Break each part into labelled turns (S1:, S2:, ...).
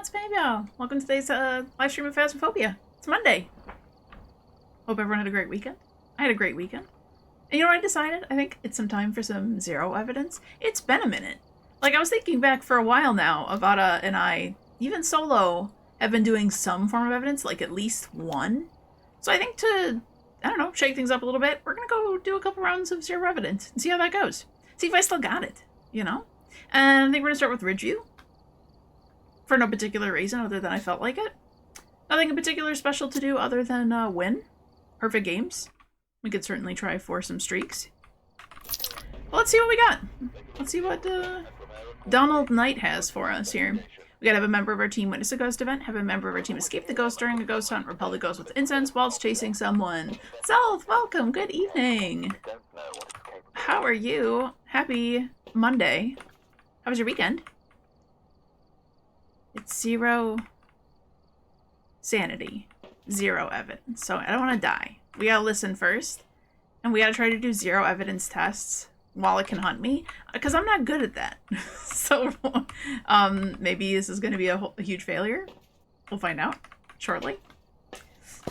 S1: it's Babeyaa. Welcome to today's live stream of Phasmophobia. It's Monday. Hope everyone had a great weekend. I had a great weekend. And you know what I decided? I think it's some time for some zero evidence. It's been a minute. Like, I was thinking back for a while now, Avada and I, even solo, have been doing some form of evidence, like at least one. So I think to, I don't know, shake things up a little bit, we're gonna go do a couple rounds of zero evidence and see how that goes. See if I still got it, you know? And I think we're gonna start with review. For no particular reason other than I felt like it. Nothing in particular special to do other than win. Perfect games. We could certainly try for some streaks. Well, let's see what we got. Let's see what Donald Knight has for us here. We gotta have a member of our team witness a ghost event, have a member of our team escape the ghost during a ghost hunt, repel the ghost with incense whilst chasing someone. South, welcome, good evening. How are you? Happy Monday. How was your weekend? It's zero sanity, zero evidence. So I don't want to die. We gotta listen first, and we gotta try to do zero evidence tests while it can hunt me, because I'm not good at that. So maybe this is going to be a huge failure. We'll find out shortly.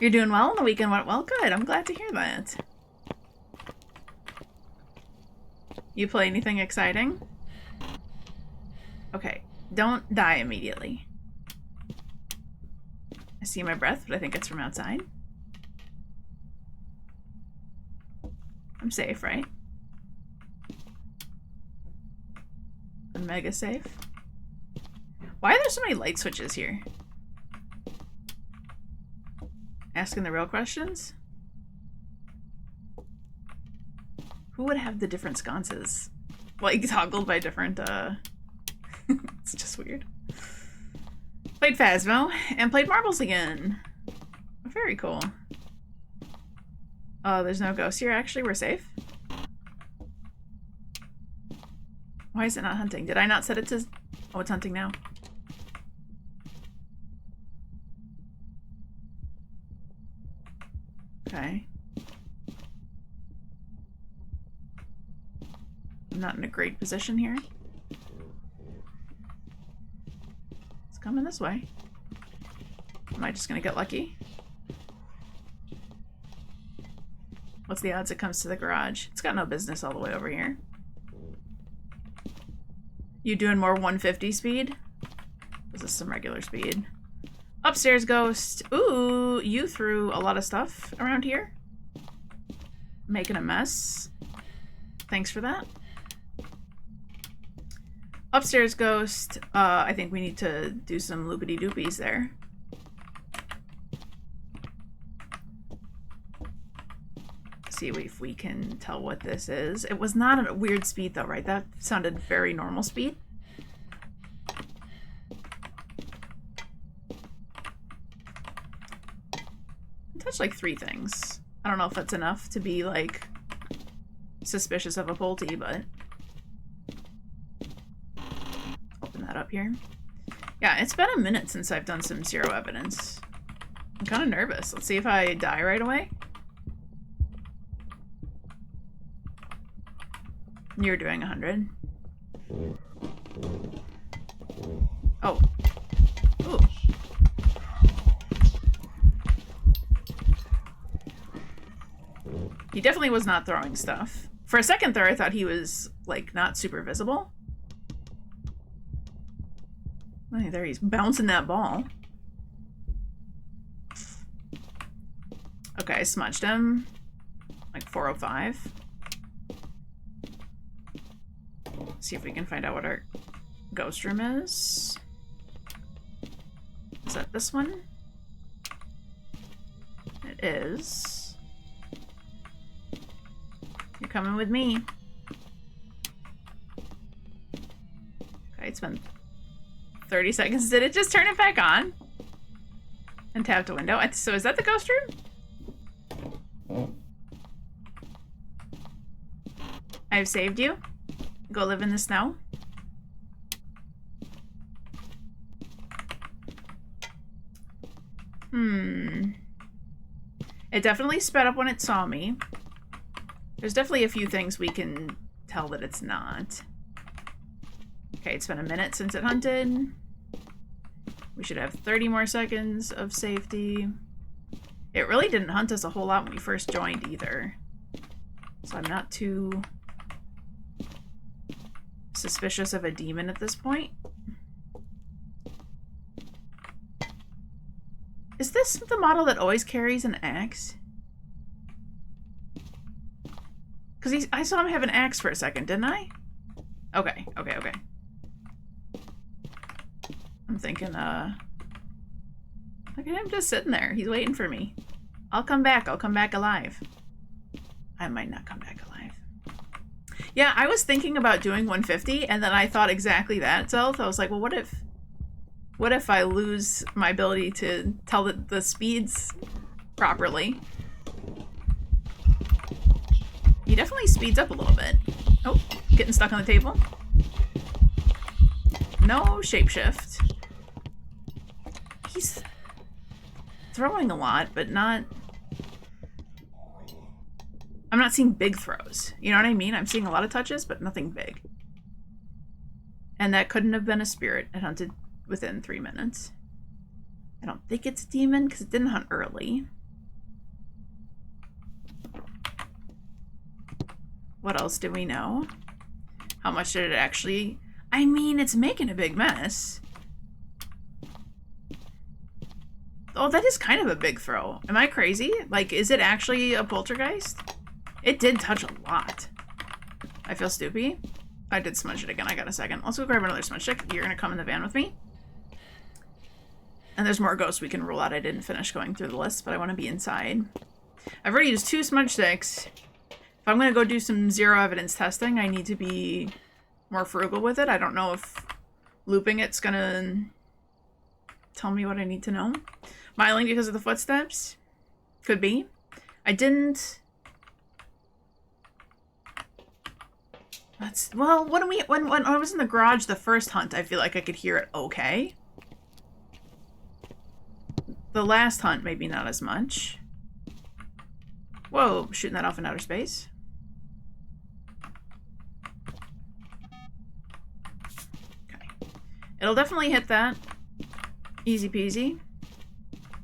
S1: You're doing well, and the weekend went well. Good. I'm glad to hear that. You play anything exciting? Okay. Don't die immediately. I see my breath, but I think it's from outside. I'm safe, right? I'm mega safe. Why are there so many light switches here? Asking the real questions? Who would have the different sconces? Like, toggled by different, it's just weird. Played Phasmo, and played marbles again. Very cool. Oh, there's no ghost here. Actually, we're safe. Why is it not hunting? Did I not set it to... Oh, it's hunting now. Okay. I'm not in a great position here. Coming this way. Am I just gonna get lucky? What's the odds it comes to the garage? It's got no business all the way over here. You doing more 150 speed? This is some regular speed. Upstairs ghost. Ooh, you threw a lot of stuff around here. Making a mess. Thanks for that. Upstairs ghost, I think we need to do some loopity-doopies there. See if we can tell what this is. It was not a weird speed though, right? That sounded very normal speed. I touched like 3 things. I don't know if that's enough to be like suspicious of a Pulte, but... up here. Yeah, it's been a minute since I've done some zero evidence. I'm kind of nervous. Let's see if I die right away. You're doing 100. Oh. Ooh. He definitely was not throwing stuff. For a second there, I thought he was, like, not super visible. Oh, there he's bouncing that ball. Okay, I smudged him. Like 405. See if we can find out what our ghost room is. Is that this one? It is. You're coming with me. Okay, it's been 30 seconds. Did it just turn it back on? And tapped a window? So is that the ghost room? I've saved you. Go live in the snow. It definitely sped up when it saw me. There's definitely a few things we can tell that it's not. Okay, it's been a minute since it hunted. We should have 30 more seconds of safety. It really didn't hunt us a whole lot when we first joined either. So I'm not too suspicious of a demon at this point. Is this the model that always carries an axe? Because I saw him have an axe for a second, didn't I? Okay, okay, okay. I'm thinking, look at him just sitting there. He's waiting for me. I'll come back alive. I might not come back alive. Yeah, I was thinking about doing 150, and then I thought exactly that itself. I was like, well, what if I lose my ability to tell the speeds properly? He definitely speeds up a little bit. Oh, getting stuck on the table. No shapeshift. He's throwing a lot, but not... I'm not seeing big throws. You know what I mean? I'm seeing a lot of touches, but nothing big. And that couldn't have been a spirit. It hunted within 3 minutes. I don't think it's a demon, because it didn't hunt early. What else do we know? How much did it actually... I mean, it's making a big mess. Oh, that is kind of a big throw. Am I crazy? Like, is it actually a poltergeist? It did touch a lot. I feel stupid. I did smudge it again. I got a second. Let's go grab another smudge stick. You're gonna come in the van with me. And there's more ghosts we can rule out. I didn't finish going through the list, but I want to be inside. I've already used 2 smudge sticks. If I'm gonna go do some zero evidence testing, I need to be more frugal with it. I don't know if looping it's gonna tell me what I need to know. Miling because of the footsteps? Could be. I didn't... Well, when I was in the garage the first hunt, I feel like I could hear it okay. The last hunt, maybe not as much. Whoa, shooting that off in outer space. Okay. It'll definitely hit that. Easy peasy.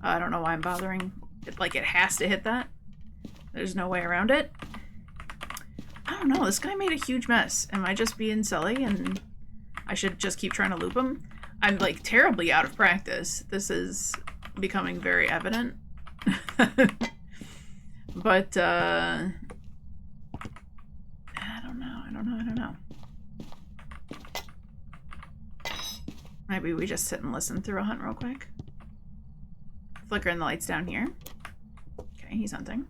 S1: I don't know why I'm bothering. Like, it has to hit that. There's no way around it. I don't know. This guy made a huge mess. Am I just being silly and I should just keep trying to loop him? I'm, like, terribly out of practice. This is becoming very evident. But, I don't know. Maybe we just sit and listen through a hunt real quick. Flickering the lights down here. Okay, he's hunting.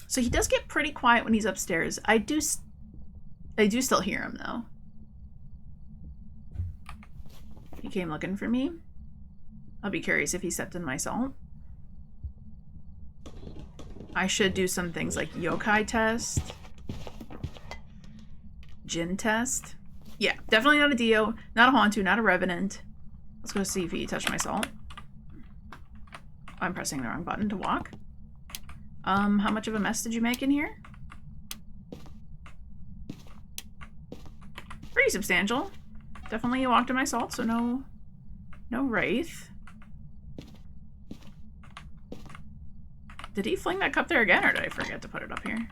S1: So he does get pretty quiet when he's upstairs. I do still hear him, though. He came looking for me. I'll be curious if he stepped in my salt. I should do some things like yokai test. Jinn test. Yeah, definitely not a Dio, not a Hauntu, not a Revenant. Let's go see if he touched my salt. I'm pressing the wrong button to walk. How much of a mess did you make in here? Pretty substantial. Definitely walked in my salt, so no wraith. Did he fling that cup there again, or did I forget to put it up here?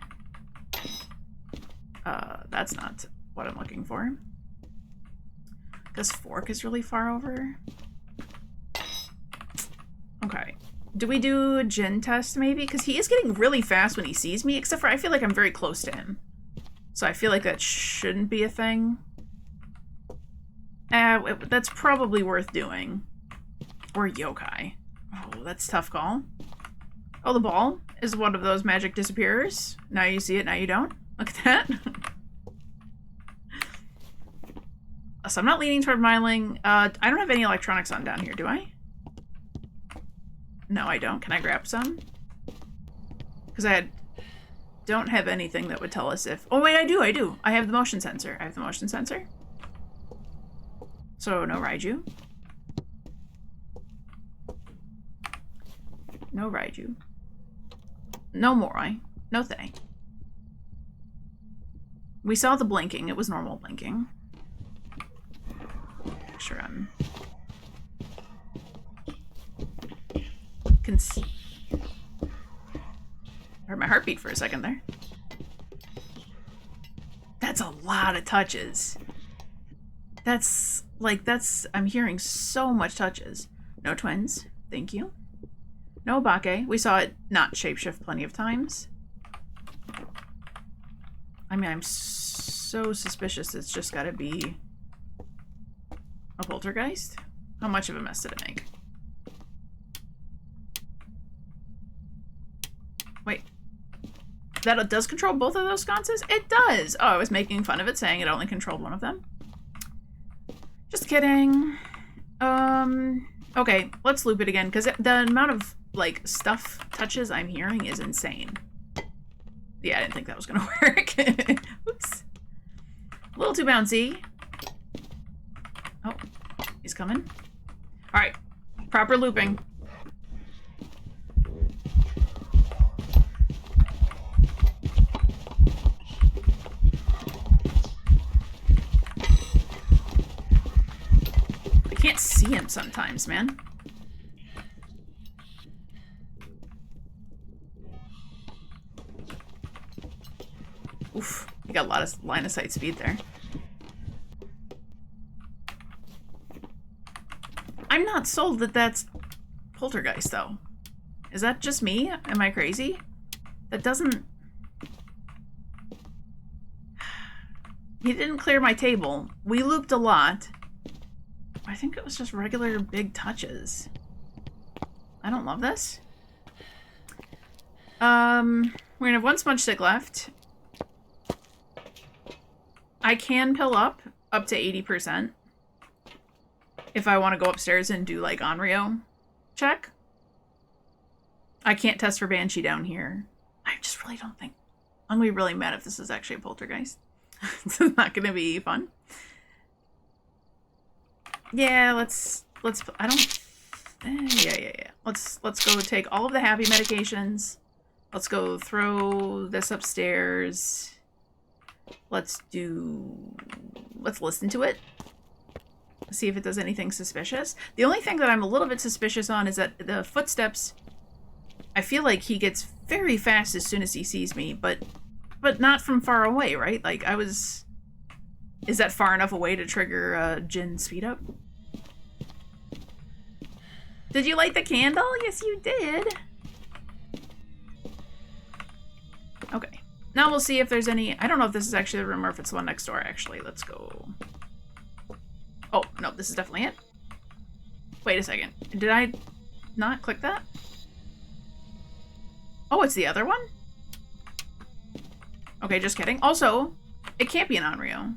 S1: That's not what I'm looking for. This fork is really far over. Okay. Do we do a Jinn test, maybe? Because he is getting really fast when he sees me, except for I feel like I'm very close to him. So I feel like that shouldn't be a thing. That's probably worth doing. Or yokai. Oh, that's a tough call. Oh, the ball is one of those magic disappearers. Now you see it, now you don't. Look at that. So I'm not leaning toward miling. I don't have any electronics on down here, do I? No, I don't. Can I grab some? Because I don't have anything that would tell us if... Oh, wait, I do. I have the motion sensor. So, no Raiju. No Raiju. No more. No thank. We saw the blinking. It was normal blinking. Make sure I'm... Heard my heartbeat for a second there. That's a lot of touches. That's, like, I'm hearing so much touches. No twins. Thank you. No Apoc. We saw it not shapeshift plenty of times. I mean, I'm so suspicious it's just gotta be a poltergeist. How much of a mess did it make? Wait. That does control both of those sconces? It does! Oh, I was making fun of it, saying it only controlled one of them. Just kidding. Okay, let's loop it again, because the amount of, like, stuff touches I'm hearing is insane. Yeah, I didn't think that was gonna work. Oops. A little too bouncy. Oh, he's coming. Alright, proper looping. I can't see him sometimes, man. Oof, you got a lot of line of sight speed there. I'm not sold that that's poltergeist, though. Is that just me? Am I crazy? That doesn't... He didn't clear my table. We looped a lot. I think it was just regular big touches. I don't love this. We're gonna have one smudge stick left. I can pill up to 80% if I want to go upstairs and do, like, Onryo check. I can't test for Banshee down here. I just really don't think... I'm going to be really mad if this is actually a poltergeist. It's not going to be fun. Yeah, let's... I don't... Yeah. Let's go take all of the happy medications. Let's go throw this upstairs. Let's listen to it. See if it does anything suspicious. The only thing that I'm a little bit suspicious on is that the footsteps, I feel like he gets very fast as soon as he sees me, but not from far away, right? Like, is that far enough away to trigger Jinn speed up? Did you light the candle? Yes, you did. Okay. Now we'll see if there's any... I don't know if this is actually the room or if it's the one next door, actually. Let's go... Oh, no, this is definitely it. Wait a second. Did I not click that? Oh, it's the other one? Okay, just kidding. Also, it can't be an Onryo,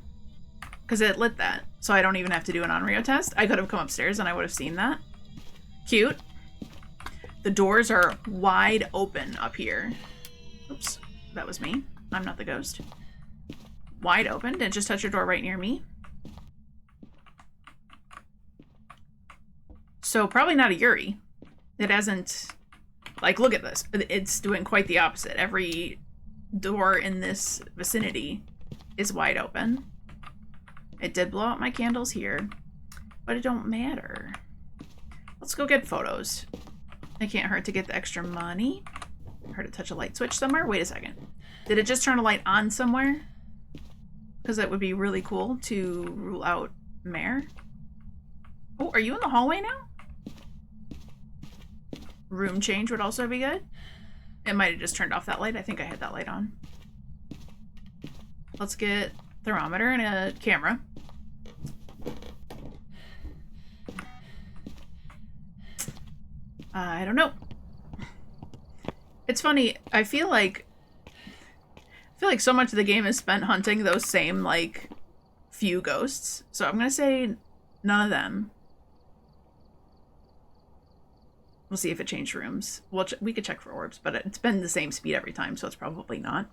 S1: because it lit that, so I don't even have to do an Onryo test. I could have come upstairs and I would have seen that. Cute. The doors are wide open up here. Oops. That was me. I'm not the ghost. Wide open. Didn't just touch your door right near me. So probably not a Yuri. It hasn't... Like, look at this. It's doing quite the opposite. Every door in this vicinity is wide open. It did blow out my candles here, but it don't matter. Let's go get photos. It can't hurt to get the extra money. I heard it touch a light switch somewhere. Wait a second. Did it just turn a light on somewhere? Because that would be really cool to rule out Mare. Oh, are you in the hallway now? Room change would also be good. It might have just turned off that light. I think I had that light on. Let's get thermometer and a camera. I don't know. It's funny, I feel like so much of the game is spent hunting those same, like, few ghosts. So I'm gonna say none of them. We'll see if it changed rooms. Well, we could check for orbs, but it's been the same speed every time, so it's probably not.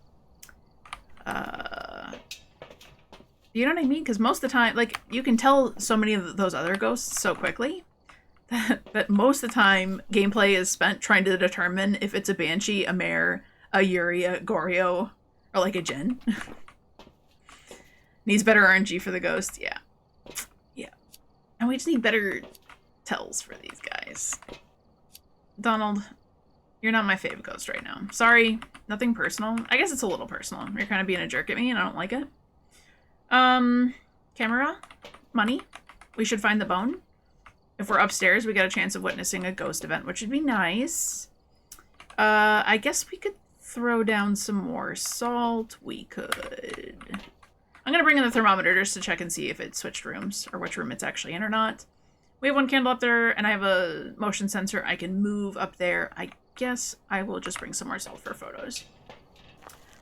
S1: You know what I mean? Because most of the time, like, you can tell so many of those other ghosts so quickly that most of the time gameplay is spent trying to determine if it's a Banshee, a Mare, a Yuri, a Goryo, or like a Jin. Needs better RNG for the ghost. Yeah. Yeah. And we just need better tells for these guys. Donald, you're not my favorite ghost right now. Sorry. Nothing personal. I guess it's a little personal. You're kind of being a jerk at me and I don't like it. Camera? Money? We should find the bone. If we're upstairs, we got a chance of witnessing a ghost event, which would be nice. I guess we could throw down some more salt. We could. I'm going to bring in the thermometer just to check and see if it switched rooms or which room it's actually in or not. We have one candle up there and I have a motion sensor. I can move up there. I guess I will just bring some more salt for photos.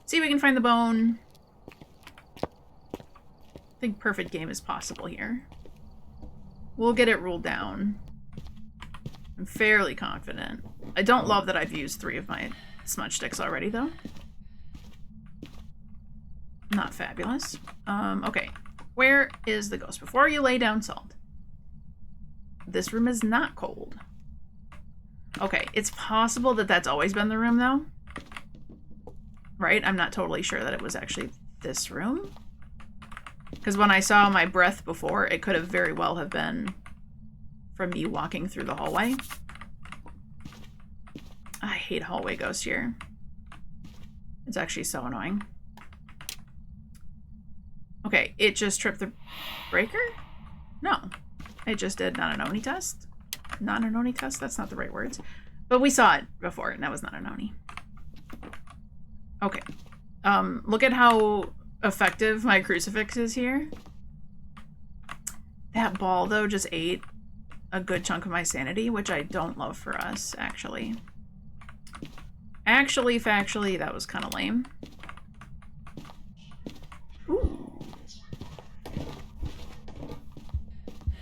S1: See if we can find the bone. I think perfect game is possible here. We'll get it ruled down. I'm fairly confident. I don't love that I've used 3 of my smudge sticks already, though. Not fabulous. Okay. Where is the ghost? Before you lay down salt. This room is not cold. Okay, it's possible that that's always been the room, though. Right? I'm not totally sure that it was actually this room. Because when I saw my breath before, it could have very well have been from me walking through the hallway. I hate hallway ghosts here. It's actually so annoying. Okay, it just tripped the breaker? No. It just did not an Oni test. Not an Oni test? That's not the right words. But we saw it before, and that was not an Oni. Okay. Look at how effective my crucifix is here. That ball, though, just ate a good chunk of my sanity, which I don't love for us, actually. Actually, factually, that was kind of lame. Ooh.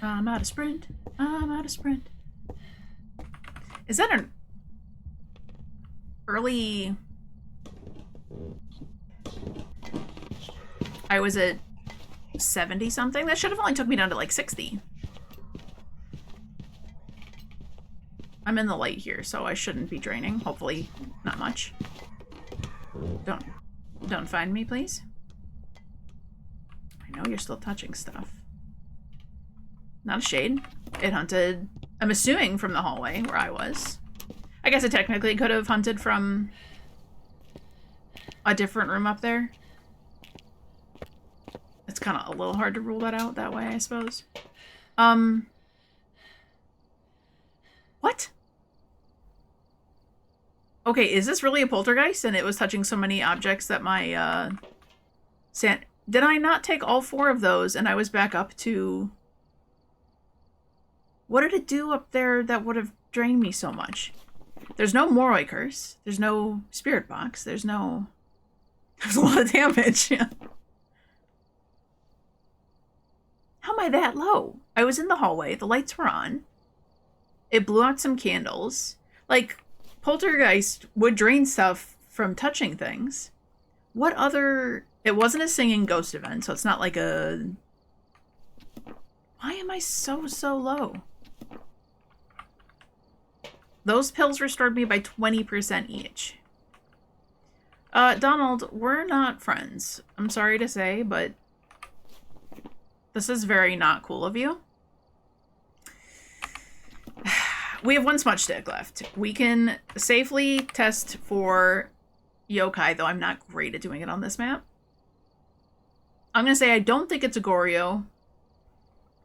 S1: I'm out of sprint. I'm out of sprint. Is that an early... I was at 70 something? That should have only took me down to like 60. I'm in the light here, so I shouldn't be draining. Hopefully not much. Don't find me, please. I know you're still touching stuff. Not a shade. It hunted, I'm assuming, from the hallway where I was. I guess it technically could have hunted from a different room up there. It's kind of a little hard to rule that out that way, I suppose. What? Okay, is this really a poltergeist? And it was touching so many objects that my, did I not take all 4 of those and I was back up to... What did it do up there that would have drained me so much? There's no Moroi curse. There's no spirit box. There's no... There's a lot of damage. How am I that low? I was in the hallway. The lights were on. It blew out some candles. Like, poltergeist would drain stuff from touching things. What other... It wasn't a singing ghost event, so it's not like a... Why am I so low? Those pills restored me by 20% each. Donald, we're not friends. I'm sorry to say, but this is very not cool of you. We have 1 smudge stick left. We can safely test for yokai, though I'm not great at doing it on this map. I'm going to say I don't think it's a Goryo,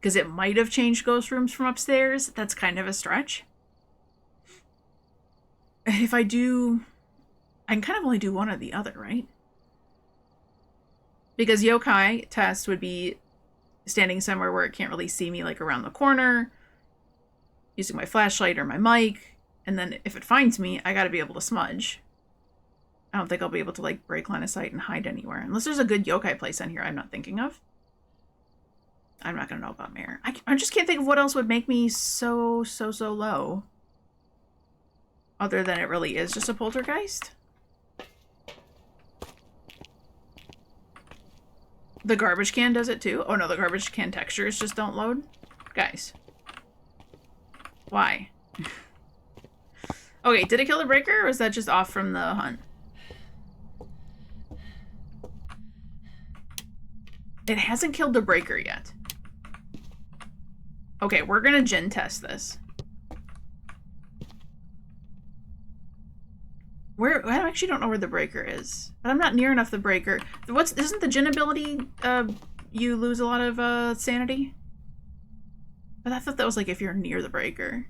S1: because it might have changed ghost rooms from upstairs. That's kind of a stretch. If I do... I can kind of only do one or the other, right? Because yokai test would be standing somewhere where it can't really see me, like around the corner, using my flashlight or my mic, and then if it finds me, I gotta be able to smudge. I don't think I'll be able to, like, break line of sight and hide anywhere. Unless there's a good yokai place on here I'm not thinking of. I'm not gonna know about Mare. I just can't think of what else would make me so low. Other than it really is just a poltergeist. The garbage can does it too? Oh no, the garbage can textures just don't load? Guys. Why? Okay, did it kill the breaker or was that just off from the hunt? It hasn't killed the breaker yet. Okay, we're gonna Jinn test this. I actually don't know where the breaker is. But I'm not near enough the breaker. Isn't the Jinn ability, you lose a lot of, sanity? But I thought that was like if you're near the breaker.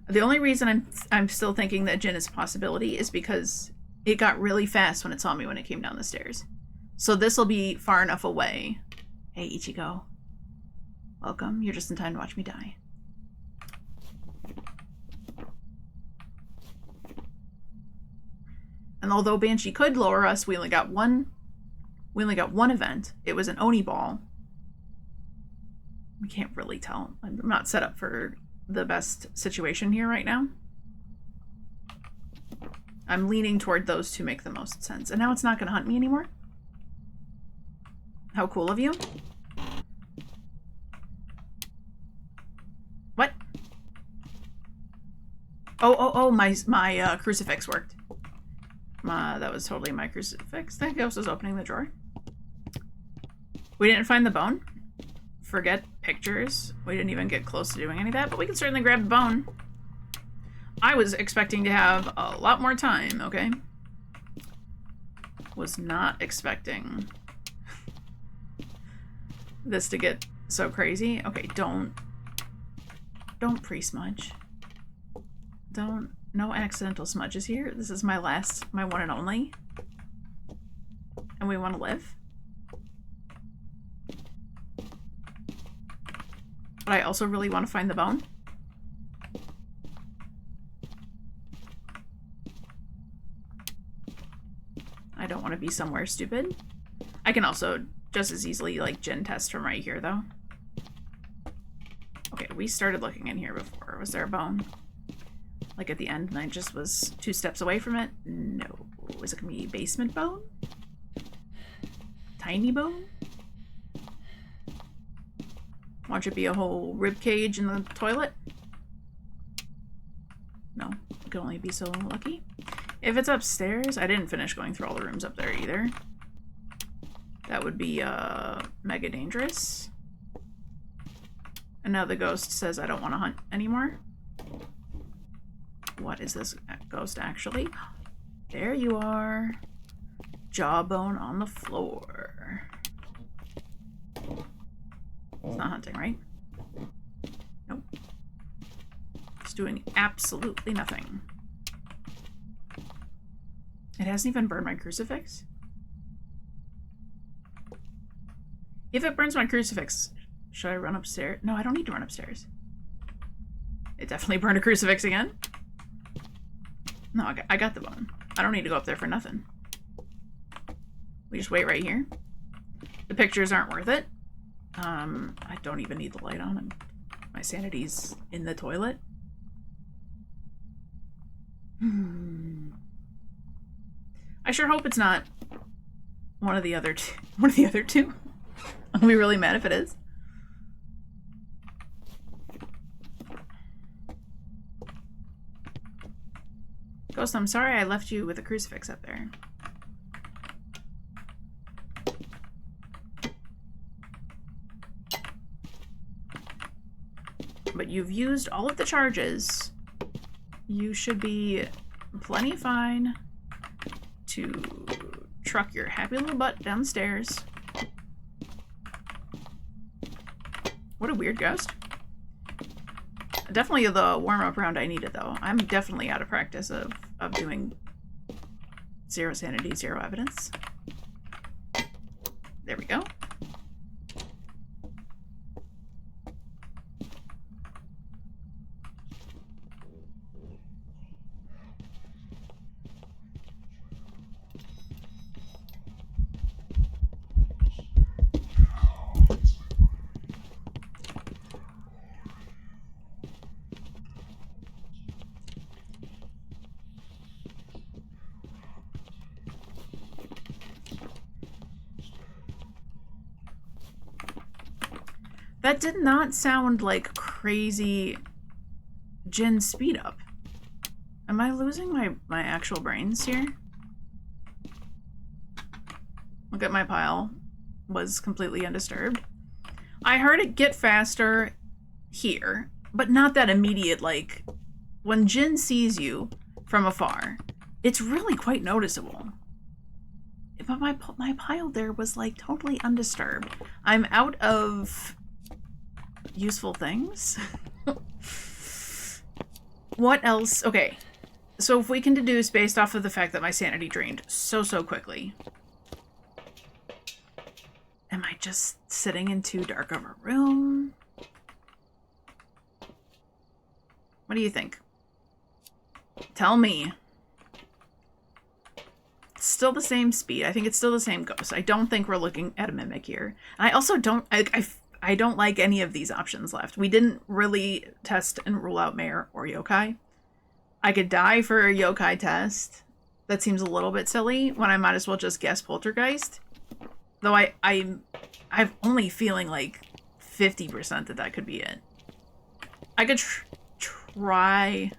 S1: The only reason I'm still thinking that Jinn is a possibility is because it got really fast when it saw me when it came down the stairs. So this will be far enough away. Hey, Ichigo. Welcome. You're just in time to watch me die. And although Banshee could lower us, we only got one event. It was an Oni ball. We can't really tell. I'm not set up for the best situation here right now. I'm leaning toward those two make the most sense. And now it's not going to hunt me anymore? How cool of you. What? Oh, my crucifix worked. That was totally my crucifix. That ghost was opening the drawer. We didn't find the bone. Forget pictures. We didn't even get close to doing any of that, but we can certainly grab the bone. I was expecting to have a lot more time, okay? Was not expecting this to get so crazy. Okay, don't pre-smudge. No accidental smudges here. This is my one and only. And we want to live. But I also really want to find the bone. I don't want to be somewhere stupid. I can also just as easily, like, Jinn test from right here, though. Okay, we started looking in here before. Was there a bone? Like at the end, and I just was 2 steps away from it? No. Is it gonna be basement bone? Tiny bone? Watch it be a whole rib cage in the toilet? No, it can only be so lucky. If it's upstairs, I didn't finish going through all the rooms up there either. That would be mega dangerous. And now the ghost says I don't want to hunt anymore. What is this ghost actually? There you are. Jawbone on the floor. It's not hunting, right? Nope. It's doing absolutely nothing. It hasn't even burned my crucifix? If it burns my crucifix, should I run upstairs? No, I don't need to run upstairs. It definitely burned a crucifix again. No, I got the bone. I don't need to go up there for nothing. We just wait right here. The pictures aren't worth it. I don't even need the light on. My sanity's in the toilet. I sure hope it's not one of the other two. One of the other two. I'll be really mad if it is. Ghost, I'm sorry I left you with a crucifix up there. But you've used all of the charges. You should be plenty fine to truck your happy little butt downstairs. What a weird ghost. Definitely the warm-up round I needed, though. I'm definitely out of practice of doing 0 sanity, 0 evidence. There we go. That did not sound like crazy Jinn speed up. Am I losing my actual brains here? Look at my pile. Was completely undisturbed. I heard it get faster here, but not that immediate, like, when Jinn sees you from afar, it's really quite noticeable. But my pile there was, like, totally undisturbed. I'm out of useful things. What else? Okay. So if we can deduce based off of the fact that my sanity drained so quickly. Am I just sitting in too dark of a room? What do you think? Tell me. It's still the same speed. I think it's still the same ghost. I don't think we're looking at a mimic here. And I also don't... I don't like any of these options left. We didn't really test and rule out Mare or Yokai. I could die for a Yokai test. That seems a little bit silly when I might as well just guess Poltergeist. Though I'm only feeling like 50% that could be it. I could try...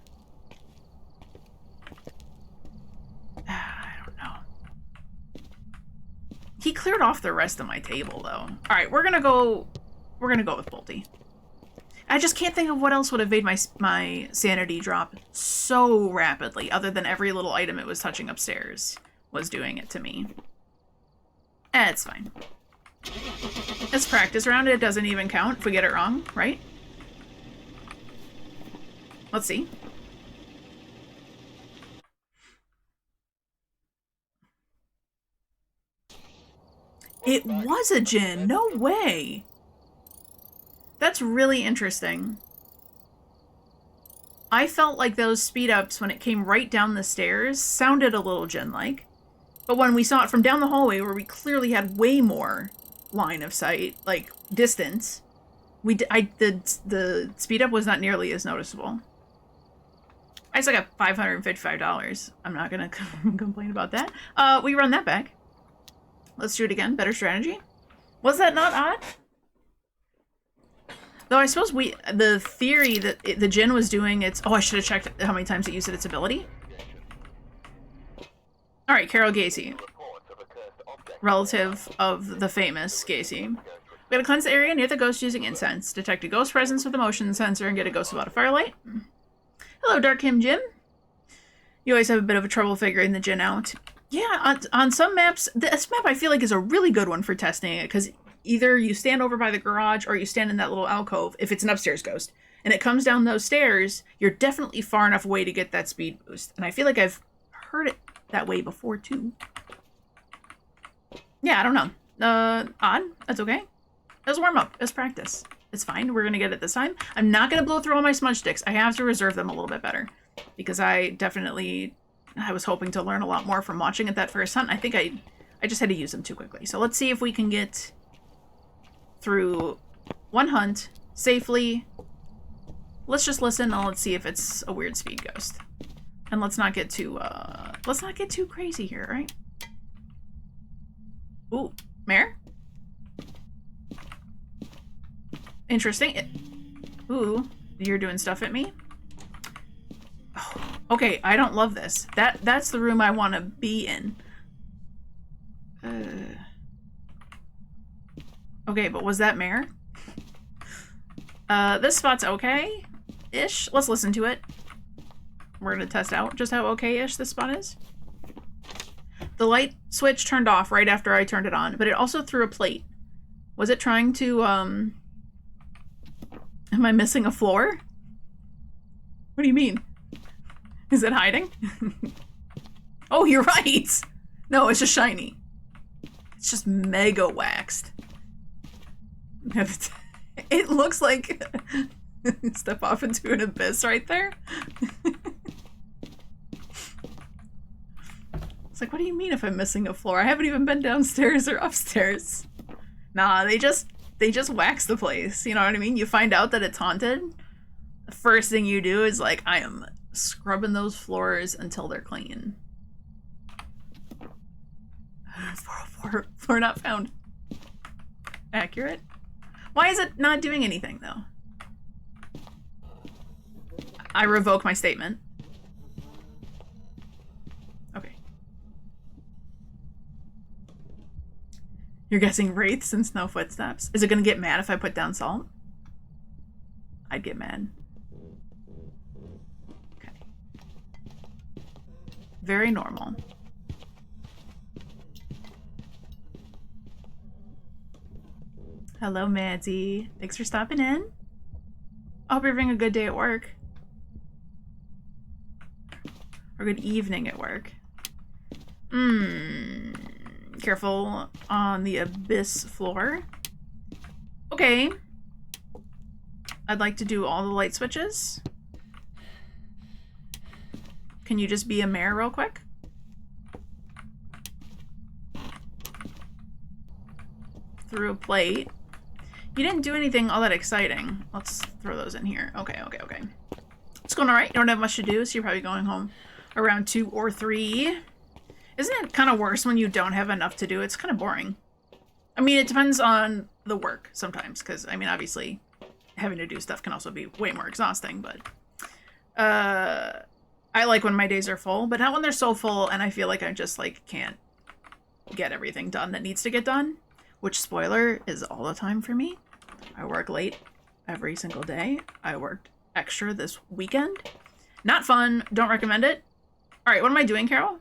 S1: I don't know. He cleared off the rest of my table, though. Alright, we're gonna go with Bolty. I just can't think of what else would have made my sanity drop so rapidly, other than every little item it was touching upstairs was doing it to me. It's fine. It's practice round. It doesn't even count if we get it wrong, right? Let's see. It was a Jinn. No way. That's really interesting. I felt like those speed ups when it came right down the stairs sounded a little Jinn-like. But when we saw it from down the hallway where we clearly had way more line of sight, like distance, the speed up was not nearly as noticeable. I still got $555. I'm not gonna complain about that. We run that back. Let's do it again. Better strategy. Was that not odd? Though I suppose the theory that the Jinn was doing its... Oh, I should have checked how many times it used its ability. Alright, Carol Gacy. Relative of the famous Gacy. We gotta cleanse the area near the ghost using incense. Detect a ghost presence with a motion sensor and get a ghost without a firelight. Hello, Dark Him Jim. You always have a bit of a trouble figuring the Jinn out. Yeah, on some maps... This map I feel like is a really good one for testing it, because either you stand over by the garage or you stand in that little alcove, if it's an upstairs ghost, and it comes down those stairs, you're definitely far enough away to get that speed boost. And I feel like I've heard it that way before, too. Yeah, I don't know. Odd. That's okay. It was a warm-up. It was practice. It's fine. We're going to get it this time. I'm not going to blow through all my smudge sticks. I have to reserve them a little bit better. Because I was hoping to learn a lot more from watching it that first hunt. I think I just had to use them too quickly. So let's see if we can get through one hunt safely. Let's just listen and let's see if it's a weird speed ghost. And let's not get too crazy here, right? Ooh, Mare? Interesting. Ooh, you're doing stuff at me? Oh, okay, I don't love this. That's the room I want to be in. Okay, but was that Mare? This spot's okay-ish. Let's listen to it. We're gonna test out just how okay-ish this spot is. The light switch turned off right after I turned it on, but it also threw a plate. Was it trying to, Am I missing a floor? What do you mean? Is it hiding? Oh, you're right! No, it's just shiny. It's just mega waxed. It looks like... Step off into an abyss right there. It's like, what do you mean if I'm missing a floor? I haven't even been downstairs or upstairs. Nah, they just wax the place. You know what I mean? You find out that it's haunted. The first thing you do is like, I am scrubbing those floors until they're clean. Floor not found. Accurate. Why is it not doing anything though? I revoke my statement. Okay. You're guessing wraiths and snow footsteps. Is it gonna get mad if I put down salt? I'd get mad. Okay. Very normal. Hello, Maddie. Thanks for stopping in. I hope you're having a good day at work. Or good evening at work. Careful on the abyss floor. Okay. I'd like to do all the light switches. Can you just be a mayor real quick? Through a plate. You didn't do anything all that exciting. Let's throw those in here. Okay. It's going all right. You don't have much to do, so you're probably going home around 2 or 3. Isn't it kind of worse when you don't have enough to do? It's kind of boring. I mean, it depends on the work sometimes, because, I mean, obviously, having to do stuff can also be way more exhausting, but I like when my days are full, but not when they're so full and I feel like I just, like, can't get everything done that needs to get done, which, spoiler, is all the time for me. I work late every single day. I worked extra this weekend. Not fun. Don't recommend it. All right, what am I doing, Carol?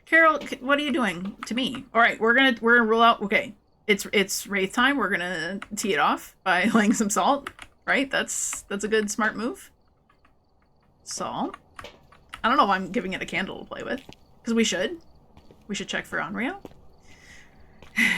S1: Carol, what are you doing to me? All right, we're gonna rule out. Okay, it's wraith time. We're gonna tee it off by laying some salt. Right? That's a good smart move. Salt. I don't know why I'm giving it a candle to play with, because we should check for Onryo.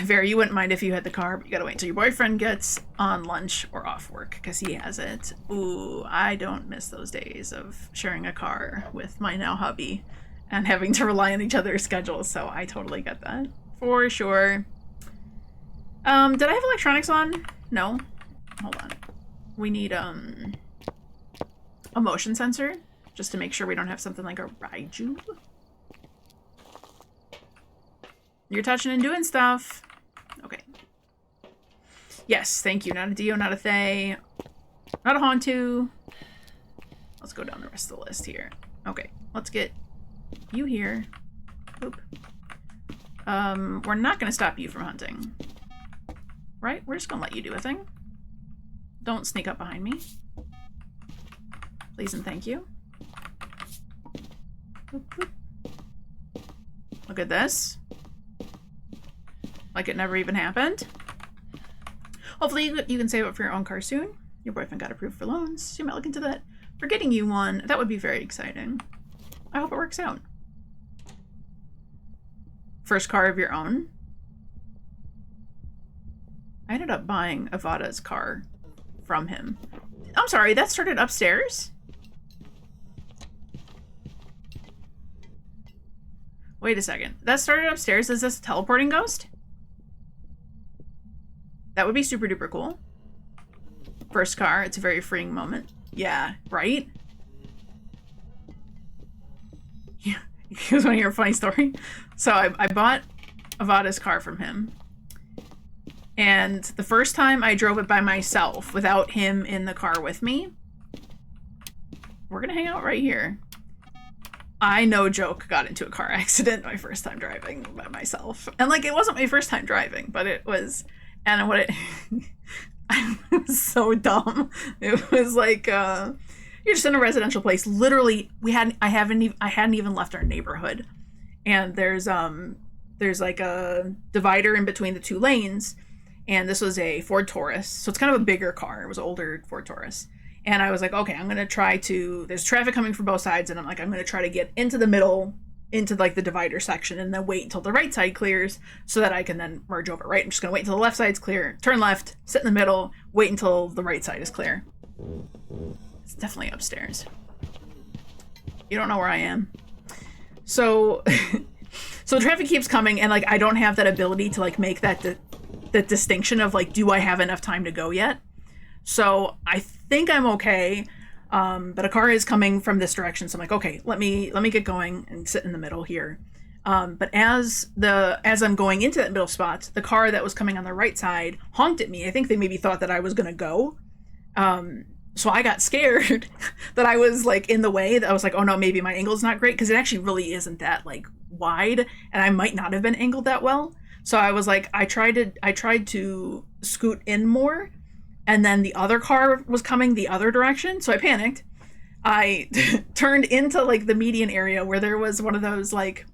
S1: Vera, you wouldn't mind if you had the car, but you gotta wait until your boyfriend gets on lunch or off work, because he has it. Ooh, I don't miss those days of sharing a car with my now hubby and having to rely on each other's schedules, so I totally get that. For sure. Did I have electronics on? No. Hold on. We need, a motion sensor, just to make sure we don't have something like a Raiju. You're touching and doing stuff. Okay. Yes, thank you. Not a Dio, not a Thay. Not a Hauntu. Let's go down the rest of the list here. Okay, let's get you here. Oop. We're not going to stop you from hunting. Right? We're just going to let you do a thing. Don't sneak up behind me. Please and thank you. Oop, oop. Look at this. Like it never even happened. Hopefully you can save up for your own car soon. Your boyfriend got approved for loans, so you might look into that. For getting you one, that would be very exciting. I hope it works out. First car of your own. I ended up buying Avada's car from him. I'm sorry, that started upstairs? Wait a second. That started upstairs? Is this a teleporting ghost? That would be super duper cool. First car, it's a very freeing moment. Yeah, right? Yeah, you guys want to hear a funny story? So I bought Avada's car from him. And the first time I drove it by myself without him in the car with me. We're gonna hang out right here. I, no joke, got into a car accident my first time driving by myself. And like, it wasn't my first time driving, but it was... And what it, it was so dumb. It was like, you're just in a residential place. Literally, I hadn't even left our neighborhood, and there's like a divider in between the two lanes, and this was a Ford Taurus, so it's kind of a bigger car. It was an older Ford Taurus, and I was like, okay, I'm gonna try to. There's traffic coming from both sides, and I'm gonna try to get into the middle. Into like the divider section, and then wait until the right side clears so that I can then merge over, right? I'm just gonna wait until the left side's clear, turn left, sit in the middle, wait until the right side is clear. It's definitely upstairs. You don't know where I am. So, so traffic keeps coming, and like I don't have that ability to like make that distinction of like, do I have enough time to go yet? So I think I'm okay. But a car is coming from this direction, so I'm like, okay, let me get going and sit in the middle here. But as I'm going into that middle spot, the car that was coming on the right side honked at me. I think they maybe thought that I was gonna go. So I got scared that I was like in the way. That I was like, oh no, maybe my angle's not great, because it actually really isn't that like wide, and I might not have been angled that well. So I was like, I tried to scoot in more, and then the other car was coming the other direction, so I panicked. I turned into like the median area where there was one of those like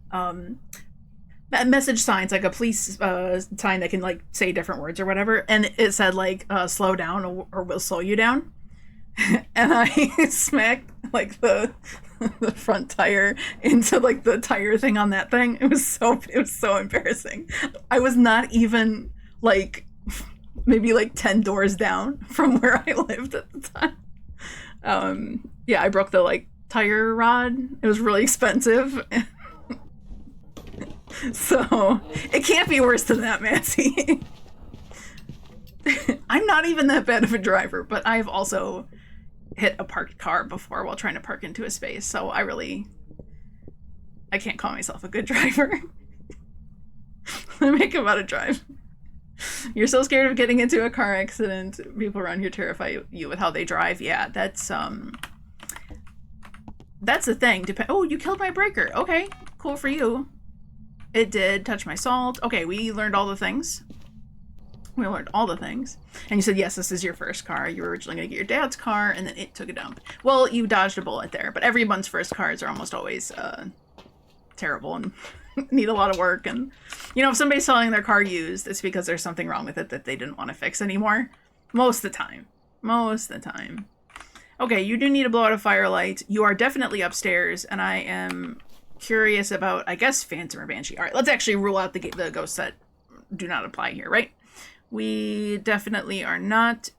S1: message signs, like a police sign that can like say different words or whatever, and it said like slow down or we'll slow you down. And I smacked like the front tire into like the tire thing on that thing. It was so embarrassing. I was not even like maybe like 10 doors down from where I lived at the time. Yeah, I broke the like tire rod. It was really expensive. So it can't be worse than that, Massey. I'm not even that bad of a driver, but I've also hit a parked car before while trying to park into a space, so I can't call myself a good driver. I make about a drive. You're so scared of getting into a car accident, people around here terrify you with how they drive. Yeah, that's the thing. Oh, you killed my breaker. Okay, cool for you. It did touch my salt. Okay, we learned all the things. We learned all the things. And you said, yes, this is your first car. You were originally going to get your dad's car, and then it took a dump. Well, you dodged a bullet there, but everyone's first cars are almost always terrible and need a lot of work. And, you know, if somebody's selling their car used, it's because there's something wrong with it that they didn't want to fix anymore. Most of the time. Most of the time. Okay, you do need to blow out a firelight. You are definitely upstairs, and I am curious about, I guess, Phantom or Banshee. All right, let's actually rule out the ghosts that do not apply here, right? We definitely are not.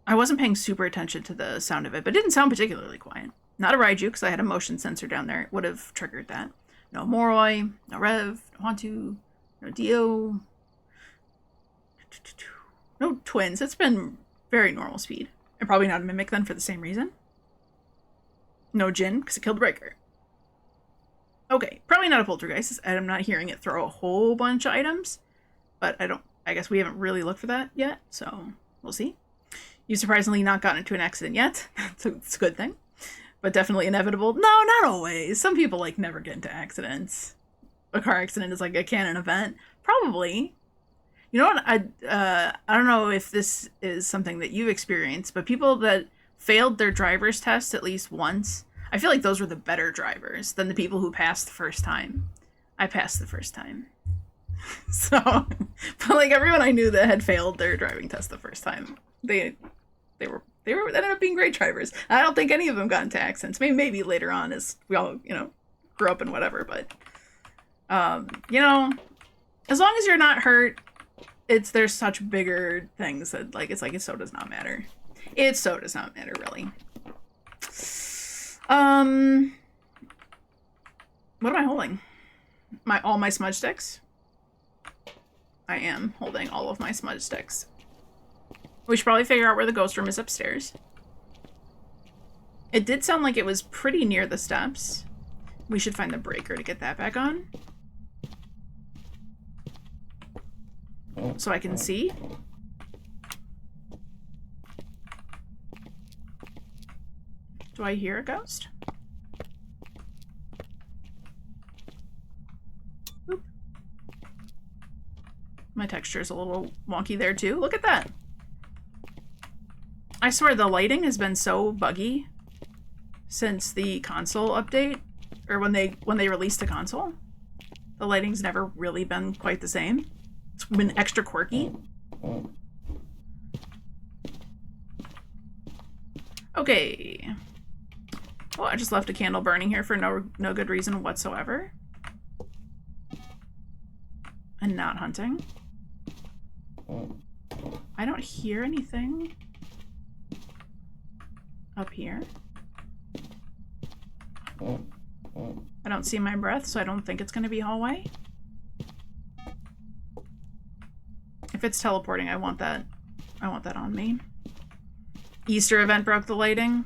S1: I wasn't paying super attention to the sound of it, but it didn't sound particularly quiet. Not a Raiju, because I had a motion sensor down there. It would have triggered that. No Moroi, no Rev, no Hantu, no Dio. No twins. It's been very normal speed. And probably not a Mimic then for the same reason. No Jinn, because it killed Breaker. Okay, probably not a Poltergeist. I'm not hearing it throw a whole bunch of items, but I guess we haven't really looked for that yet, so we'll see. You've surprisingly not gotten into an accident yet. So it's a good thing, but definitely inevitable. No, not always. Some people like never get into accidents. A car accident is like a canon event. Probably. You know what? I don't know if this is something that you've experienced, but people that failed their driver's test at least once, I feel like those were the better drivers than the people who passed the first time. I passed the first time. So, but like everyone I knew that had failed their driving test the first time, they ended up being great drivers. I don't think any of them got into accidents. Maybe later on as we all, you know, grew up and whatever, but you know, as long as you're not hurt, there's such bigger things that like it so does not matter. It so does not matter, really. What am I holding? All my smudge sticks? I am holding all of my smudge sticks. We should probably figure out where the ghost room is upstairs. It did sound like it was pretty near the steps. We should find the breaker to get that back on. So I can see. Do I hear a ghost? Oop. My texture is a little wonky there too. Look at that. I swear the lighting has been so buggy since the console update, or when they released the console. The lighting's never really been quite the same. It's been extra quirky. Okay. Oh, I just left a candle burning here for no good reason whatsoever. And not hunting. I don't hear anything up here. I don't see my breath, so I don't think it's going to be hallway. If it's teleporting, I want that on me. Easter event broke the lighting.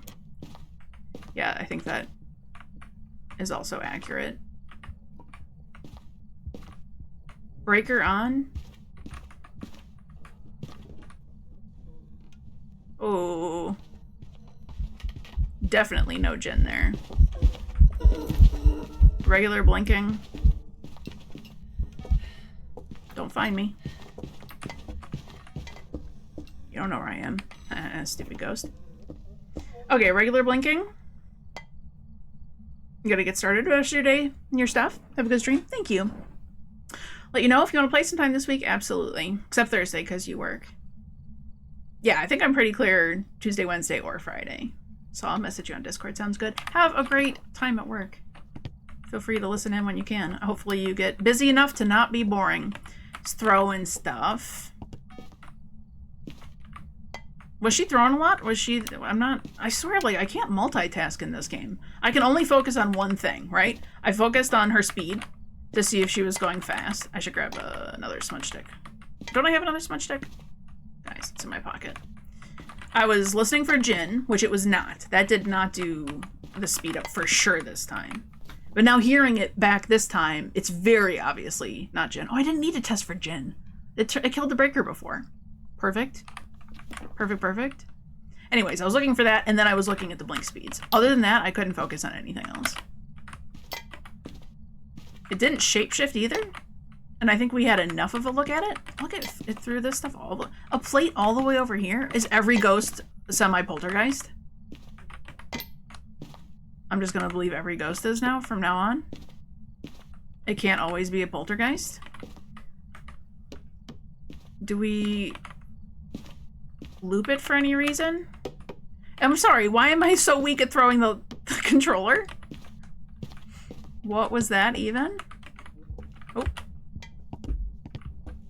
S1: Yeah, I think that is also accurate. Breaker on. Oh. Definitely no Jinn there. Regular blinking. Don't find me. You don't know where I am. Stupid ghost. Okay, regular blinking. You gotta get started. Rest of your day and your stuff. Have a good stream. Thank you. Let you know if you want to play sometime this week. Absolutely. Except Thursday, because you work. Yeah, I think I'm pretty clear Tuesday, Wednesday, or Friday. So I'll message you on Discord. Sounds good. Have a great time at work. Feel free to listen in when you can. Hopefully you get busy enough to not be boring. Just throwing stuff. Was she throwing a lot? Was she... I swear, like, I can't multitask in this game. I can only focus on one thing, right? I focused on her speed to see if she was going fast. I should grab another smudge stick. Don't I have another smudge stick? Nice, it's in my pocket. I was listening for Jin, which it was not. That did not do the speed up for sure this time. But now hearing it back this time, it's very obviously not Jin. Oh, I didn't need to test for Jin. It killed the breaker before. Perfect. Perfect. Anyways, I was looking for that, and then I was looking at the blink speeds. Other than that, I couldn't focus on anything else. It didn't shapeshift either. And I think we had enough of a look at it. Look at it through this stuff a plate all the way over here. Is every ghost semi-poltergeist? I'm just gonna believe every ghost is now from now on. It can't always be a poltergeist. Do we loop it for any reason? I'm sorry, why am I so weak at throwing the controller? What was that even? Oh.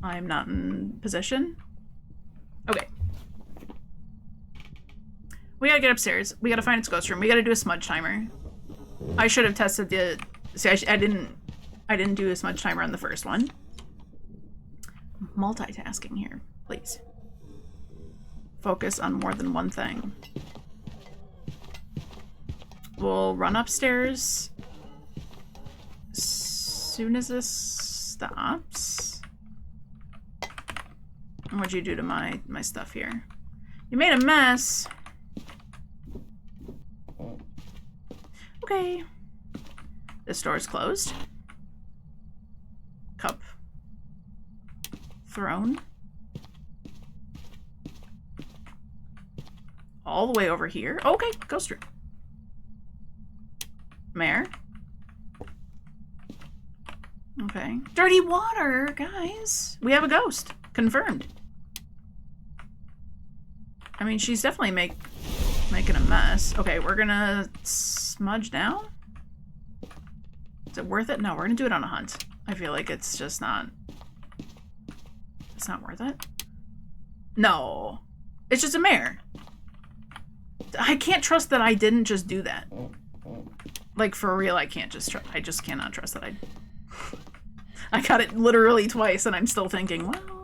S1: I'm not in position. Okay. We gotta get upstairs. We gotta find its ghost room. We gotta do a smudge timer. I should have tested the... See, I didn't do a smudge timer on the first one. Multitasking here, please. Focus on more than one thing. We'll run upstairs as soon as this stops. What'd you do to my stuff here? You made a mess. Okay. This door's closed. Cup. Thrown. All the way over here. Okay, ghost room. Mare. Okay. Dirty water, guys. We have a ghost. Confirmed. I mean, she's definitely making a mess. Okay, we're gonna smudge now. Is it worth it? No, we're gonna do it on a hunt. I feel like it's just not... It's not worth it. No. It's just a mare. I can't trust that I didn't just do that. Like, for real, I can't just trust. I just cannot trust that I got it literally twice, and I'm still thinking, well...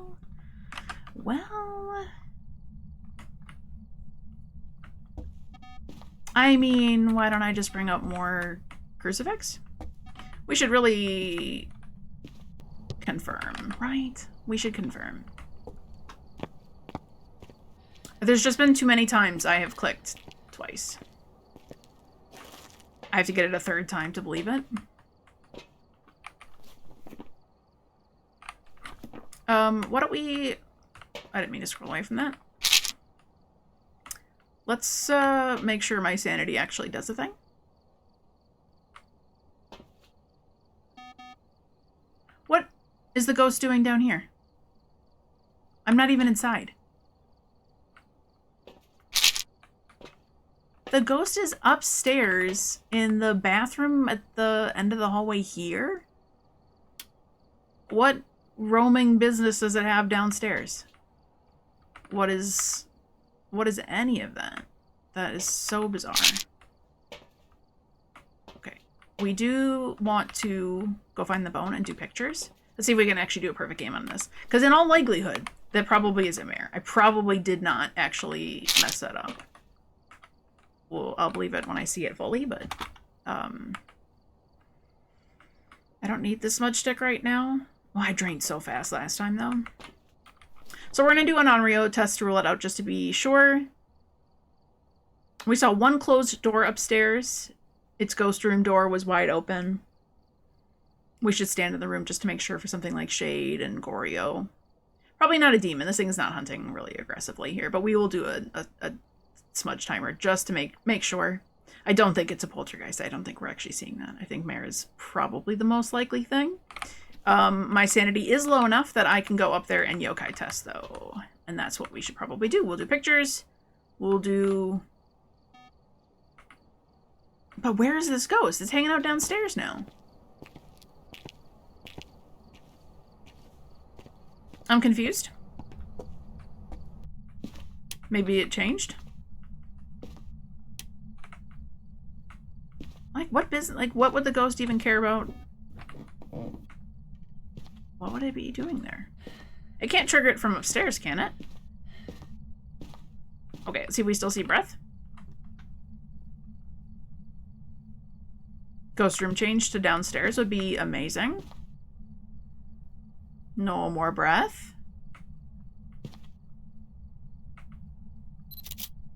S1: I mean, why don't I just bring up more crucifix? We should really confirm, right? We should confirm. There's just been too many times I have clicked twice. I have to get it a third time to believe it. Why don't we... I didn't mean to scroll away from that. Let's make sure my sanity actually does the thing. What is the ghost doing down here? I'm not even inside. The ghost is upstairs in the bathroom at the end of the hallway here? What roaming business does it have downstairs? What is any of that? That is so bizarre. Okay. We do want to go find the bone and do pictures. Let's see if we can actually do a perfect game on this. Because in all likelihood, that probably is a mare. I probably did not actually mess that up. Well, I'll believe it when I see it fully, but I don't need this smudge stick right now. Well, I drained so fast last time, though. So we're going to do an Onryo test to rule it out just to be sure. We saw one closed door upstairs. Its ghost room door was wide open. We should stand in the room just to make sure for something like Shade and Goryo. Probably not a demon. This thing's not hunting really aggressively here, but we will do a smudge timer just to make sure. I don't think it's a poltergeist. I don't think we're actually seeing that. I think Mare is probably the most likely thing. My sanity is low enough that I can go up there and yokai test, though. And that's what we should probably do. We'll do pictures. We'll do... But where is this ghost? It's hanging out downstairs now. I'm confused. Maybe it changed? Like, what business? Like, what would the ghost even care about? What would it be doing there? It can't trigger it from upstairs, can it? Okay, let's see if we still see breath. Ghost room change to downstairs would be amazing. No more breath.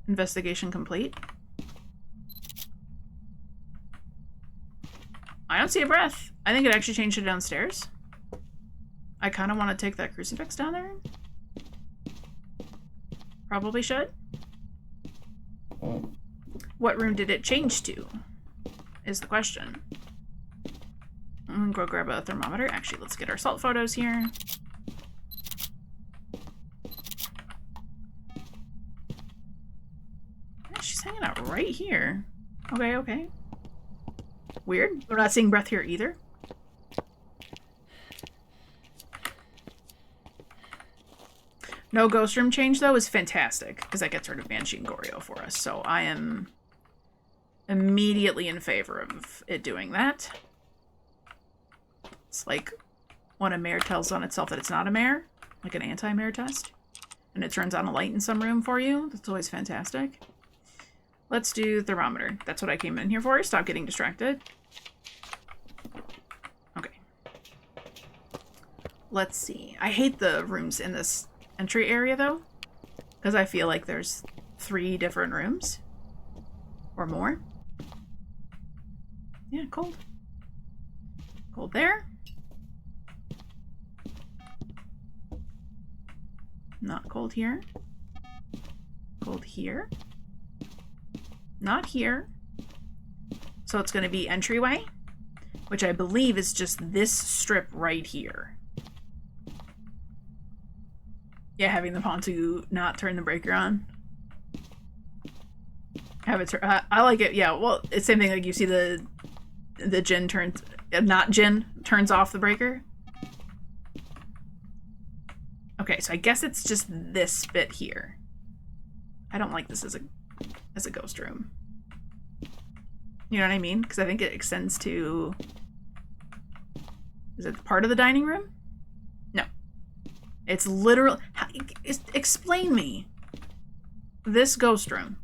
S1: Investigation complete. I don't see a breath. I think it actually changed to downstairs. I kind of want to take that crucifix down there. Probably should. What room did it change to? Is the question. I'm gonna go grab a thermometer. Actually, let's get our salt photos here. Yeah, she's hanging out right here. Okay, okay. Weird. We're not seeing breath here either. No ghost room change, though, is fantastic, because that gets rid of Banshee and Goryo for us. So I am immediately in favor of it doing that. It's like when a mare tells on itself that it's not a mare, like an anti-mare test, and it turns on a light in some room for you. That's always fantastic. Let's do thermometer. That's what I came in here for. Stop getting distracted. Okay. Let's see. I hate the rooms in this entry area, though, because I feel like there's 3 different rooms or more. Yeah, cold. Cold there. Not cold here. Cold here. Not here. So it's going to be entryway, which I believe is just this strip right here. Yeah, having the Pontu not turn the breaker on. Have it I like it. Yeah, well, it's the same thing. Like you see the Jinn turns, not Jinn turns off the breaker. Okay, so I guess it's just this bit here. I don't like this as a ghost room. You know what I mean? Because I think it extends to... Is it part of the dining room? No. It's literal... Explain me. This ghost room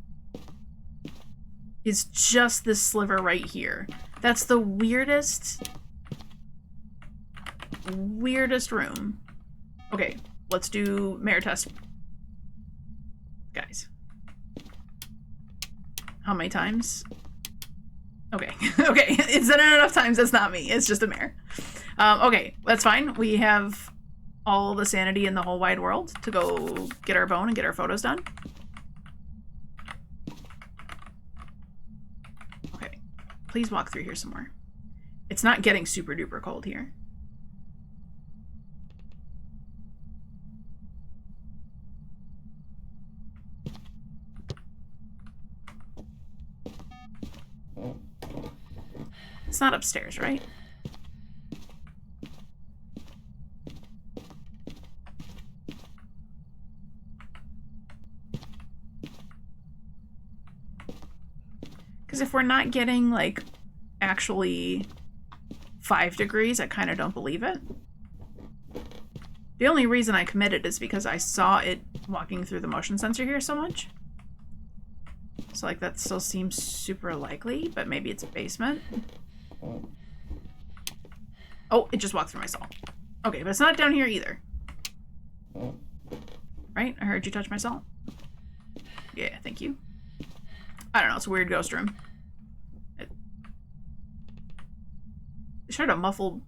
S1: is just this sliver right here. That's the weirdest room. Okay, let's do mare test. Guys. How many times? Okay, okay, it's done it enough times, that's not me, it's just a mare. Okay, that's fine. We have all the sanity in the whole wide world to go get our bone and get our photos done. Okay, please walk through here some more. It's not getting super duper cold here. It's not upstairs, right? Because if we're not getting, like, actually 5 degrees, I kind of don't believe it. The only reason I committed is because I saw it walking through the motion sensor here so much. So, like, that still seems super likely, but maybe it's a basement. Oh, it just walked through my salt. Okay, but it's not down here either. Right? I heard you touch my salt. Yeah, thank you. I don't know, it's a weird ghost room. It showed a muffled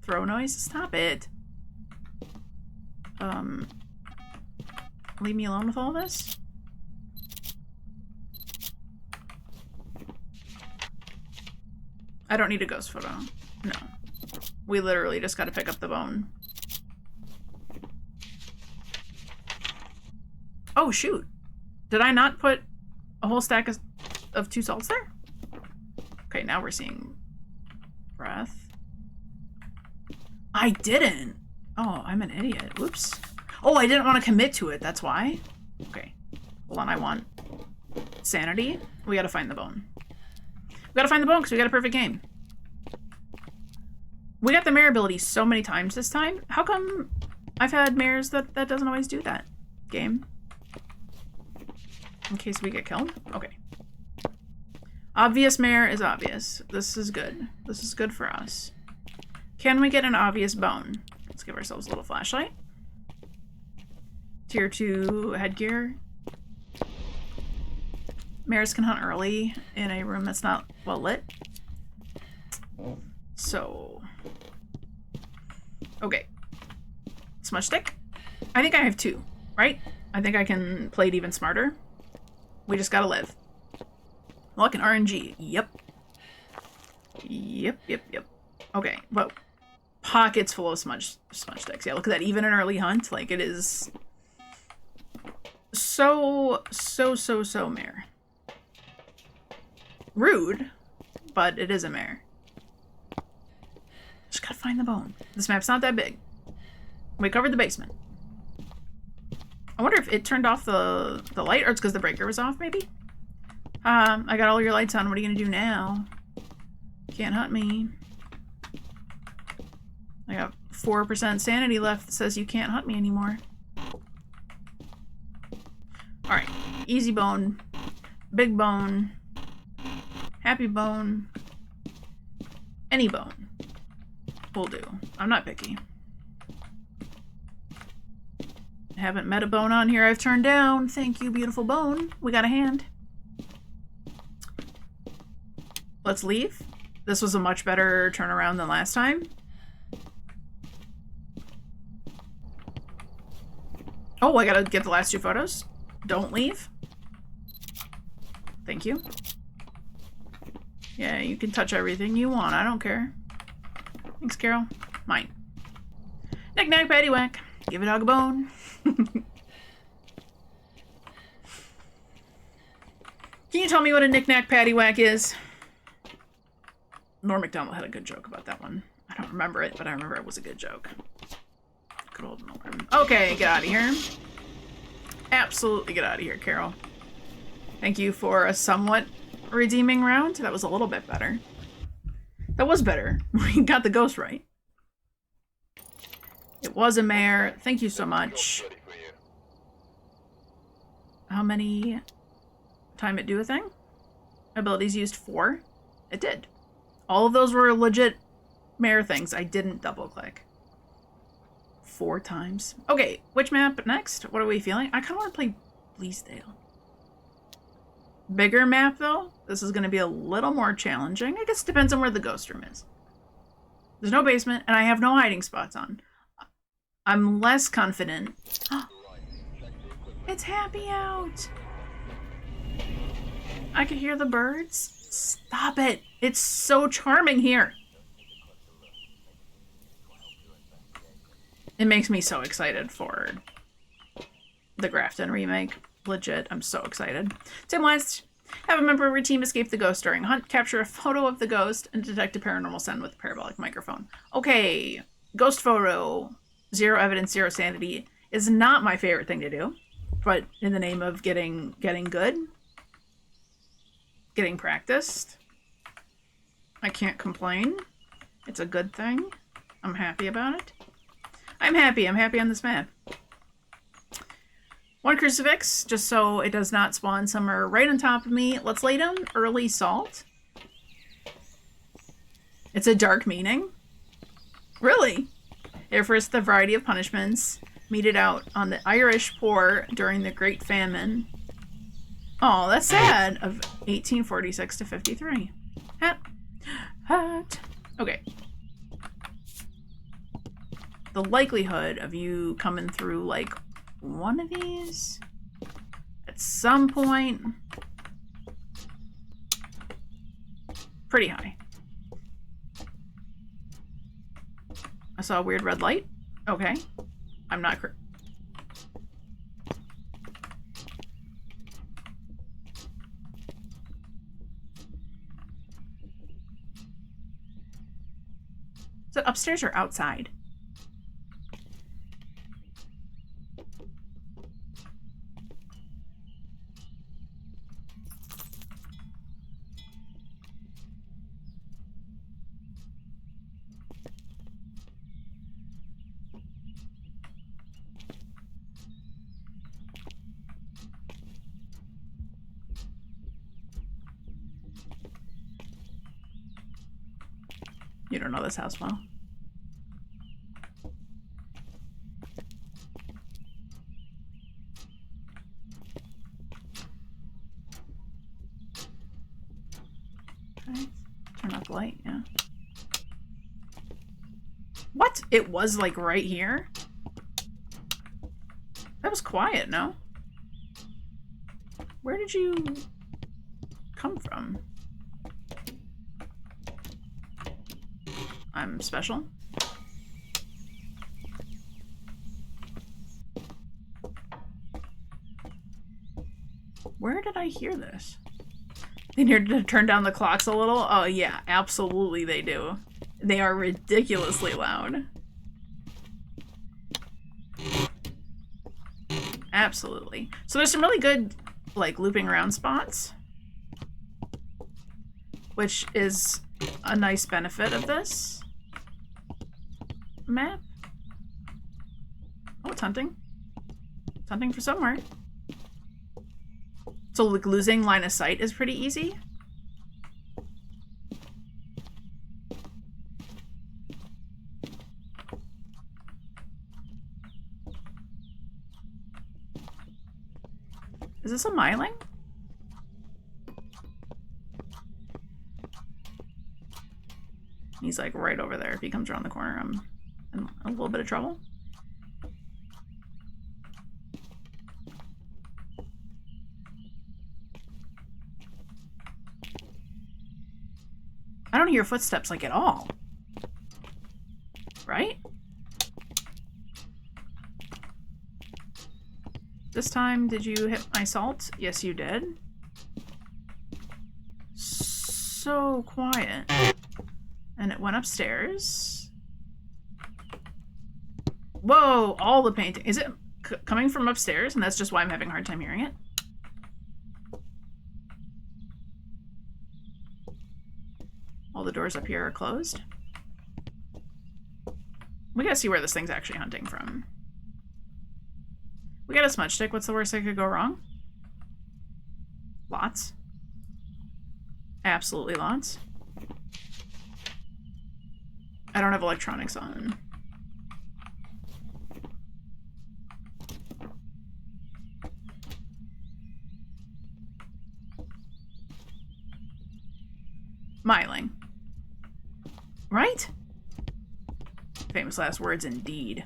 S1: throw noise? Stop it. Leave me alone with all this? I don't need a ghost photo. No. We literally just gotta pick up the bone. Oh, shoot. Did I not put a whole stack of 2 salts there? Okay, now we're seeing breath. I didn't! Oh, I'm an idiot. Whoops. Oh, I didn't want to commit to it, that's why? Okay. Hold on, I want sanity. We gotta find the bone. We gotta find the bone because we got a perfect game. We got the mare ability so many times this time. How come I've had mares that doesn't always do that? Game. In case we get killed? Okay. Obvious mare is obvious. This is good. This is good for us. Can we get an obvious bone? Let's give ourselves a little flashlight. Tier 2 headgear. Mares can hunt early in a room that's not well lit. So... Okay. Smudge stick? I think I have 2, right? I think I can play it even smarter. We just gotta live. Luck and RNG. Yep. Yep. Okay, well, pockets full of smudge sticks. Yeah, look at that. Even an early hunt, like, it is so mare. Rude, but it is a mare. Just gotta find the bone. This map's not that big. We covered the basement. I wonder if it turned off the light, or it's because the breaker was off, maybe? I got all your lights on. What are you gonna do now? Can't hunt me. I got 4% sanity left that says you can't hunt me anymore. Alright. Easy bone. Big bone. Happy bone. Any bone will do. I'm not picky. Haven't met a bone on here I've turned down. Thank you, beautiful bone. We got a hand. Let's leave. This was a much better turnaround than last time. Oh, I gotta get the last 2 photos. Don't leave. Thank you. Yeah, you can touch everything you want. I don't care. Thanks, Carol. Mine. Knick knack, paddywhack. Give a dog a bone. Can you tell me what a knick-knack paddywhack is? Norm Macdonald had a good joke about that one. I don't remember it, but I remember it was a good joke. Good old Norm. Okay, get out of here. Absolutely get out of here, Carol. Thank you for a somewhat redeeming round. That was a little bit better. That was better. We got the ghost right. It was a mare. Thank you so much. How many time it do a thing? Abilities used 4. It did. All of those were legit mare things. I didn't double click. 4 times. Okay, which map next? What are we feeling? I kind of want to play Bleasdale. Bigger map though. This is going to be a little more challenging. I guess it depends on where the ghost room is. There's no basement and I have no hiding spots on. I'm less confident. It's happy out. I can hear the birds. Stop it. It's so charming here. It makes me so excited for the Grafton remake. Legit, I'm so excited. Tim West, have a member of your team escape the ghost during hunt, capture a photo of the ghost, and detect a paranormal scent with a parabolic microphone. Okay, ghost photo, 0 evidence, 0 sanity is not my favorite thing to do, but in the name of getting good, getting practiced, I can't complain. It's a good thing. I'm happy about it. I'm happy on this map. 1 crucifix, just so it does not spawn somewhere right on top of me. Let's lay down early salt. It's a dark meaning. Really? It refers to the variety of punishments meted out on the Irish poor during the Great Famine. Oh, that's sad. Of 1846 to 53. Hat. Okay. the likelihood of you coming through like one of these at some point, pretty high. I saw a weird red light. Okay. I'm not Is it upstairs or outside? You don't know this house well. Okay. Turn off the light, yeah. What? It was like right here? That was quiet, no? Where did you come from? I'm special. Where did I hear this? They need to turn down the clocks a little? Oh yeah, absolutely they do. They are ridiculously loud. Absolutely. So there's some really good, like, looping around spots, which is a nice benefit of this map. Oh, it's hunting. It's hunting for somewhere. So, like, losing line of sight is pretty easy. Is this a myling? He's like right over there. If he comes around the corner, I'm in a little bit of trouble. I don't hear footsteps like at all. Right? This time, did you hit my salt? Yes, you did. So quiet. And it went upstairs. Whoa, all the painting. Is it coming from upstairs? And that's just why I'm having a hard time hearing it? All the doors up here are closed. We gotta see where this thing's actually hunting from. We got a smudge stick. What's the worst that could go wrong? Lots. Absolutely lots. I don't have electronics on. Myling. Right? Famous last words indeed.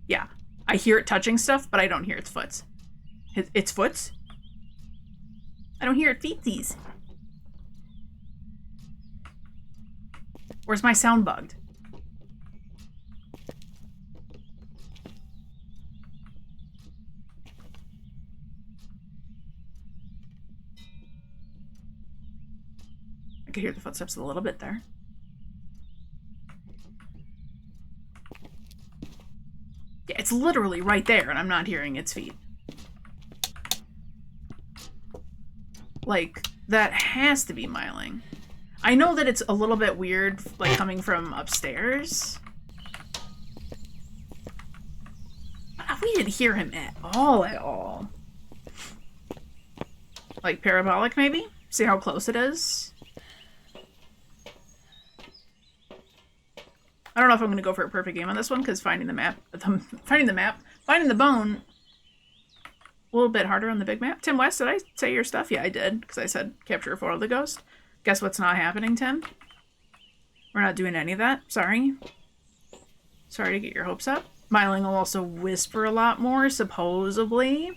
S1: Yeah. I hear it touching stuff, but I don't hear its foots. Its foots? I don't hear it feetsies. Where's my sound bugged? I could hear the footsteps a little bit there. Yeah, it's literally right there, and I'm not hearing its feet. Like, that has to be myling. I know that it's a little bit weird, like, coming from upstairs. But we didn't hear him at all. Like, parabolic, maybe? See how close it is? I don't know if I'm going to go for a perfect game on this one, because finding the bone A little bit harder on the big map. Tim West, did I say your stuff? Yeah, I did, because I said capture a photo of the ghost. Guess what's not happening, Tim? We're not doing any of that. Sorry. Sorry to get your hopes up. Myling will also whisper a lot more, supposedly.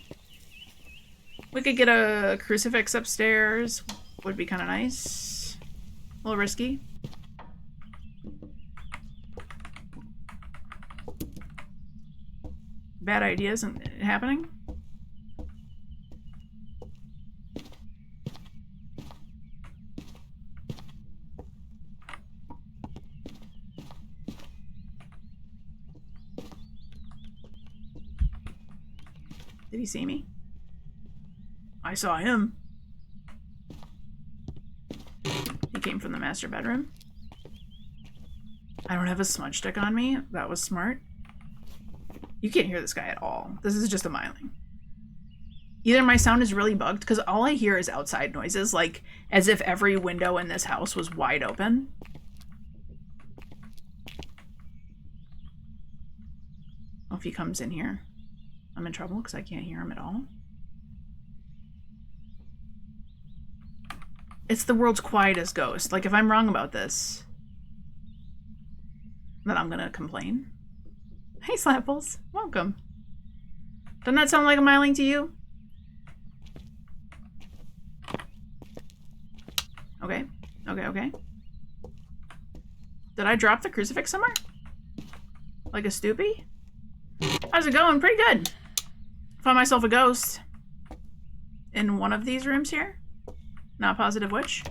S1: We could get a crucifix upstairs. Would be kind of nice. A little risky. Bad ideas happening. Did he see me? I saw him. He came from the master bedroom. I don't have a smudge stick on me. That was smart. You can't hear this guy at all. This is just a Myling. Either my sound is really bugged, because all I hear is outside noises, like as if every window in this house was wide open. Oh, if he comes in here, I'm in trouble because I can't hear him at all. It's the world's quietest ghost. Like, if I'm wrong about this, then I'm gonna complain. Hey, Slapples. Welcome. Doesn't that sound like a Myling to you? Okay. Okay, okay. Did I drop the crucifix somewhere? Like a stoopy? How's it going? Pretty good. Found myself a ghost in one of these rooms here. Not positive which.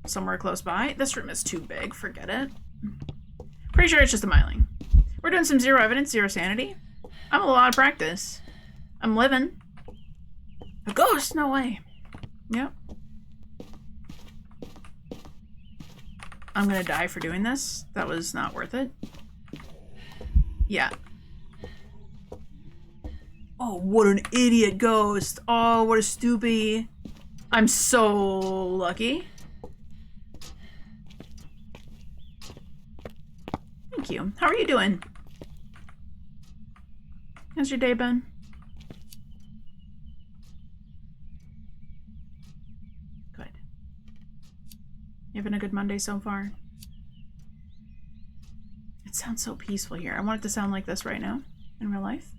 S1: Somewhere close by. This room is too big. Forget it. Pretty sure it's just a Myling. We're doing some zero evidence, zero sanity. I'm a lot of practice. I'm living. A ghost? No way. Yep. I'm gonna die for doing this. That was not worth it. Yeah. Oh, what an idiot ghost. Oh, what a stoopy. I'm so lucky. Thank you. How are you doing? How's your day been? Good. You having a good Monday so far? It sounds so peaceful here. I want it to sound like this right now in real life.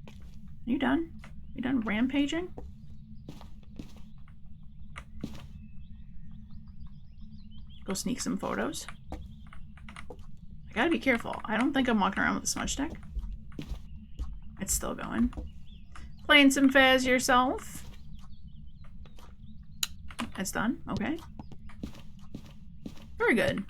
S1: Are you done? You done rampaging? Go sneak some photos. I gotta be careful. I don't think I'm walking around with a smudge stick. It's still going. Playing some Phas yourself? It's done. Okay. Very good.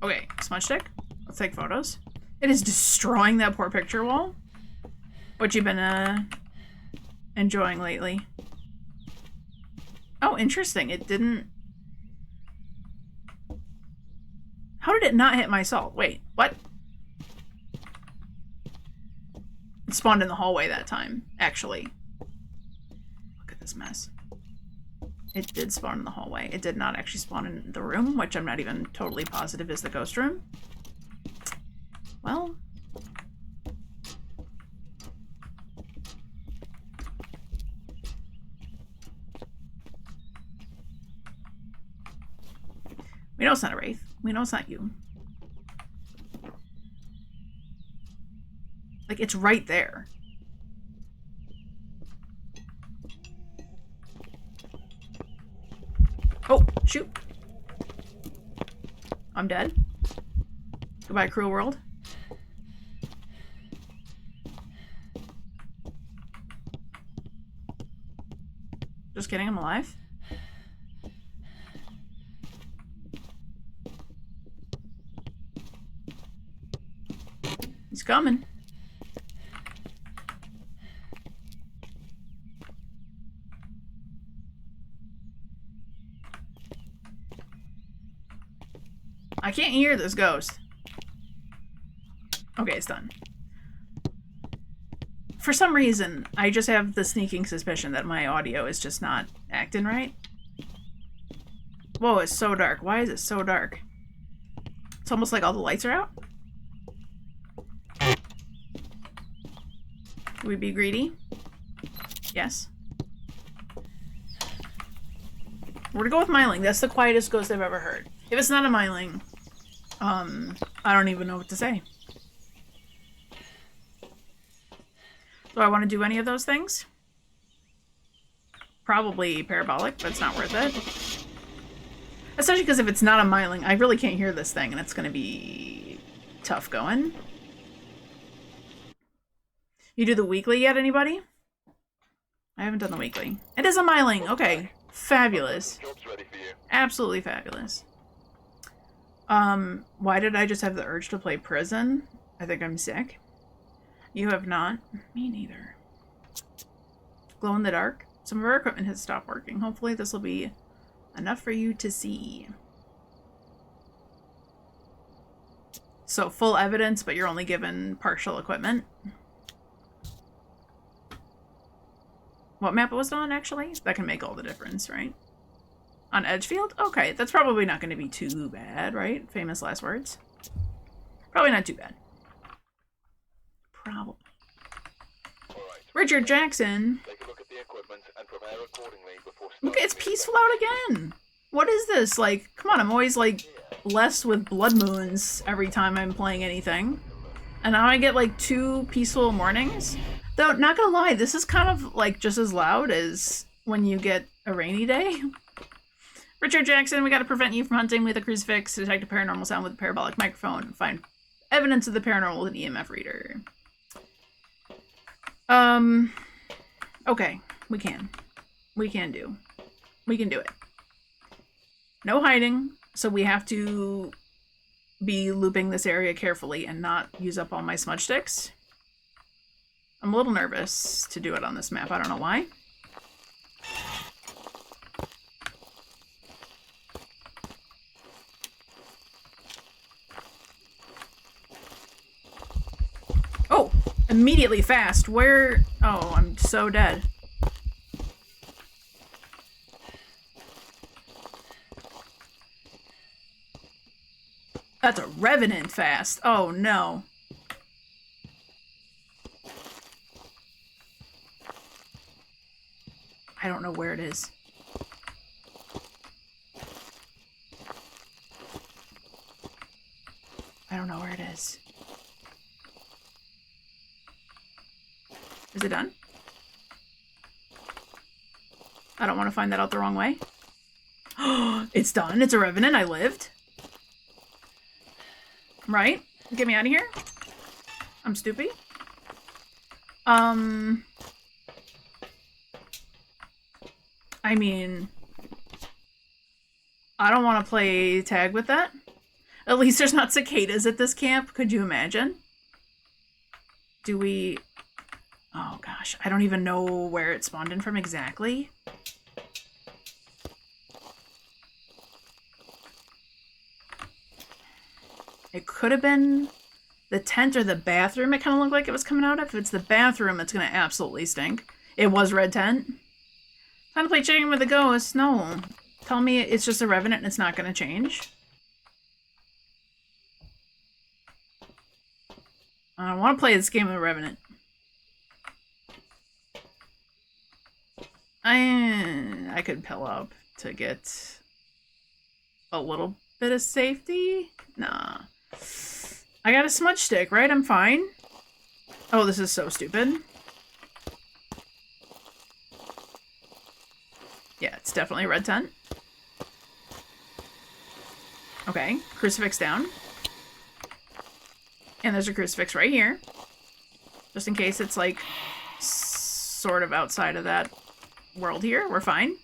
S1: Okay, smudge stick. Let's take photos. It is destroying that poor picture wall. What you been enjoying lately? Oh, interesting. It didn't... How did it not hit my salt? Wait, what? It spawned in the hallway that time, actually. Look at this mess. It did spawn in the hallway. It did not actually spawn in the room, which I'm not even totally positive is the ghost room. Well... We know it's not a wraith. We know it's not you. Like, it's right there. Oh, shoot. I'm dead. Goodbye, cruel world. Just kidding, I'm alive. He's coming. I can't hear this ghost. Okay, it's done. For some reason, I just have the sneaking suspicion that my audio is just not acting right. Whoa, it's so dark. Why is it so dark? It's almost like all the lights are out. Should we be greedy? Yes. We're gonna go with Myling. That's the quietest ghost I've ever heard. If it's not a Myling, I don't even know what to say. Do I want to do any of those things? Probably parabolic, but it's not worth it. Especially because if it's not a Myling, I really can't hear this thing, and it's gonna be tough going. You do the weekly yet, anybody? I haven't done the weekly. It is a Myling. Okay. Fabulous. Absolutely fabulous. Why did I just have the urge to play prison? I think I'm sick. You have not? Me neither. Glow in the dark? Some of our equipment has stopped working. Hopefully this will be enough for you to see. So full evidence, but you're only given partial equipment. What map it was on, actually? That can make all the difference, right? On Edgefield? Okay, that's probably not going to be too bad, right? Famous last words. Probably not too bad. Probably. Right. Richard Jackson. Take a look at the equipment and prepare accordingly before okay, it's peaceful out again. What is this? Like, come on, I'm always like blessed with blood moons every time I'm playing anything. And now I get like 2 peaceful mornings. Though, not gonna lie, this is kind of like just as loud as when you get a rainy day. Richard Jackson, we gotta prevent you from hunting with a crucifix, detect a paranormal sound with a parabolic microphone, and find evidence of the paranormal with an EMF reader. Okay, we can. We can do it. No hiding, so we have to be looping this area carefully and not use up all my smudge sticks. I'm a little nervous to do it on this map. I don't know why. Oh, immediately fast. Where? Oh, I'm so dead. That's a revenant fast. Oh no. I don't know where it is. I don't know where it is. Is it done? I don't want to find that out the wrong way. It's done. It's a revenant. I lived. Right? Get me out of here. I'm stupid. I mean, I don't want to play tag with that. At least there's not cicadas at this camp. Could you imagine? Do we... Oh gosh, I don't even know where it spawned in from exactly. It could have been the tent or the bathroom. It kind of looked like it was coming out of. If it's the bathroom, it's going to absolutely stink. It was red tent. Time to play chicken with a ghost. No. Tell me it's just a revenant and it's not going to change. I don't want to play this game with a revenant. I could pill up to get a little bit of safety. Nah. I got a smudge stick, right? I'm fine. Oh, this is so stupid. Yeah, it's definitely a red tent. Okay, crucifix down. And there's a crucifix right here. Just in case it's like sort of outside of that world here. We're fine.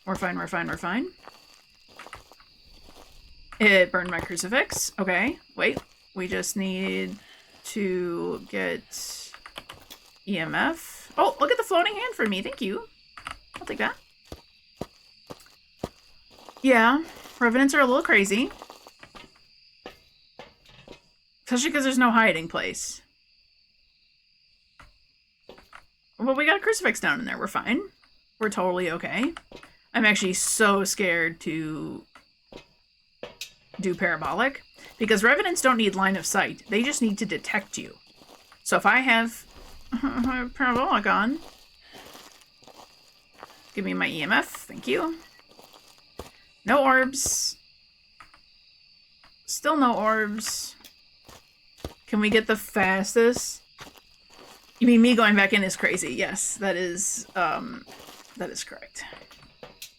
S1: We're fine, we're fine, we're fine. It burned my crucifix. Okay, wait. We just need to get EMF. Oh, look at the floating hand for me. Thank you. I'll take that. Yeah, revenants are a little crazy. Especially because there's no hiding place. Well, we got a crucifix down in there. We're fine. We're totally okay. I'm actually so scared to do parabolic, because revenants don't need line of sight. They just need to detect you. So if I have parabolic on, give me my EMF, thank you. No orbs. Still no orbs. Can we get the fastest? You mean me going back in is crazy? Yes, that is correct.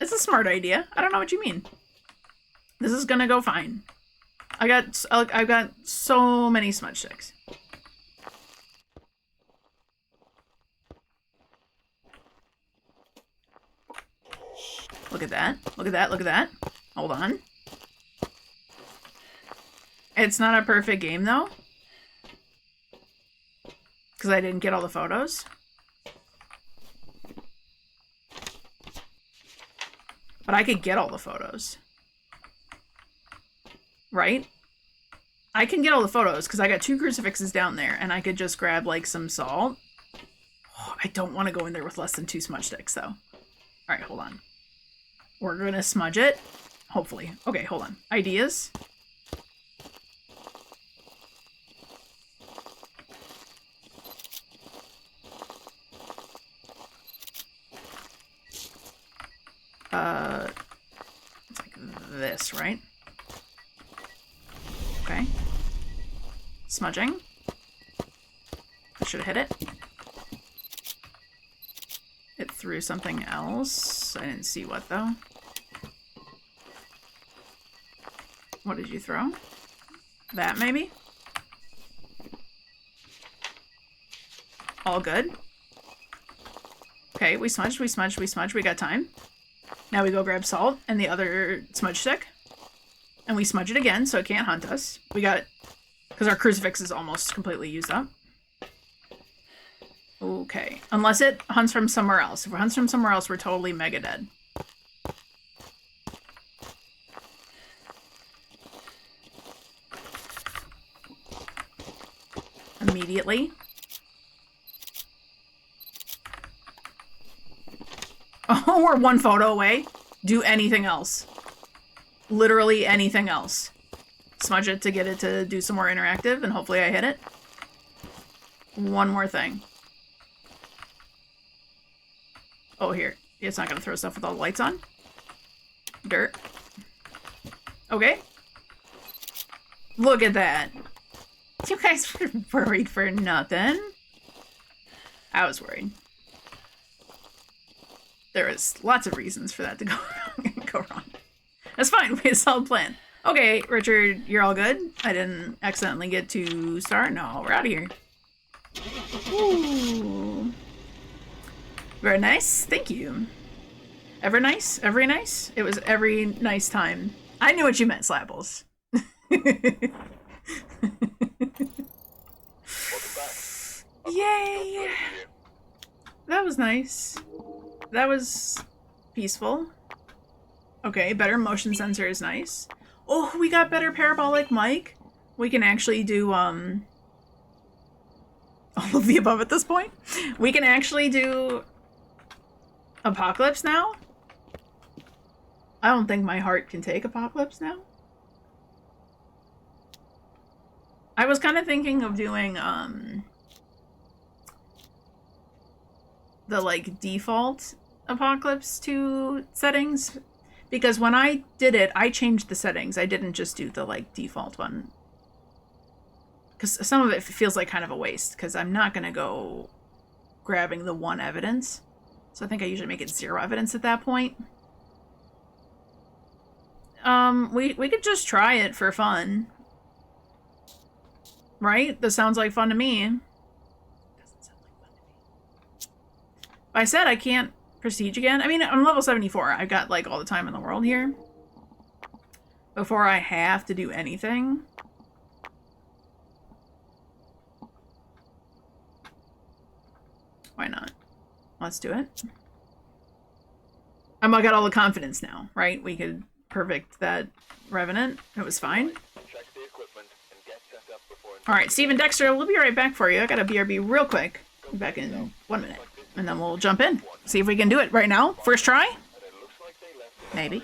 S1: It's a smart idea. I don't know what you mean. This is gonna go fine. I've got so many smudge sticks. Look at that. Look at that. Look at that. Hold on. It's not a perfect game, though. Because I didn't get all the photos. But I could get all the photos. Right? I can get all the photos because I got 2 crucifixes down there and I could just grab like some salt. Oh, I don't want to go in there with less than 2 smudge sticks though. Alright, hold on. We're gonna smudge it. Hopefully. Okay, hold on. Ideas? It's like this, right? Okay. Smudging. I should have hit it. It threw something else. I didn't see what, though. What did you throw? That, maybe? All good. Okay, we smudged, we smudged, we smudged. We got time. Now we go grab salt and the other smudge stick. And we smudge it again so it can't hunt us. We got it. Because our crucifix is almost completely used up. Okay. Unless it hunts from somewhere else. If it hunts from somewhere else, we're totally mega dead. Immediately. Oh, we're 1 photo away. Do anything else. Literally anything else. Smudge it to get it to do some more interactive, and hopefully I hit it. 1 more thing. Oh, here. It's not going to throw stuff with all the lights on. Dirt. Okay. Look at that. You guys were worried for nothing. I was worried. There was lots of reasons for that to go wrong. That's fine. We had a solid plan. Okay, Richard, you're all good? I didn't accidentally get to start? No, we're out of here. Ooh. Very nice. Thank you. Ever nice? Every nice? It was every nice time. I knew what you meant, Slapples. Yay! That was nice. That was peaceful. Okay, better motion sensor is nice. Oh, we got better parabolic mic. We can actually do, all of the above at this point. We can actually do Apocalypse now. I don't think my heart can take Apocalypse now. I was kind of thinking of doing, the, like, default Apocalypse II settings. Because when I did it, I changed the settings. I didn't just do the, like, default one. Because some of it feels like kind of a waste. Because I'm not going to go grabbing the 1 evidence. So I think I usually make it 0 evidence at that point. We could just try it for fun. Right? That sounds like fun to me. Doesn't sound like fun to me. I said I can't prestige again. I mean, I'm level 74. I've got, like, all the time in the world here. Before I have to do anything. Why not? Let's do it. I got all the confidence now, right? We could perfect that Revenant. It was fine. Alright, Steven Dexter, we'll be right back for you. I got a BRB real quick. Be back in 1 minute. And then we'll jump in. See if we can do it right now. First try? Maybe.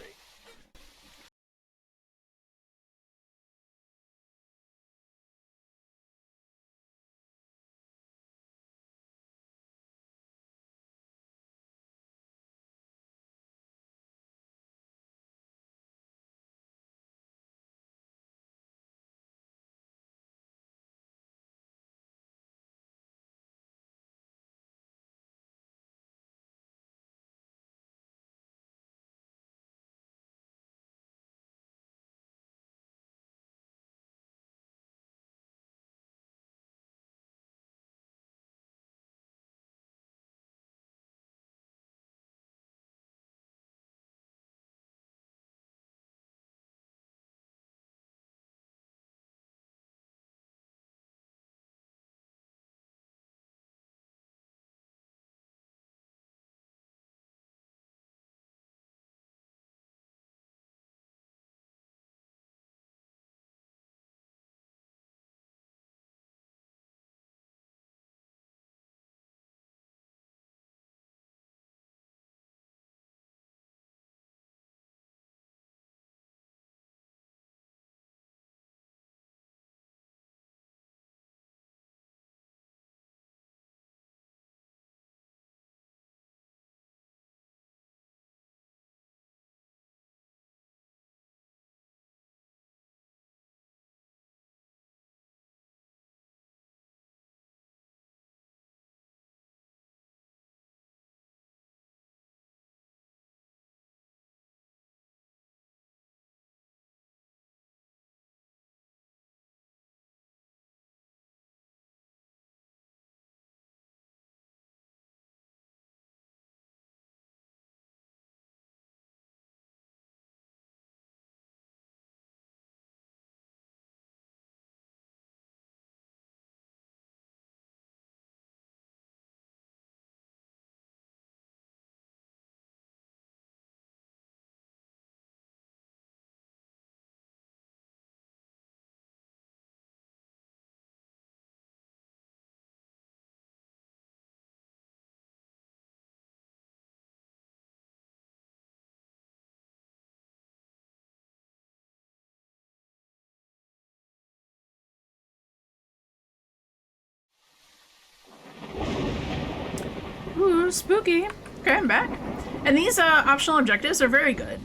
S1: Hello, Spooky. Okay, I'm back. And these optional objectives are very good.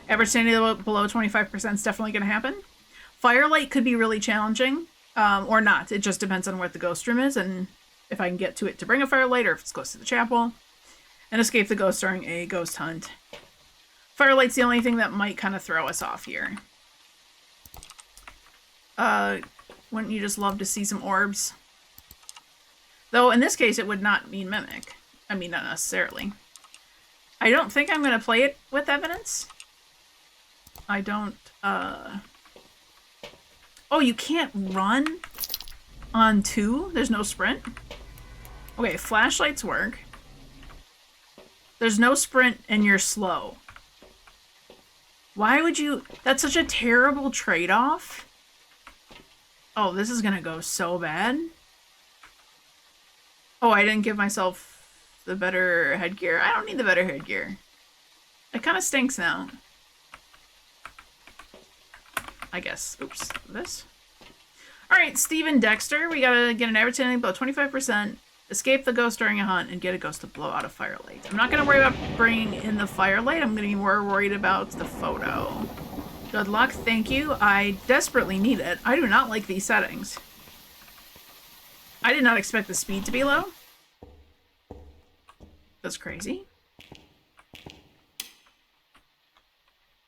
S1: Average sanity below 25% is definitely going to happen. Firelight could be really challenging, or not. It just depends on where the ghost room is and if I can get to it to bring a firelight or if it's close to the chapel. And escape the ghost during a ghost hunt. Firelight's the only thing that might kind of throw us off here. Wouldn't you just love to see some orbs? Though in this case it would not mean mimic. I mean, not necessarily. I don't think I'm going to play it with evidence. I don't, Oh, you can't run on 2? There's no sprint? Okay, flashlights work. There's no sprint and you're slow. Why would you... That's such a terrible trade-off. Oh, this is gonna go so bad. Oh, I didn't give myself the better headgear. I don't need the better headgear. It kind of stinks now. I guess. Oops. This. Alright, Steven Dexter. We gotta get an average sanity below 25%, escape the ghost during a hunt, and get a ghost to blow out a firelight. I'm not gonna worry about bringing in the firelight. I'm gonna be more worried about the photo. Good luck. Thank you. I desperately need it. I do not like these settings. I did not expect the speed to be low. That's crazy.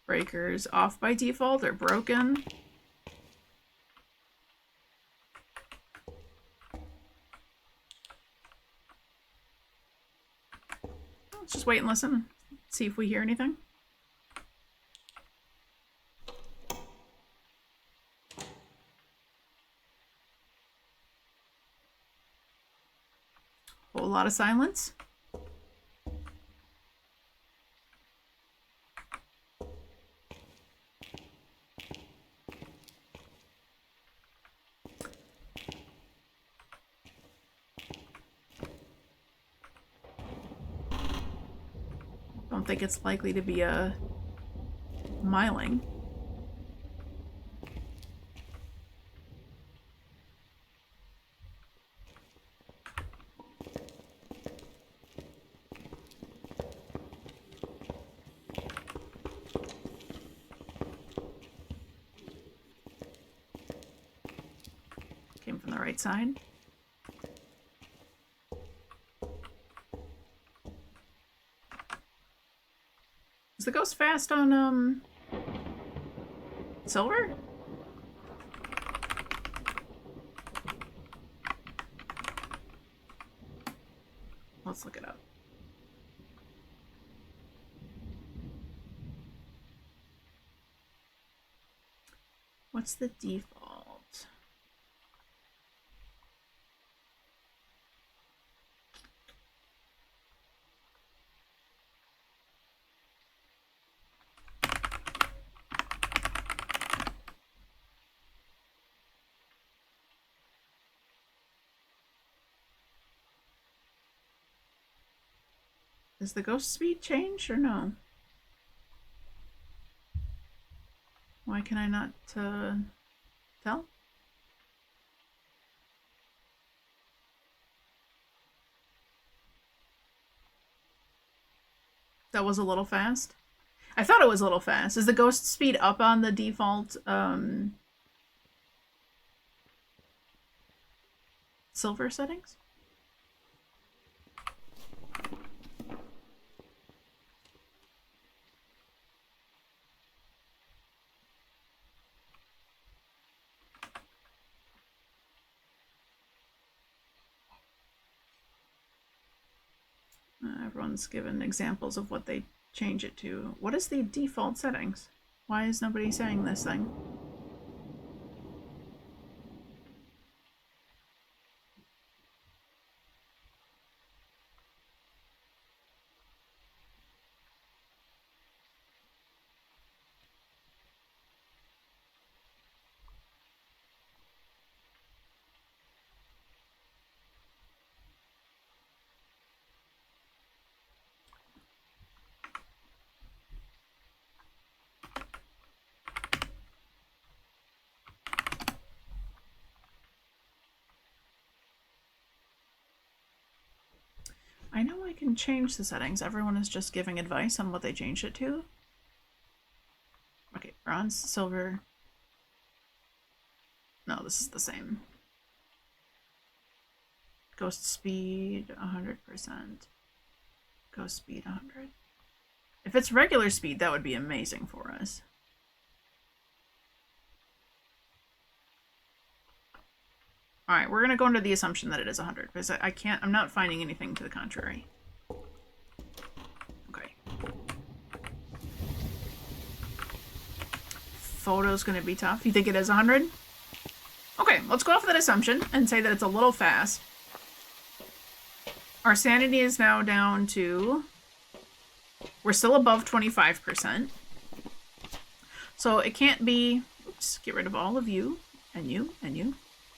S1: Breakers off by default or broken. Let's just wait and listen. See if we hear anything. Whole lot of silence. Don't think it's likely to be a miling. Came from the right side. Is the ghost fast on, silver? Let's look it up. What's the default? Does the ghost speed change or no? Why can I not tell? That was a little fast. I thought it was a little fast. Is the ghost speed up on the default silver settings? Everyone's given examples of what they change it to. What is the default settings? Why is nobody saying this thing? I know I can change the settings. Everyone is just giving advice on what they changed it to. Okay, bronze, silver. No, this is the same. Ghost speed, 100%. Ghost speed, 100. If it's regular speed, that would be amazing for us. Alright, we're gonna go under the assumption that it is 100, because I'm not finding anything to the contrary. Okay. Photo's gonna be tough. You think it is 100? Okay, let's go off of that assumption and say that it's a little fast. Our sanity is now down to... We're still above 25%. So it can't be... Oops, get rid of all of you. And you, and you,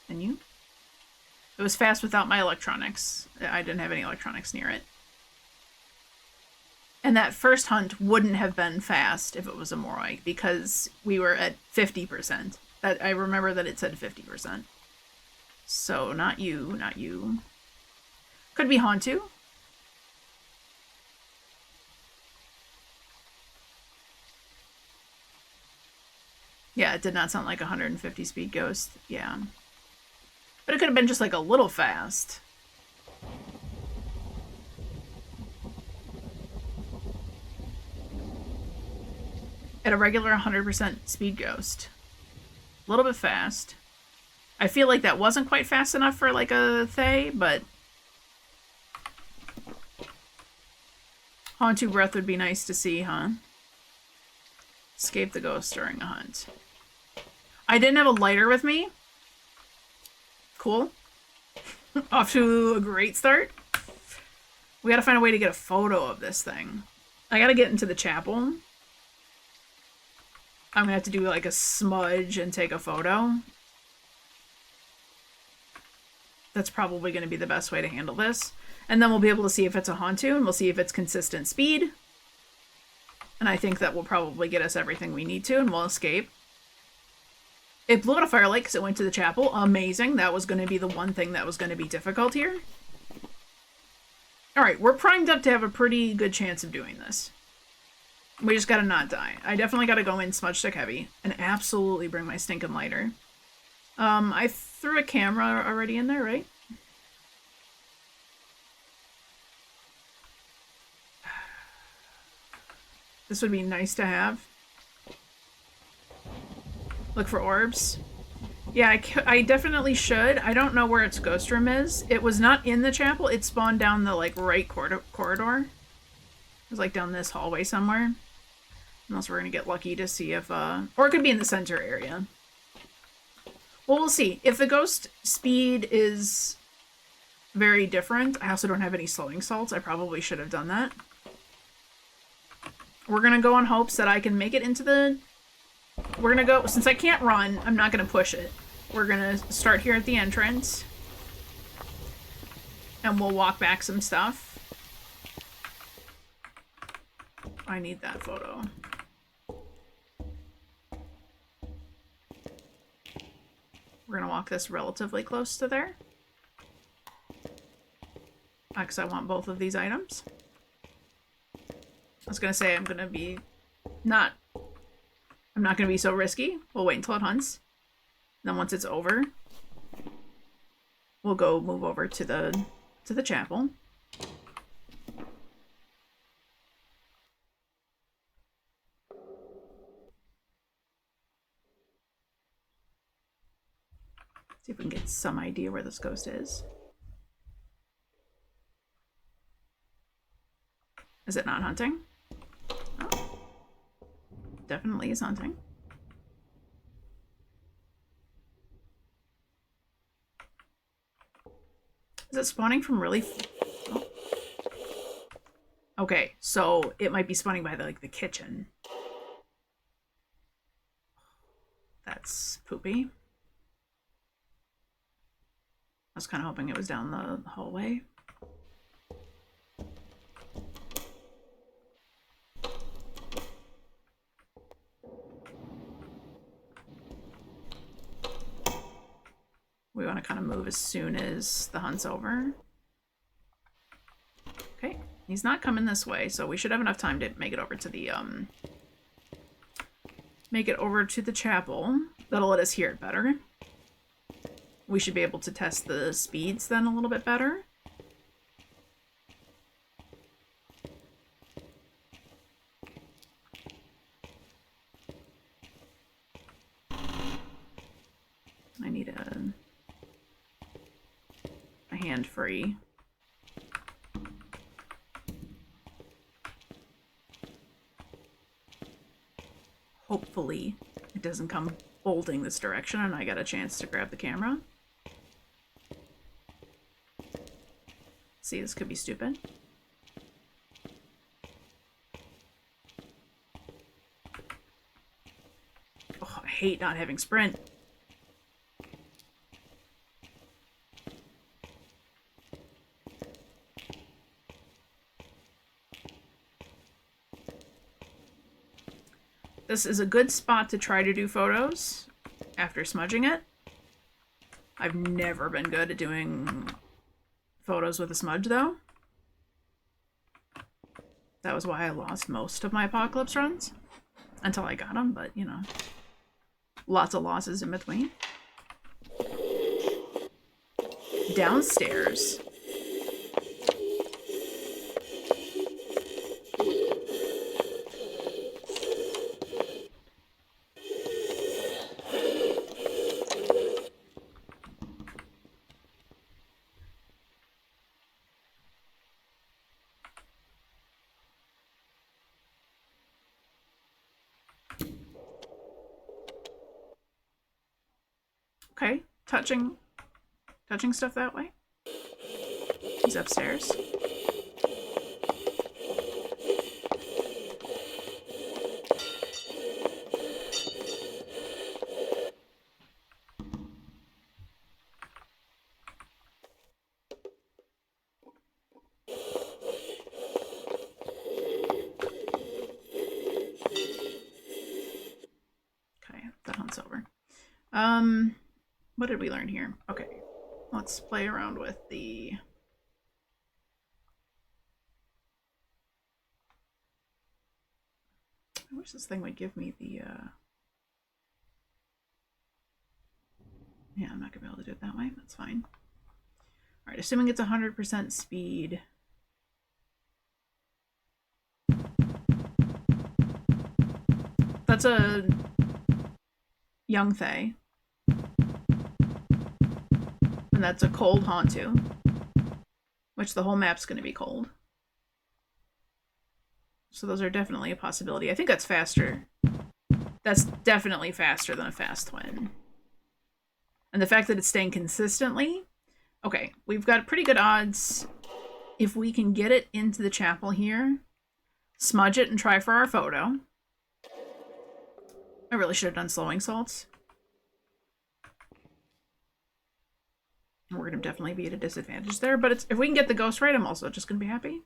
S1: and you. It was fast without my electronics. I didn't have any electronics near it. And that first hunt wouldn't have been fast if it was a Moroi, because we were at 50%. I remember that it said 50%. So not you, not you. Could be Hantu. Yeah, it did not sound like a 150 speed ghost. Yeah. But it could have been just like a little fast. At a regular 100% speed ghost. A little bit fast. I feel like that wasn't quite fast enough for like a Thay, but... Hantu breath would be nice to see, huh? Escape the ghost during a hunt. I didn't have a lighter with me. Cool. Off to a great start. We gotta find a way to get a photo of this thing. I gotta get into the chapel. I'm gonna have to do like a smudge and take a photo. That's probably gonna be the best way to handle this. And then we'll be able to see if it's a Hantu, and we'll see if it's consistent speed. And I think that will probably get us everything we need to, and we'll escape. It blew out a firelight because it went to the chapel. Amazing. That was going to be the one thing that was going to be difficult here. Alright, we're primed up to have a pretty good chance of doing this. We just gotta not die. I definitely gotta go in smudge stick heavy and absolutely bring my stinking lighter. I threw a camera already in there, right? This would be nice to have. Look for orbs. Yeah, I definitely should. I don't know where its ghost room is. It was not in the chapel. It spawned down the, like, right corridor. It was, like, down this hallway somewhere. Unless we're gonna get lucky to see if, or it could be in the center area. Well, we'll see. If the ghost speed is very different, I also don't have any slowing salts. I probably should have done that. We're gonna go on hopes that I can make it into the... We're gonna go... Since I can't run, I'm not gonna push it. We're gonna start here at the entrance. And we'll walk back some stuff. I need that photo. We're gonna walk this relatively close to there. Because I want both of these items. I was gonna say I'm gonna be not... I'm not gonna be so risky. We'll wait until it hunts. And then once it's over, we'll go move over to the chapel. See if we can get some idea where this ghost is. Is it not hunting? Oh. Definitely is hunting. Is it spawning from really... Oh. Okay, so it might be spawning by the, like, the kitchen. That's poopy. I was kind of hoping it was down the hallway. We want to kind of move as soon as the hunt's over. He's not coming this way, so we should have enough time to make it over to the, chapel. That'll let us hear it better. We should be able to test the speeds then a little bit better. I need a hand free. Hopefully it doesn't come bolting this direction and I got a chance to grab the camera. See, this could be stupid. Oh, I hate not having sprint. This is a good spot to try to do photos after smudging it. I've never been good at doing photos with a smudge, though. That was why I lost most of my Apocalypse runs. Until I got them, but, you know. Lots of losses in between. Downstairs. Okay, touching stuff that way. He's upstairs. Okay, that hunt's over. What did we learn here? Okay, let's play around with the... I wish this thing would give me the, Yeah, I'm not gonna be able to do it that way. That's fine. Alright, assuming it's 100% speed. That's a young Thay. And that's a cold Hantu, which the whole map's going to be cold. So those are definitely a possibility. I think that's faster. That's definitely faster than a fast twin. And the fact that it's staying consistently. Okay, we've got pretty good odds if we can get it into the chapel here, smudge it and try for our photo. I really should have done slowing salts. We're going to definitely be at a disadvantage there, but if we can get the ghost right, I'm also just going to be happy.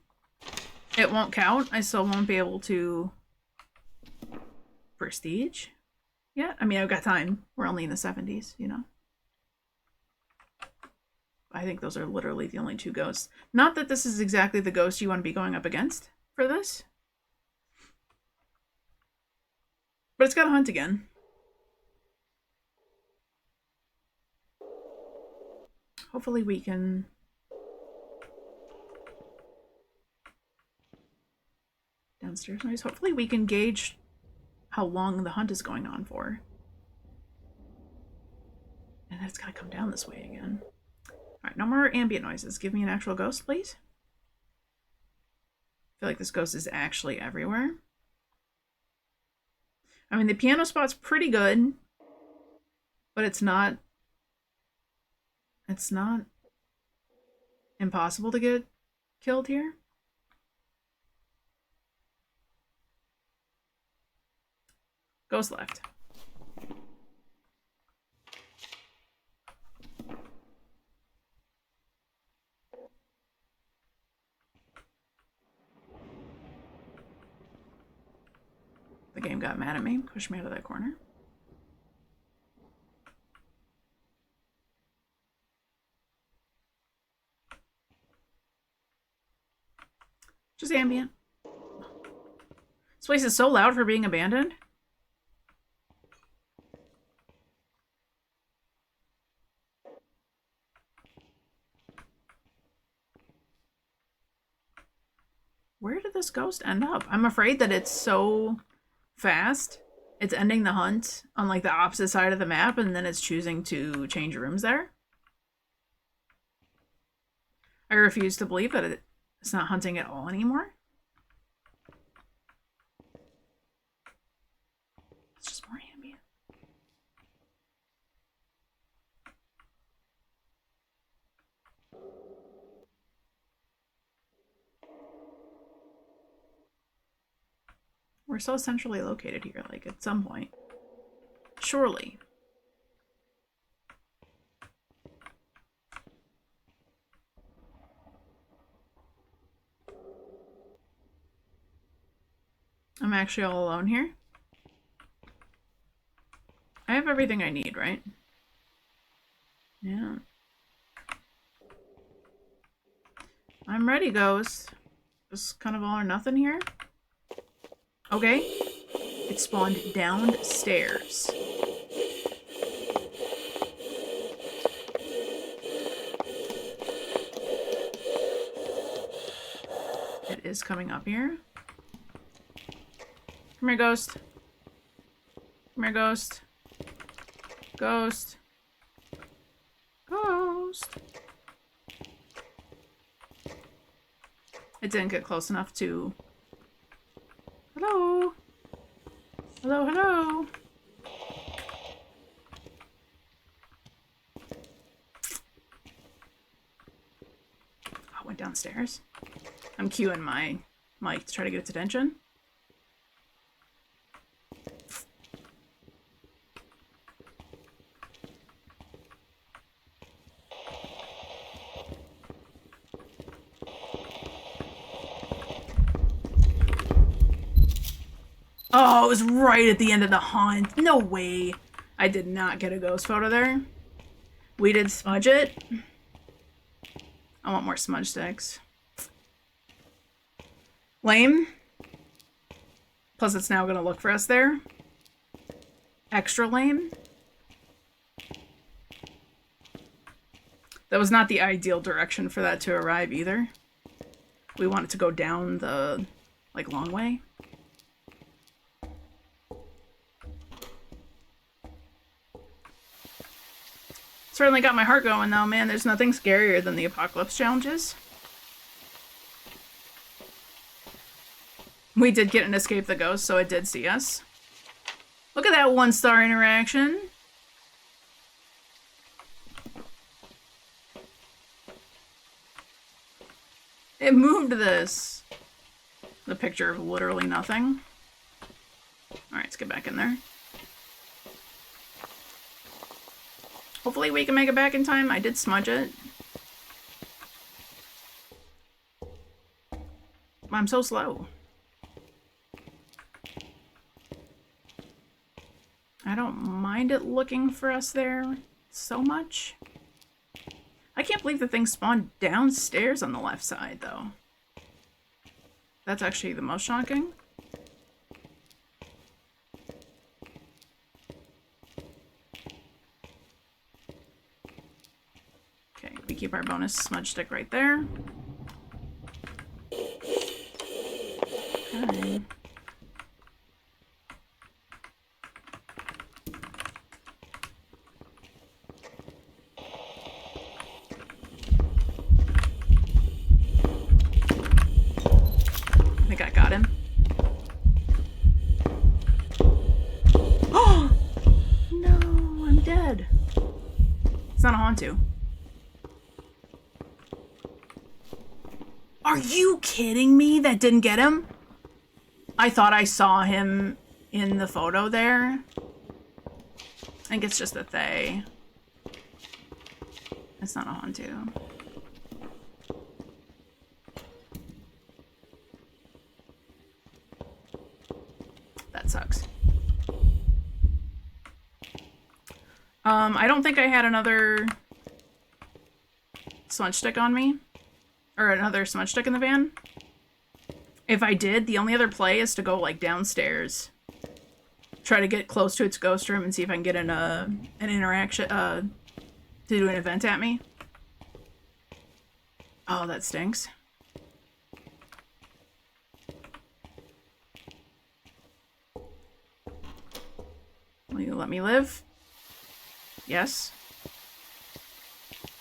S1: It won't count. I still won't be able to prestige. Yeah, I mean, I've got time. We're only in the 70s, you know. I think those are literally the only two ghosts. Not that this is exactly the ghost you want to be going up against for this. But it's got to hunt again. Hopefully we can... Downstairs noise. Hopefully we can gauge how long the hunt is going on for. And it's gotta come down this way again. Alright, no more ambient noises. Give me an actual ghost, please. I feel like this ghost is actually everywhere. I mean, the piano spot's pretty good, but it's not impossible to get killed here. Ghost left. The game got mad at me, pushed me out of that corner. Just ambient. This place is so loud for being abandoned. Where did this ghost end up? I'm afraid that it's so fast. It's ending the hunt on like the opposite side of the map, and then it's choosing to change rooms there. I refuse to believe that it's not hunting at all anymore. It's just more ambient. We're so centrally located here, like at some point. Surely. I'm actually all alone here. I have everything I need, right? Yeah. I'm ready, ghost. Just kind of all or nothing here. Okay. It spawned downstairs. It is coming up here. Come here, ghost. Come here, ghost. Ghost. Ghost. It didn't get close enough to... Hello? Hello, hello? Oh, it went downstairs. I'm cueing my mic to try to get its attention. Oh, it was right at the end of the hunt. No way. I did not get a ghost photo there. We did smudge it. I want more smudge sticks. Lame. Plus it's now gonna look for us there. Extra lame. That was not the ideal direction for that to arrive either. We want it to go down the, like, long way. Certainly got my heart going though, man. There's nothing scarier than the apocalypse challenges. We did get an escape the ghost, so it did see us. Look at that 1-star interaction. It moved this. The picture of literally nothing. Alright, let's get back in there. Hopefully we can make it back in time. I did smudge it. I'm so slow. I don't mind it looking for us there so much. I can't believe the thing spawned downstairs on the left side, though. That's actually the most shocking. Okay, we keep our bonus smudge stick right there. Okay. I think I got him. Oh! No, I'm dead. It's not a Hantu. Are you kidding me? That didn't get him? I thought I saw him in the photo there. I think it's just a Thay. It's not a Hantu. That sucks. I don't think I had another smudge stick on me. Or another smudge stick in the van. If I did, the only other play is to go, like, downstairs. Try to get close to its ghost room and see if I can get an interaction, to do an event at me. Oh, that stinks. Will you let me live? Yes.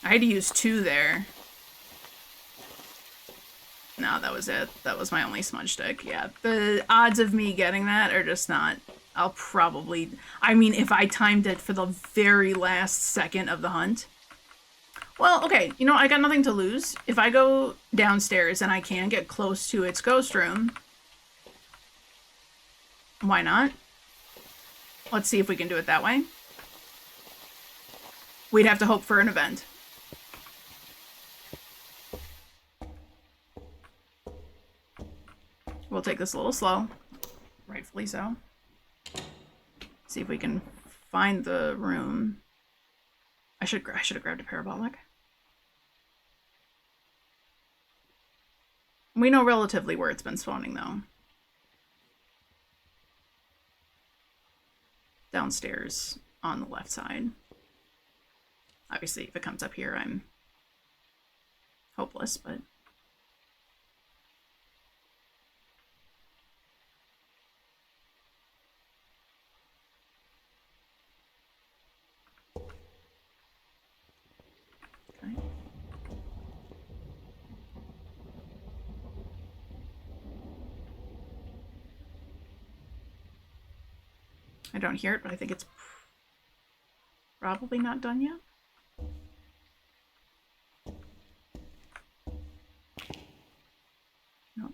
S1: I had to use 2 there. No, that was it. That was my only smudge stick. Yeah, the odds of me getting that are just not... I'll probably... I mean, if I timed it for the very last second of the hunt... Well, okay, you know, I got nothing to lose. If I go downstairs and I can get close to its ghost room... Why not? Let's see if we can do it that way. We'd have to hope for an event. We'll take this a little slow. Rightfully so. See if we can find the room. I should have grabbed a parabolic. We know relatively where it's been spawning, though. Downstairs on the left side. Obviously, if it comes up here, I'm hopeless, but... Okay. I don't hear it, but I think it's probably not done yet. No.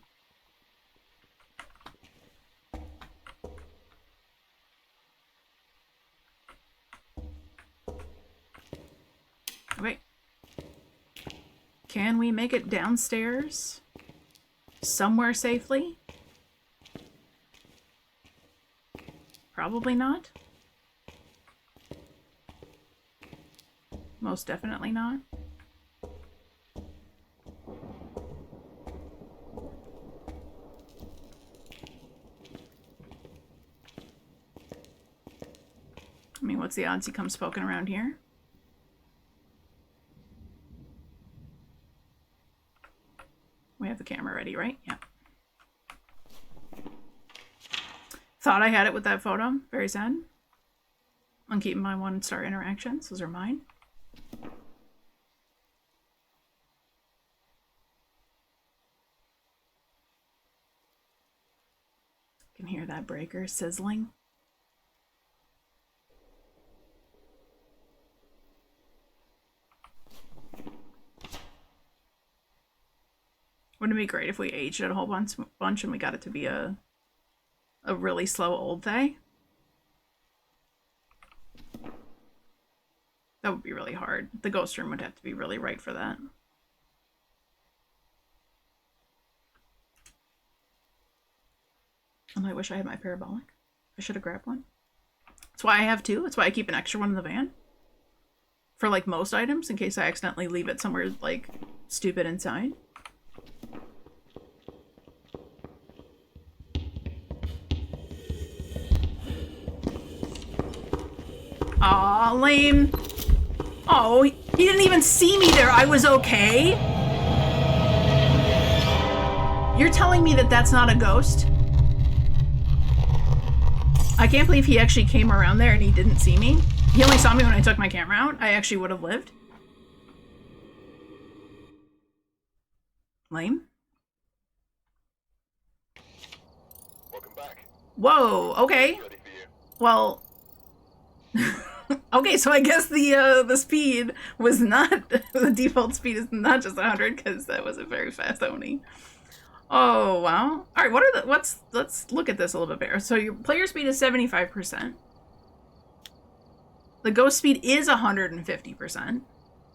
S1: Wait. Can we make it downstairs? Somewhere safely? Probably not. Most definitely not. I mean, what's the odds he comes poking around here? We have the camera ready, right? Yeah. Thought I had it with that photo. Very sad. I'm keeping my 1-star interactions. Those are mine. Can hear that breaker sizzling. Wouldn't it be great if we aged it a whole bunch and we got it to be a really slow old thing? That would be really hard. The ghost room would have to be really right for that. And I wish I had my parabolic. I should have grabbed one. That's why I have 2. That's why I keep an extra one in the van. For, like, most items, in case I accidentally leave it somewhere, like, stupid inside. Aw, lame. Oh, he didn't even see me there. I was okay? You're telling me that that's not a ghost? I can't believe he actually came around there and he didn't see me. He only saw me when I took my camera out. I actually would have lived. Lame.
S2: Welcome back.
S1: Whoa, okay. Well... okay, so I guess the speed was not... the default speed is not just 100, because that was a very fast Oni. Oh, wow. Alright, what are the... let's look at this a little bit better. So your player speed is 75%. The ghost speed is 150%.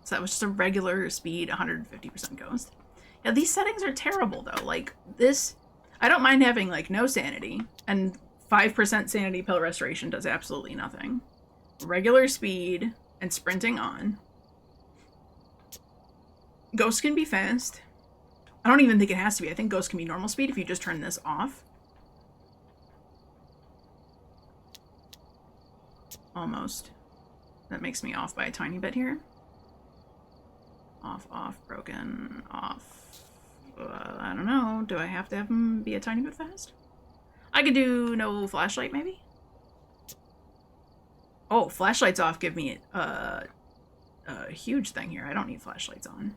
S1: So that was just a regular speed, 150% ghost. Yeah, these settings are terrible, though. Like, this... I don't mind having, like, no sanity. And 5% sanity pill restoration does absolutely nothing. Regular speed and sprinting on. Ghosts can be fast. I don't even think it has to be. I think ghost can be normal speed if you just turn this off. Almost. That makes me off by a tiny bit here. Off, broken, off. I don't know. Do I have to have them be a tiny bit fast? I could do no flashlight, maybe? Oh, flashlights off give me a huge thing here. I don't need flashlights on.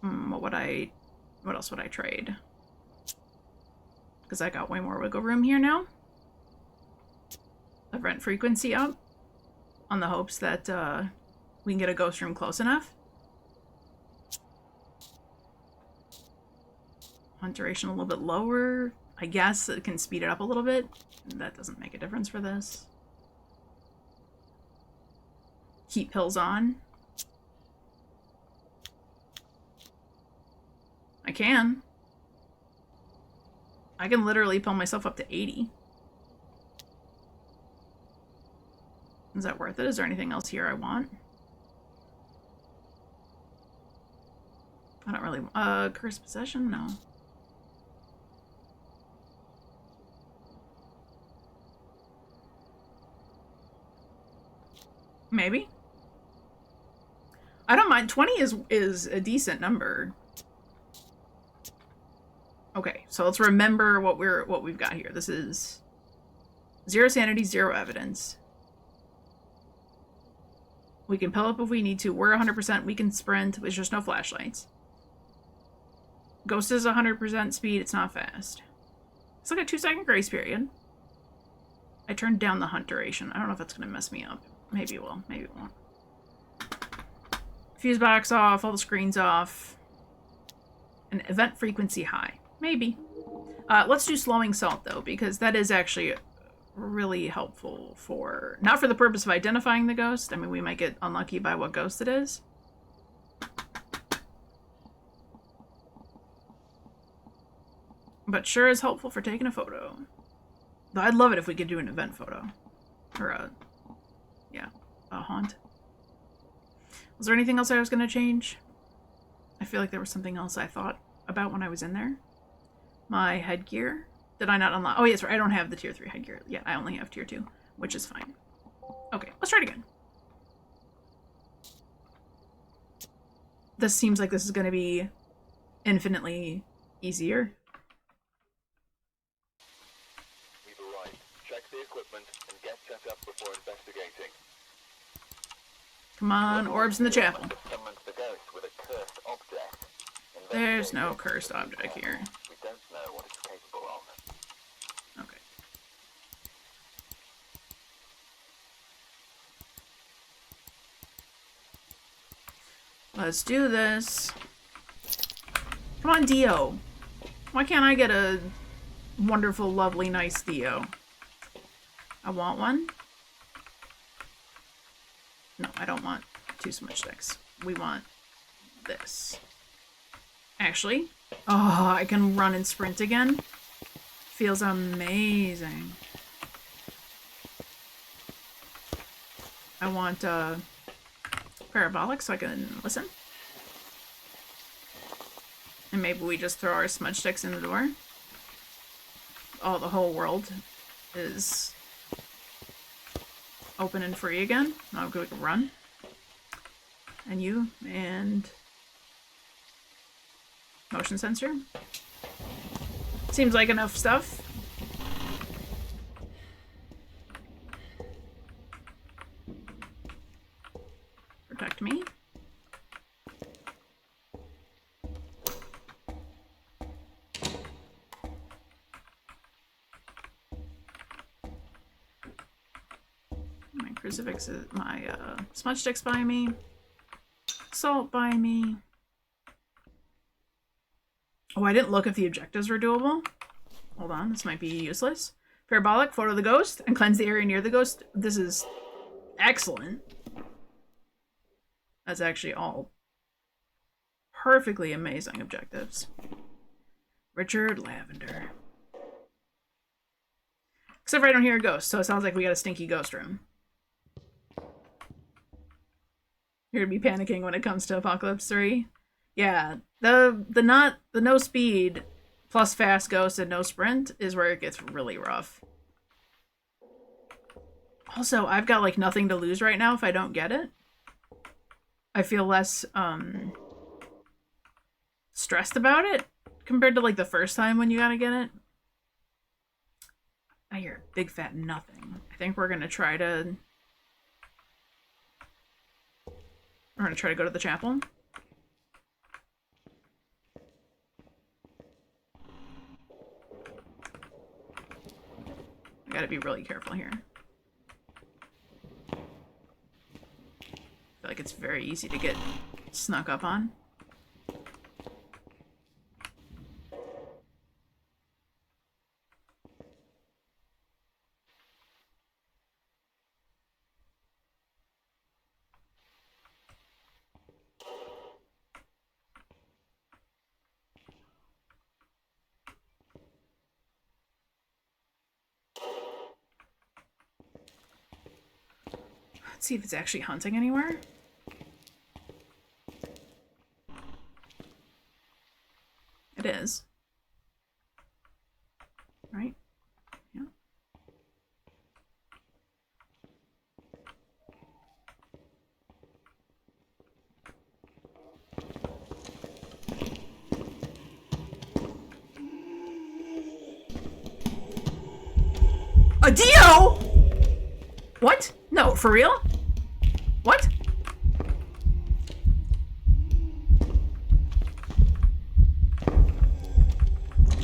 S1: What else would I trade? Because I got way more wiggle room here now. Event frequency up on the hopes that we can get a ghost room close enough. Hunt duration a little bit lower. I guess it can speed it up a little bit. That doesn't make a difference for this. Keep pills on. I can. I can literally pill myself up to 80. Is that worth it? Is there anything else here I want? I don't really... Cursed Possession? No. Maybe. I don't mind. 20 is a decent number. Okay, so let's remember what we've got here. This is 0 sanity, 0 evidence. We can pill up if we need to. We're 100%. We can sprint. There's just no flashlights. Ghost is 100% speed. It's not fast. It's like a 2-second grace period. I turned down the hunt duration. I don't know if that's going to mess me up. Maybe it will. Maybe it won't. Fuse box off. All the screens off. And event frequency high. Maybe. Let's do slowing salt, though, because that is actually really helpful for... Not for the purpose of identifying the ghost. I mean, we might get unlucky by what ghost it is. But sure is helpful for taking a photo. Though I'd love it if we could do an event photo. Or a haunt. Was there anything else I was going to change? I feel like there was something else I thought about when I was in there. My headgear. Did I not unlock? Oh, yes, right. I don't have the tier 3 headgear yet. I only have tier 2, which is fine. Okay, let's try it again. This seems like this is going to be infinitely easier.
S2: We've arrived. Check the equipment and get set up before investigating.
S1: Come on, orbs in the chapel.
S2: Summons the ghost with a cursed object.
S1: There's no cursed object here.
S2: We don't know what it's capable of.
S1: Okay. Let's do this. Come on, Dio. Why can't I get a wonderful, lovely, nice Dio? I want one. No, I don't want 2 smudge sticks. We want this. Actually, oh, I can run and sprint again. Feels amazing. I want parabolic so I can listen. And maybe we just throw our smudge sticks in the door. Oh, the whole world is open and free again. Now we can run. And you, and motion sensor. Seems like enough stuff. Protect me. My crucifix is my smudge sticks by me. Salt by me. Oh, I didn't look if the objectives were doable. Hold on, this might be useless. Parabolic, photo of the ghost, and cleanse the area near the ghost. This is excellent. That's actually all perfectly amazing objectives. Richard Lavender. Except for I don't hear a ghost, so it sounds like we got a stinky ghost room. You're gonna be panicking when it comes to Apocalypse 3. Yeah, the no speed plus fast ghost and no sprint is where it gets really rough. Also, I've got like nothing to lose right now if I don't get it. I feel less stressed about it compared to like the first time when you gotta get it. I hear big fat nothing. I think we're gonna try to go to the chapel. I gotta be really careful here. I feel like it's very easy to get snuck up on. Let's see if it's actually hunting anywhere. It is. Right? Yeah. A Dio? What? No, for real? What?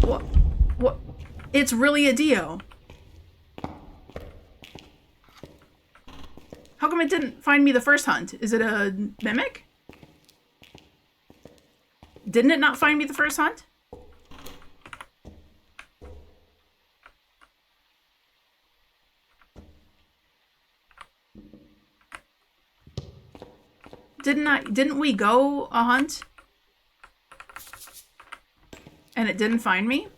S1: What? What? It's really a Dio. How come it didn't find me the first hunt? Is it a mimic? Didn't it not find me the first hunt? Didn't we go a hunt? And it didn't find me?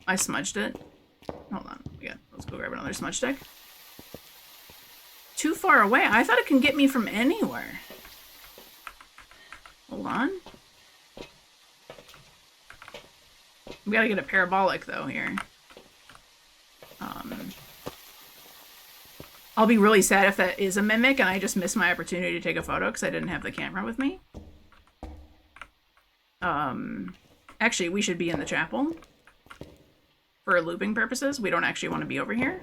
S1: I smudged it. Hold on. Yeah, let's go grab another smudge stick. Too far away? I thought it can get me from anywhere. Hold on. We gotta get a parabolic though here. I'll be really sad if that is a mimic and I just missed my opportunity to take a photo because I didn't have the camera with me. Actually, we should be in the chapel. For looping purposes, we don't actually want to be over here.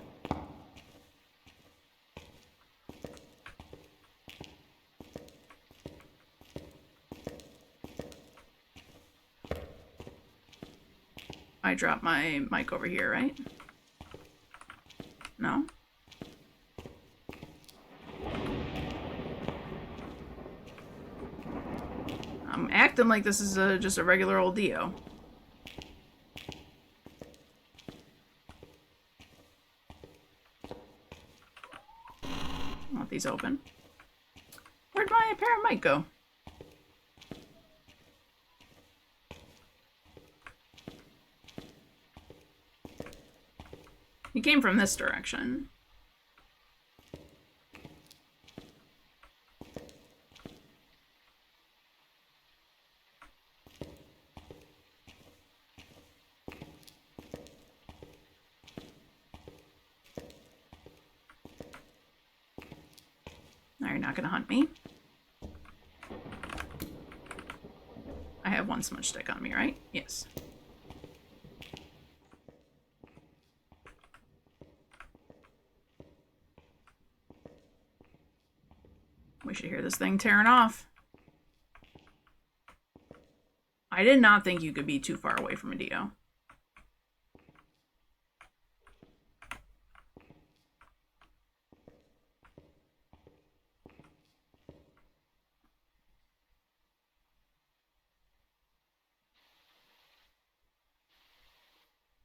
S1: I dropped my mic over here, right? No? I'm acting like this is just a regular old Dio. I want these open. Where'd my parent mic go? He came from this direction. Now you're not gonna hunt me. I have one smudge stick on me, right? Yes. We should hear this thing tearing off. I did not think you could be too far away from a Dio.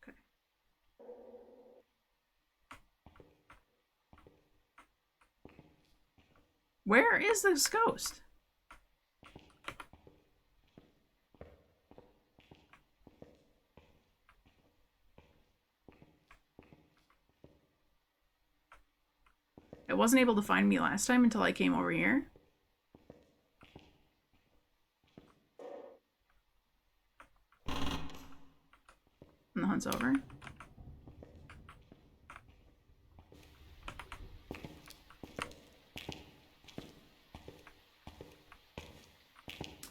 S1: Okay. Where is this ghost? wasn't able to find me last time until I came over here. And the hunt's over.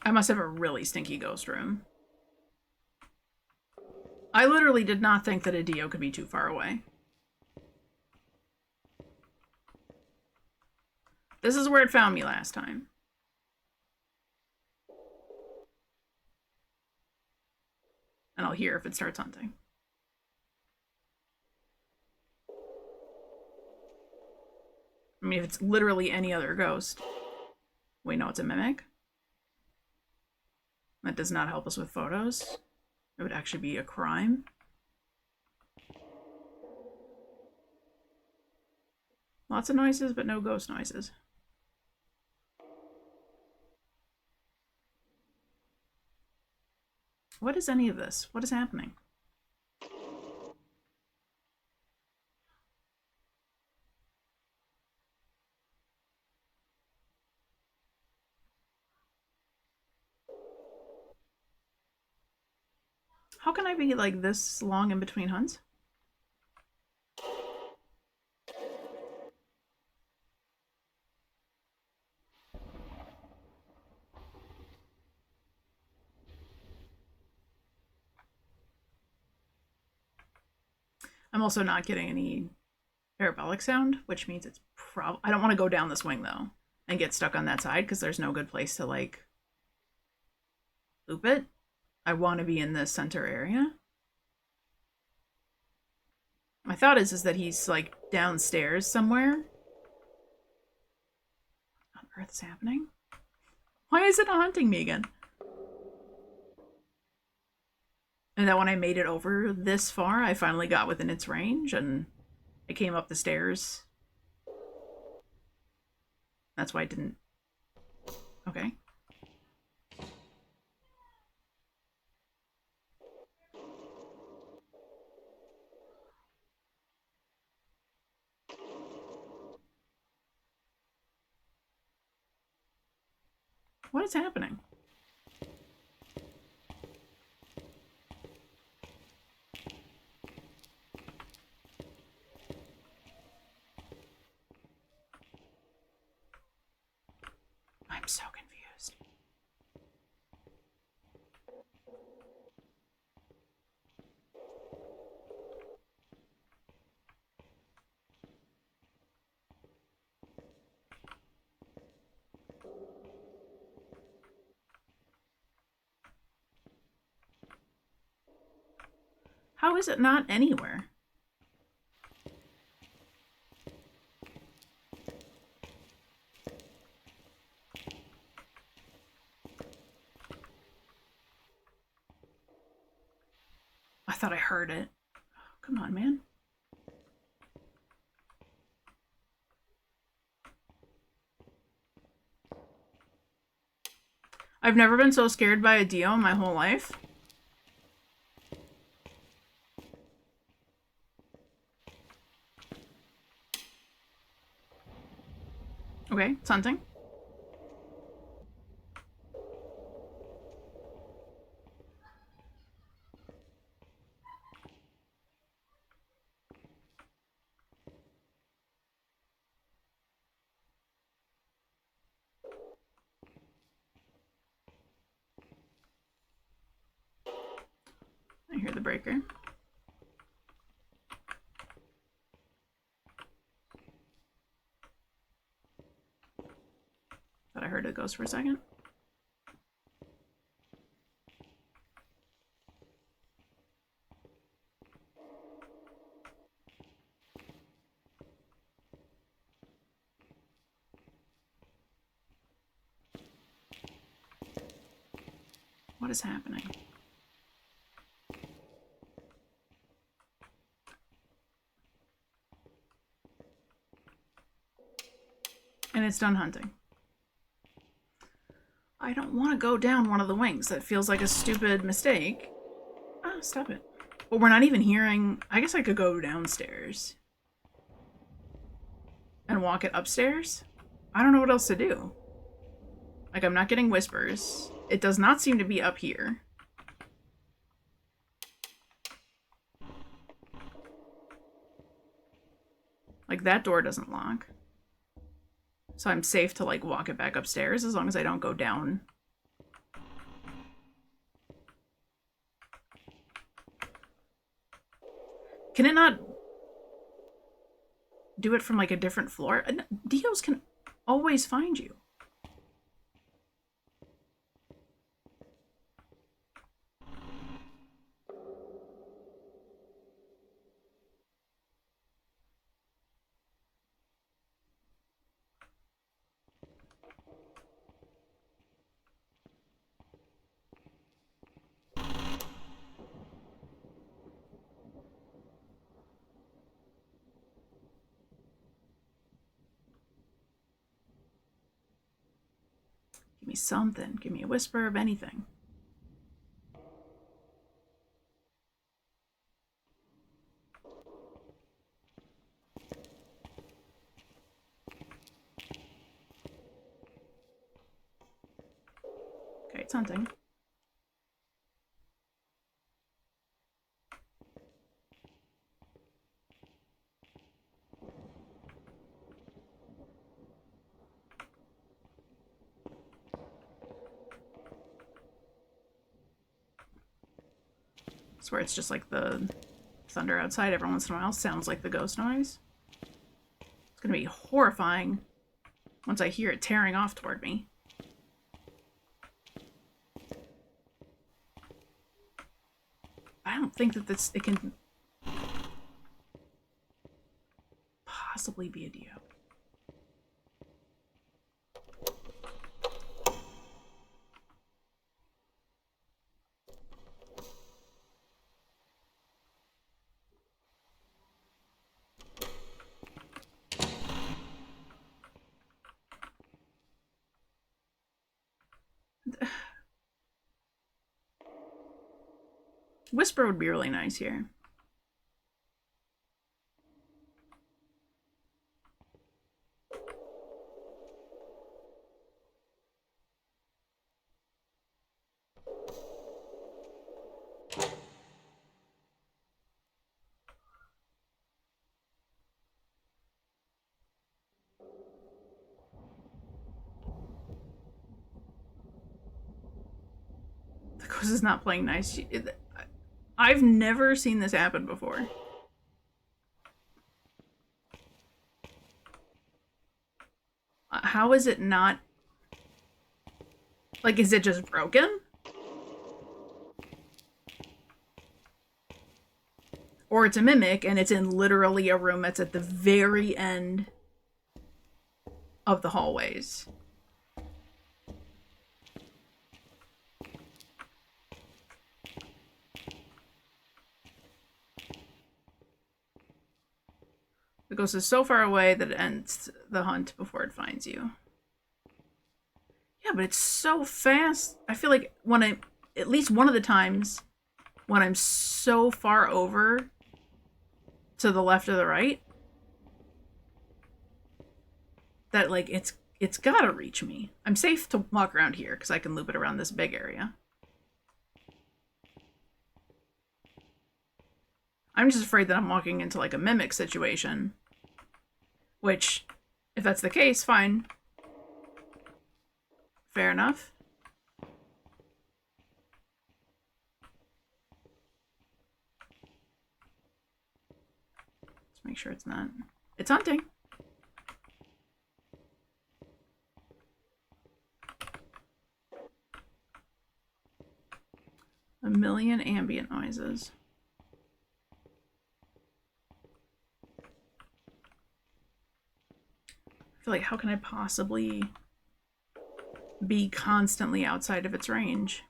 S1: I must have a really stinky ghost room. I literally did not think that a Dio could be too far away. This is where it found me last time. And I'll hear if it starts hunting. I mean, if it's literally any other ghost. Wait, no, it's a mimic? That does not help us with photos. It would actually be a crime. Lots of noises, but no ghost noises. What is any of this? What is happening? How can I be like this long in between hunts? I'm also not getting any parabolic sound, which means it's I don't want to go down this wing though and get stuck on that side because there's no good place to like loop it. I want to be in the center area. My thought is that he's like downstairs somewhere. What on earth is happening? Why is it not hunting me again? And that when I made it over this far, I finally got within its range and I came up the stairs. That's why I didn't... Okay. What is happening? I'm so confused. How is it not anywhere? I thought I heard it. Oh, come on, man. I've never been so scared by a Dio in my whole life. Okay, it's hunting. I hear the breaker. Thought I heard it ghost for a second. What is happening? And it's done hunting. I don't want to go down one of the wings. That feels like a stupid mistake. Ah, stop it. But we're not even hearing... I guess I could go downstairs. and walk it upstairs? I don't know what else to do. Like, I'm not getting whispers. It does not seem to be up here. Like, that door doesn't lock. So I'm safe to, like, walk it back upstairs as long as I don't go down. Can it not do it from, like, a different floor? Dios can always find you. Give me something. Give me a whisper of anything. Okay, it's hunting. I swear it's just like the thunder outside every once in a while sounds like the ghost noise. It's gonna be horrifying once I hear it tearing off toward me. I don't think that it can possibly be a Dio. Whisper would be really nice here. The ghost is not playing nice. I've never seen this happen before. How is it not... Like, is it just broken? Or it's a mimic and it's in literally a room that's at the very end of the hallways. The ghost is so far away that it ends the hunt before it finds you. Yeah, but it's so fast. I feel like when at least one of the times when I'm so far over to the left or the right, that, like, it's gotta reach me. I'm safe to walk around here because I can loop it around this big area. I'm just afraid that I'm walking into, like, a mimic situation. Which, if that's the case, fine. Fair enough. Let's make sure it's not. It's hunting. A million ambient noises. I feel like, how can I possibly be constantly outside of its range?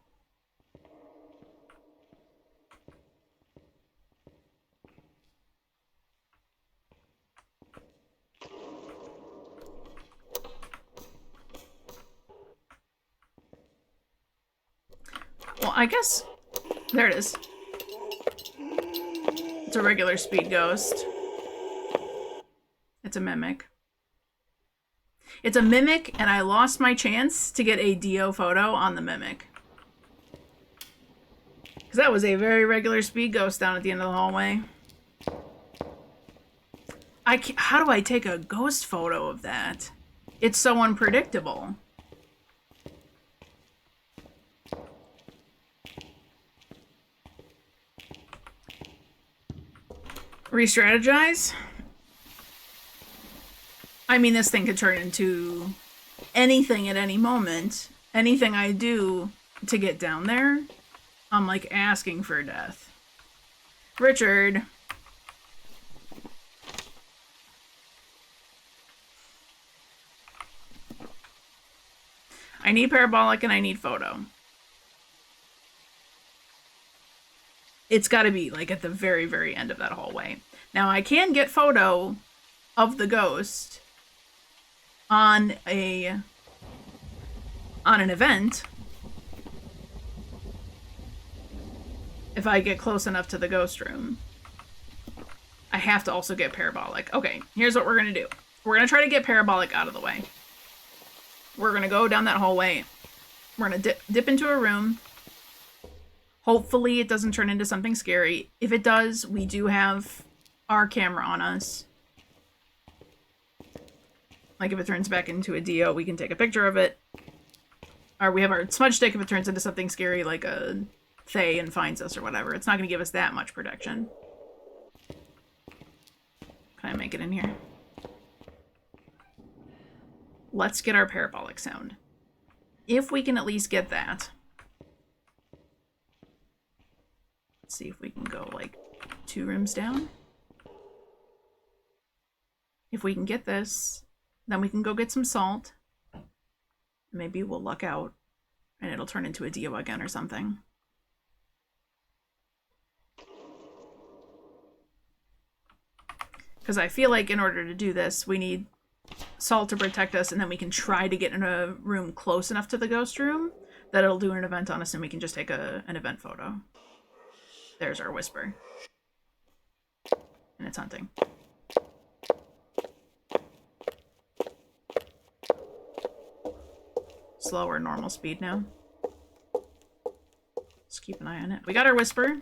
S1: Well, I guess... There it is. It's a regular speed ghost. It's a mimic. It's a mimic, and I lost my chance to get a Dio photo on the mimic. Because that was a very regular speed ghost down at the end of the hallway. How do I take a ghost photo of that? It's so unpredictable. Re-strategize? I mean, this thing could turn into anything at any moment. Anything I do to get down there, I'm like asking for death. Richard. I need parabolic and I need photo. It's got to be like at the very, very end of that hallway. Now I can get photo of the ghost on an event if I get close enough to the ghost room. I have to also get parabolic. Okay, here's what we're gonna do. We're gonna try to get parabolic out of the way. We're gonna go down that hallway. We're gonna dip into a room. Hopefully it doesn't turn into something scary. If it does, we do have our camera on us. Like if it turns back into a Dio, we can take a picture of it. Or we have our smudge stick if it turns into something scary like a Fae and finds us or whatever. It's not going to give us that much protection. Can I make it in here? Let's get our parabolic sound. If we can at least get that. Let's see if we can go like 2 rooms down. If we can get this, then we can go get some salt. Maybe we'll luck out and it'll turn into a Dio again or something. Because I feel like in order to do this, we need salt to protect us, and then we can try to get in a room close enough to the ghost room that it'll do an event on us and we can just take an event photo. There's our whisper. And it's hunting. Slow or normal speed now. Just keep an eye on it. We got our whisper.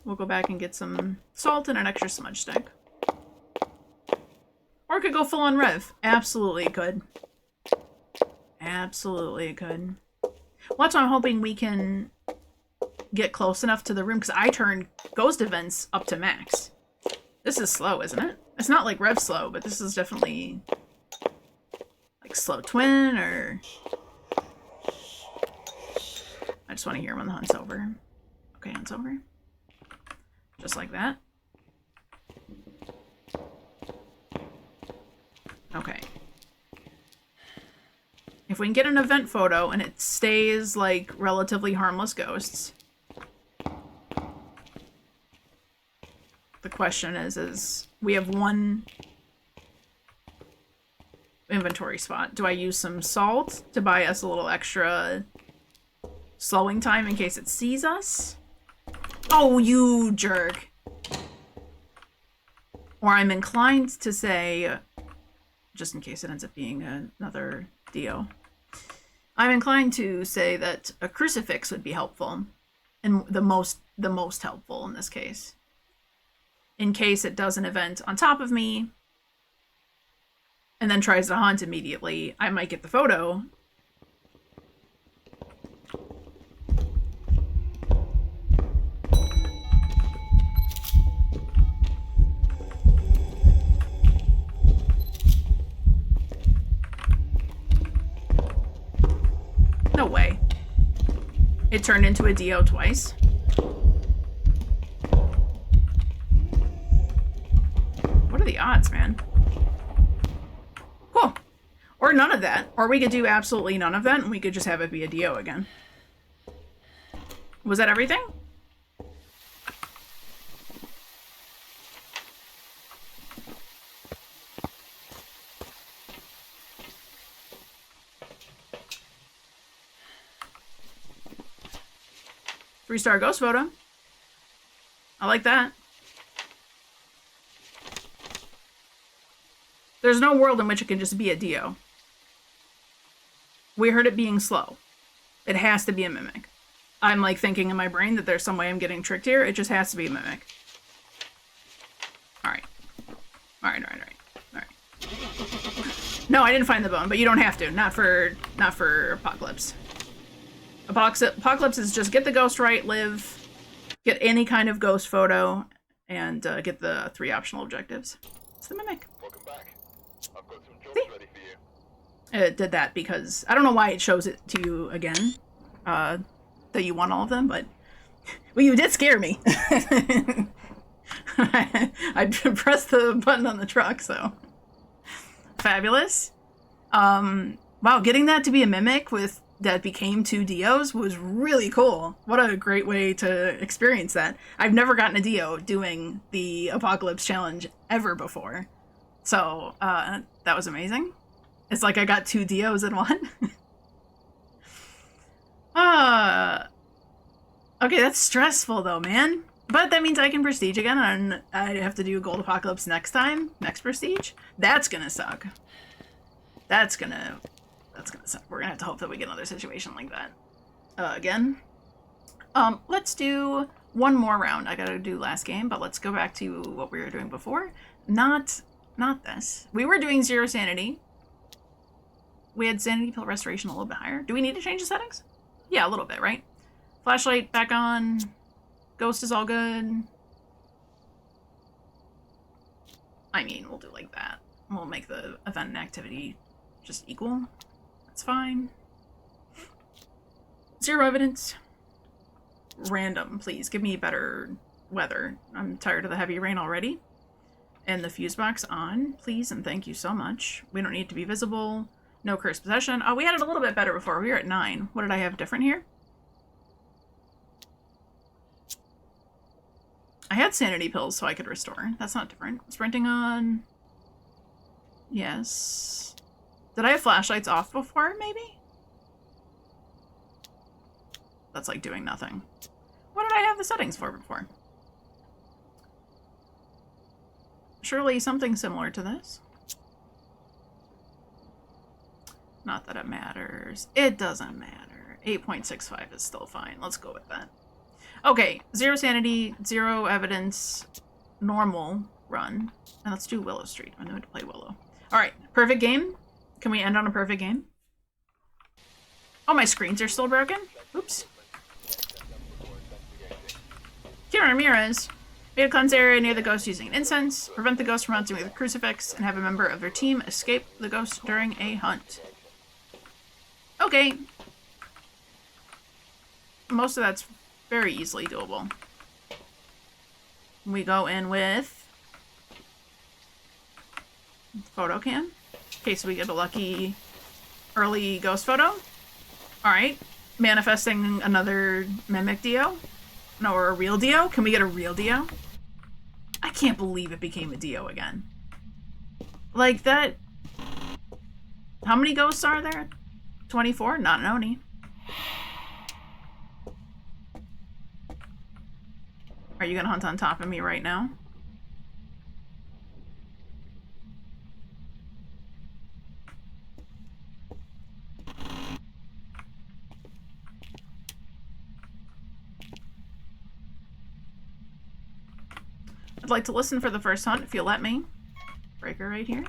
S1: We'll go back and get some salt and an extra smudge stick. Or it could go full on rev. Absolutely it could. Absolutely it could. Well, that's why I'm hoping we can get close enough to the room, because I turned ghost events up to max. This is slow, isn't it? It's not like rev slow, but this is definitely like slow twin, or I just want to hear when the hunt's over. Okay, hunt's over. Just like that. Okay. If we can get an event photo and it stays like relatively harmless ghosts. The question is we have 1 inventory spot. Do I use some salt to buy us a little extra slowing time in case it sees us? Oh, you jerk. Or I'm inclined to say, just in case it ends up being another Dio, I'm inclined to say that a crucifix would be helpful, and the most helpful in this case. In case it does an event on top of me, and then tries to hunt immediately, I might get the photo. No way. It turned into a Dio twice. What are the odds, man? Cool. Or none of that. Or we could do absolutely none of that and we could just have it be a Dio again. Was that everything? 3-star ghost photo. I like that. There's no world in which it can just be a Dio. We heard it being slow. It has to be a mimic. I'm like thinking in my brain that there's some way I'm getting tricked here. It just has to be a mimic. Alright. Alright. No, I didn't find the bone, but you don't have to. Not for Apocalypse. Apocalypse is just get the ghost right, live, get any kind of ghost photo, and get the 3 optional objectives. It's the mimic.
S2: Welcome back. I've got some jobs ready for you.
S1: It did that because I don't know why it shows it to you again, that you want all of them, but well, you did scare me. I pressed the button on the truck, so fabulous. Wow, getting that to be a mimic with that became 2 Dios was really cool. What a great way to experience that. I've never gotten a Dio doing the Apocalypse challenge ever before, so that was amazing. It's like I got 2 Dios in one. Okay, that's stressful though, man. But that means I can prestige again, and I have to do a gold apocalypse next time, next prestige. That's gonna suck. That's gonna suck. We're gonna have to hope that we get another situation like that again. Let's do one more round. I gotta do last game, but let's go back to what we were doing before. Not this. We were doing 0 sanity. We had sanity pill restoration a little bit higher. Do we need to change the settings? Yeah, a little bit, right? Flashlight back on. Ghost is all good. I mean, we'll do like that. We'll make the event and activity just equal. That's fine. 0 evidence. Random, please. Give me better weather. I'm tired of the heavy rain already. And the fuse box on, please, and thank you so much. We don't need to be visible. No cursed possession. Oh, we had it a little bit better before. We were at 9. What did I have different here? I had sanity pills so I could restore. That's not different. Sprinting on. Yes. Did I have flashlights off before, maybe? That's like doing nothing. What did I have the settings for before? Surely something similar to this. Not that it matters. It doesn't matter. 8.65 is still fine. Let's go with that. Okay, 0 sanity, 0 evidence, normal run. And let's do Willow Street. I'm going to play Willow. Alright, perfect game. Can we end on a perfect game? Oh, my screens are still broken? Oops. Kira Ramirez. Made a cleanse area near the ghost using an incense. Prevent the ghost from hunting with a crucifix. And have a member of their team escape the ghost during a hunt. Okay. Most of that's very easily doable. We go in with photo cam in case we get a lucky early ghost photo. Alright. Manifesting another mimic Dio. No, or a real Dio. Can we get a real Dio? I can't believe it became a Dio again. Like that. How many ghosts are there? 24? Not an Oni. Are you gonna hunt on top of me right now? I'd like to listen for the first hunt if you'll let me. Breaker right here.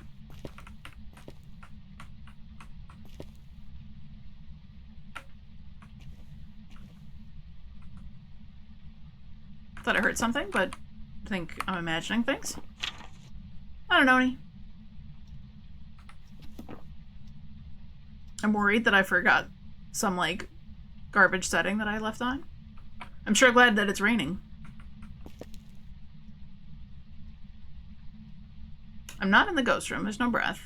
S1: Thought I heard something, but I think I'm imagining things. I don't know any. I'm worried that I forgot some, like, garbage setting that I left on. I'm sure glad that it's raining. I'm not in the ghost room. There's no breath.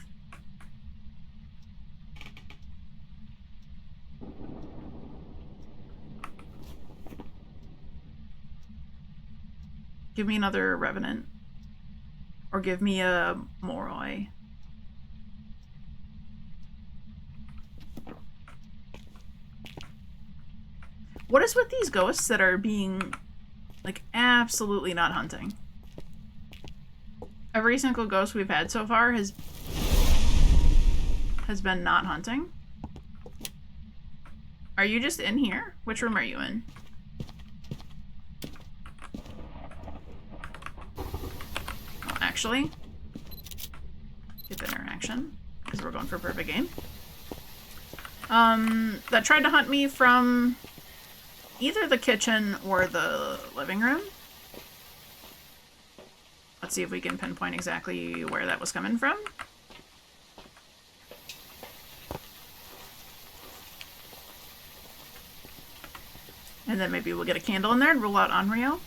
S1: Give me another Revenant. Or give me a Moroi. What is with these ghosts that are being, like, absolutely not hunting? Every single ghost we've had so far has been not hunting. Are you just in here? Which room are you in? Well, actually, get the interaction, because we're going for a perfect game. That tried to hunt me from either the kitchen or the living room. Let's see if we can pinpoint exactly where that was coming from. And then maybe we'll get a candle in there and rule out Onryo.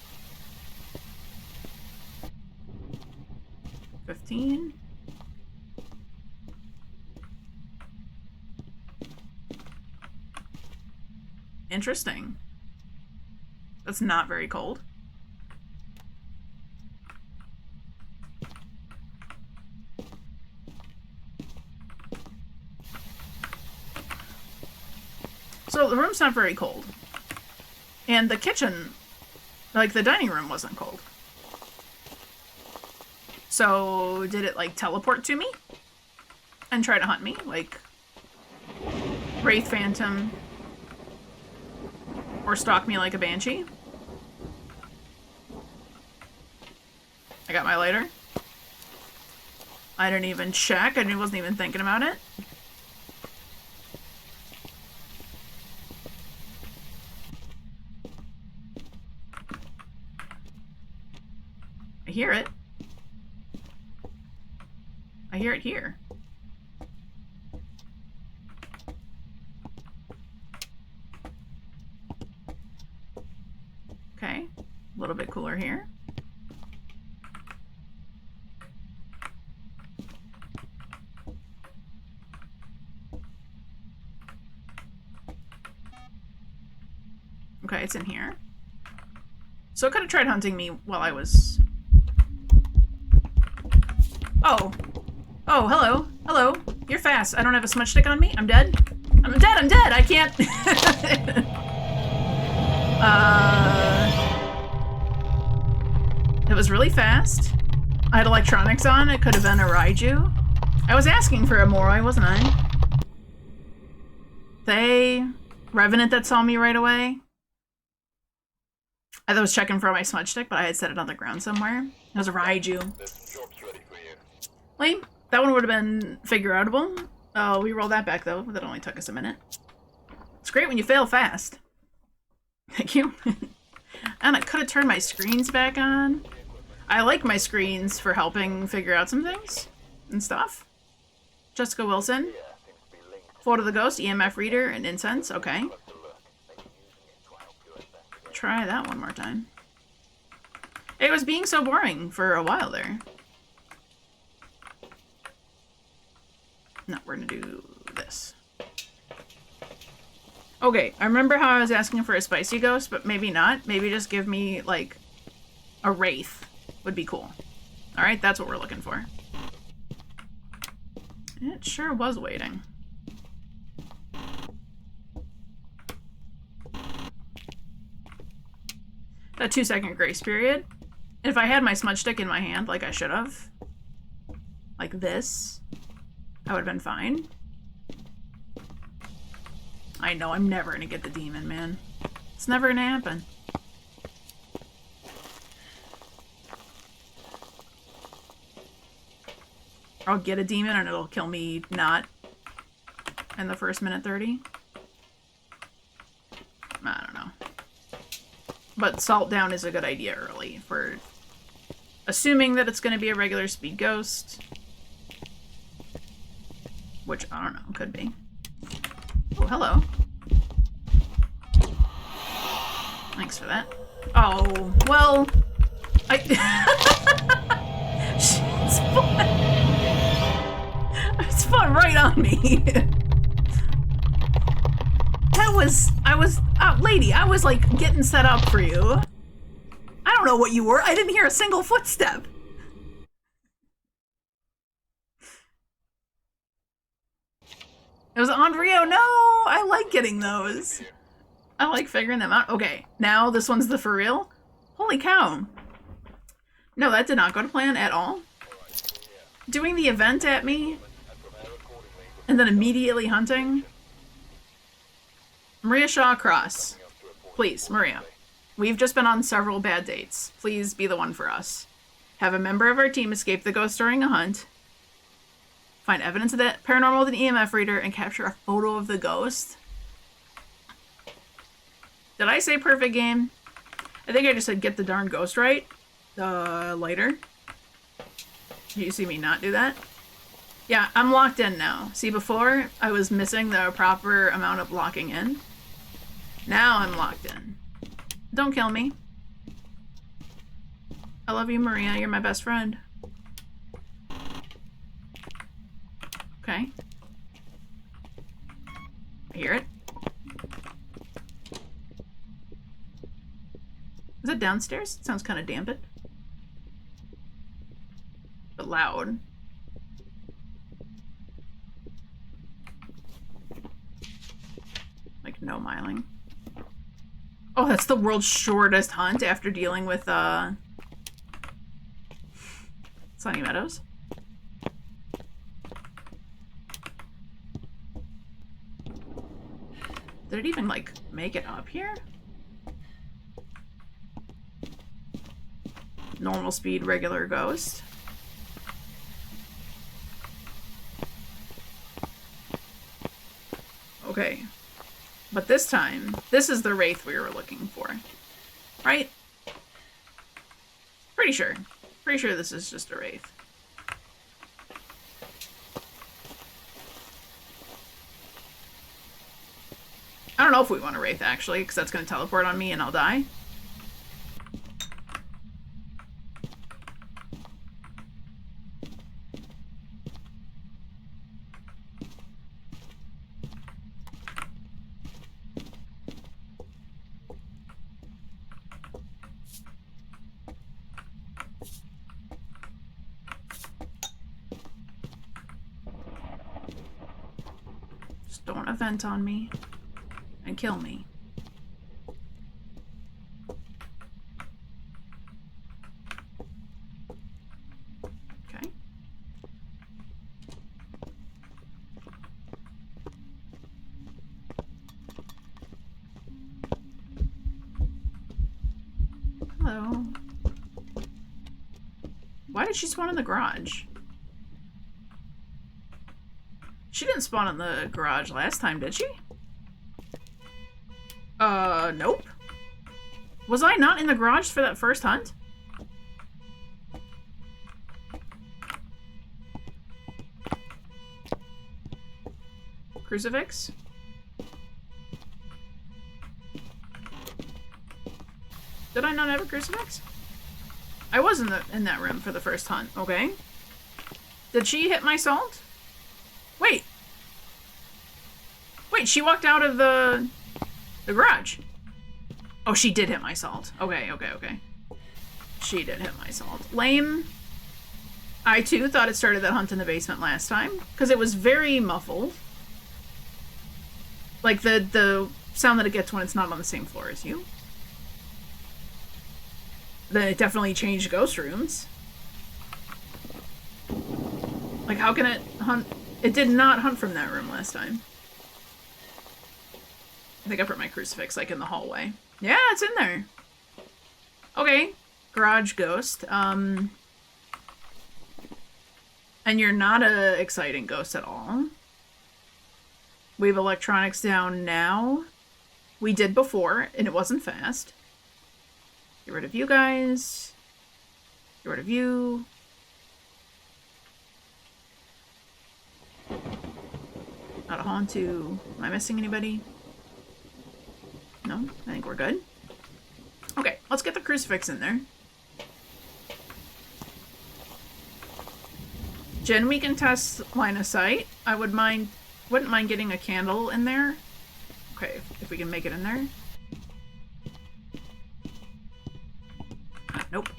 S1: 15. Interesting. That's not very cold. So the room's not very cold. And the kitchen, like the dining room, wasn't cold. So did it like teleport to me? And try to hunt me? Like Wraith Phantom? Or stalk me like a banshee? I got my lighter. I didn't even check. I wasn't even thinking about it. I hear it. I hear it here. Okay, a little bit cooler here. Okay, it's in here. So it could have tried hunting me while I was... Oh. Oh, hello. Hello. You're fast. I don't have a smudge stick on me? I'm dead? I'm dead! I'm dead! I can't... It was really fast. I had electronics on. It could have been a Raiju. I was asking for a Moroi, wasn't I? They... Revenant that saw me right away. I was checking for my smudge stick, but I had set it on the ground somewhere. It was a Raiju. Lame. That one would have been figure-outable. Oh, we rolled that back, though. That only took us a minute. It's great when you fail fast. Thank you. And I could have turned my screens back on. I like my screens for helping figure out some things and stuff. Jessica Wilson. Photo of the Ghost, EMF reader, and incense. Okay. Try that one more time. It was being so boring for a while there. No, we're gonna do this. Okay, I remember how I was asking for a spicy ghost, but maybe not. Maybe just give me, like, a wraith would be cool. Alright, that's what we're looking for. It sure was waiting. That 2-second grace period. If I had my smudge stick in my hand, like I should have, like this, I would have been fine. I know, I'm never gonna get the demon, man. It's never gonna happen. I'll get a demon and it'll kill me not in the first minute 30. I don't know. But salt down is a good idea early for assuming that it's going to be a regular speed ghost. Which, I don't know, could be. Oh, hello. Thanks for that. Oh, well, It spawned right on me. Lady, I was like getting set up for you. I don't know what you were. I didn't hear a single footstep. It was Onryo. No, I like getting those. I like figuring them out. Okay, now this one's the for real. Holy cow. No, that did not go to plan at all. Doing the event at me and then immediately hunting. Maria Shaw Cross. Please, Maria. We've just been on several bad dates. Please be the one for us. Have a member of our team escape the ghost during a hunt. Find evidence of that paranormal with an EMF reader and capture a photo of the ghost. Did I say perfect game? I think I just said get the darn ghost right. Later. You see me not do that? Yeah, I'm locked in now. See, before I was missing the proper amount of locking in. Now I'm locked in. Don't kill me. I love you, Maria. You're my best friend. Okay. I hear it. Is it downstairs? It sounds kind of dampened. But loud. Like no miling. Oh, that's the world's shortest hunt after dealing with Sunny Meadows. Did it even, like, make it up here? Normal speed, regular ghost. Okay. But this time, this is the wraith we were looking for. Right? Pretty sure. Pretty sure this is just a wraith. I don't know if we want a wraith, actually, because that's going to teleport on me and I'll die. Just don't event on me. And kill me. Okay. Hello. Why did she spawn in the garage? She didn't spawn in the garage last time, did she? Nope. Was I not in the garage for that first hunt? Crucifix? Did I not have a crucifix? I was in that room for the first hunt, okay. Did she hit my salt? Wait. Wait, she walked out of the garage. Oh, she did hit my salt. Okay, okay, okay. She did hit my salt. Lame. I, too, thought it started that hunt in the basement last time. Because it was very muffled. Like, the sound that it gets when it's not on the same floor as you. Then it definitely changed ghost rooms. Like, how can it hunt? It did not hunt from that room last time. I think I put my crucifix, like, in the hallway. Yeah, it's in there. Okay. Garage ghost. And you're not a exciting ghost at all. We have electronics down now. We did before, and it wasn't fast. Get rid of you guys. Get rid of you. Out of Hauntu. Am I missing anybody? No? I think we're good. Okay, let's get the crucifix in there. Jen, we can test line of sight. I wouldn't mind getting a candle in there. Okay, if we can make it in there. Nope.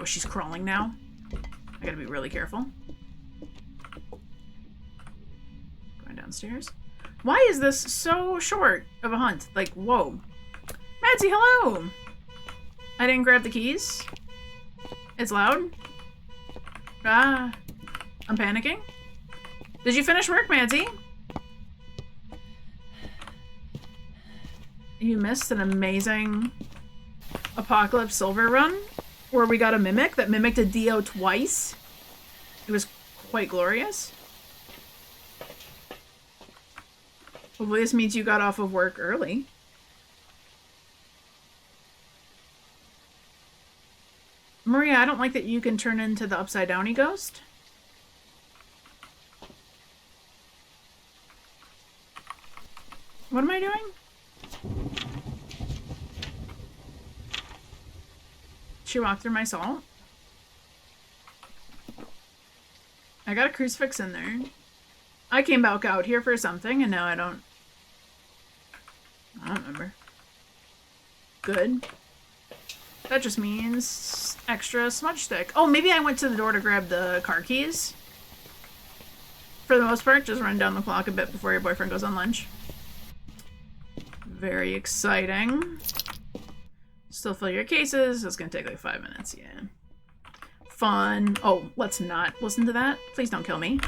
S1: she's crawling now. I gotta be really careful. Going downstairs. Why is this so short of a hunt? Like, whoa. Madsy, hello! I didn't grab the keys. It's loud. Ah. I'm panicking. Did you finish work, Madsy? You missed an amazing Apocalypse Silver run where we got a mimic that mimicked a Dio twice. It was quite glorious. Hopefully this means you got off of work early. Maria, I don't like that you can turn into the upside downy ghost. What am I doing? She walked through my salt. I got a crucifix in there. I came back out here for something, and now I don't remember. Good. That just means extra smudge stick. Oh, maybe I went to the door to grab the car keys. For the most part, just run down the clock a bit before your boyfriend goes on lunch. Very exciting. Still fill your cases. It's gonna take like 5 minutes, yeah. Fun. Oh, let's not listen to that. Please don't kill me.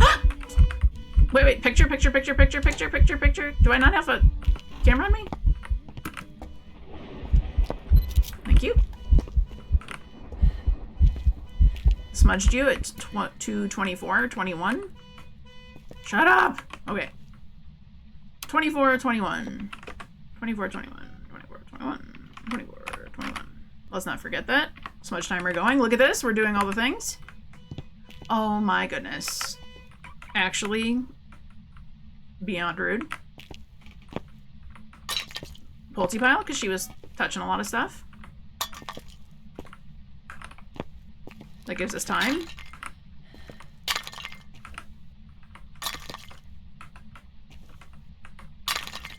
S1: Wait, picture. Do I not have a camera on me? Thank you. Smudged you at 2:24, 21. Shut up! Okay. 24, 21. 24, 21. 24, 21. 24, 21. Let's not forget that. Smudge timer going. Look at this. We're doing all the things. Oh my goodness. Actually, beyond rude. Pulty pile, because she was touching a lot of stuff. That gives us time.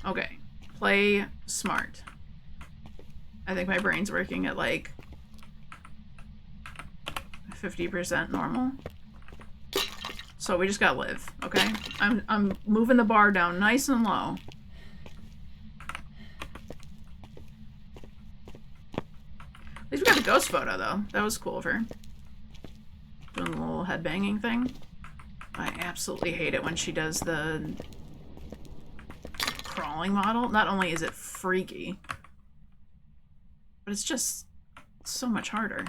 S1: Okay. Play smart. I think my brain's working at like 50% normal. So we just gotta live, okay? I'm moving the bar down nice and low. At least we got a ghost photo though. That was cool of her. Doing the little head banging thing. I absolutely hate it when she does the crawling model. Not only is it freaky, but it's just so much harder.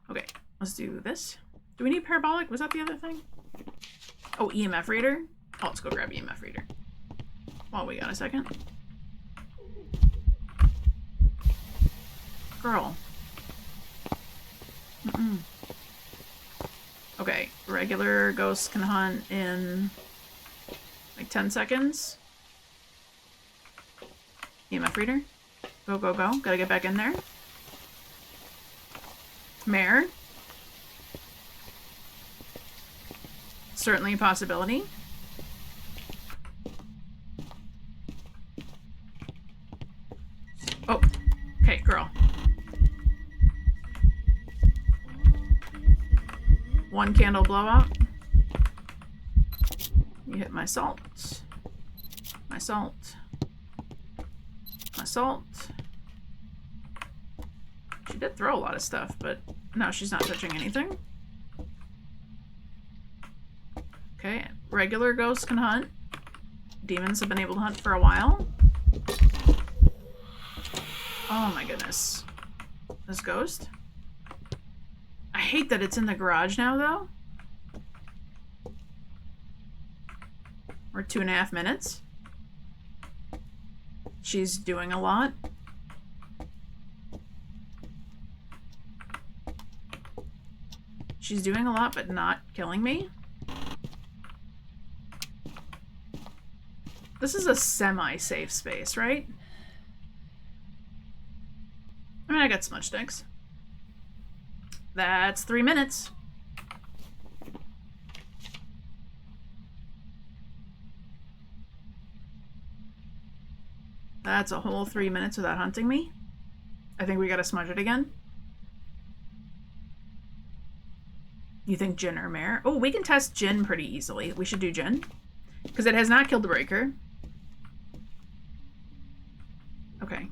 S1: Okay, let's do this. Do we need parabolic? Was that the other thing? Oh, EMF reader? Oh, let's go grab EMF reader. While we got a second. Girl. Okay, regular ghosts can hunt in like 10 seconds. EMF reader. Go. Gotta get back in there. Mare. Certainly a possibility. Oh, okay, girl. One candle blowout. You hit my salt. My salt. My salt. She did throw a lot of stuff, but no, she's not touching anything. Okay, regular ghosts can hunt. Demons have been able to hunt for a while. Oh my goodness. This ghost? I hate that it's in the garage now, though. We're 2.5 minutes. She's doing a lot. She's doing a lot, but not killing me. This is a semi-safe space, right? I mean, I got smudge sticks. That's 3 minutes. That's a whole 3 minutes without hunting me. I think we gotta smudge it again. You think Jin or Mare? Oh, we can test Jin pretty easily. We should do Jin. Because it has not killed the Breaker. Okay.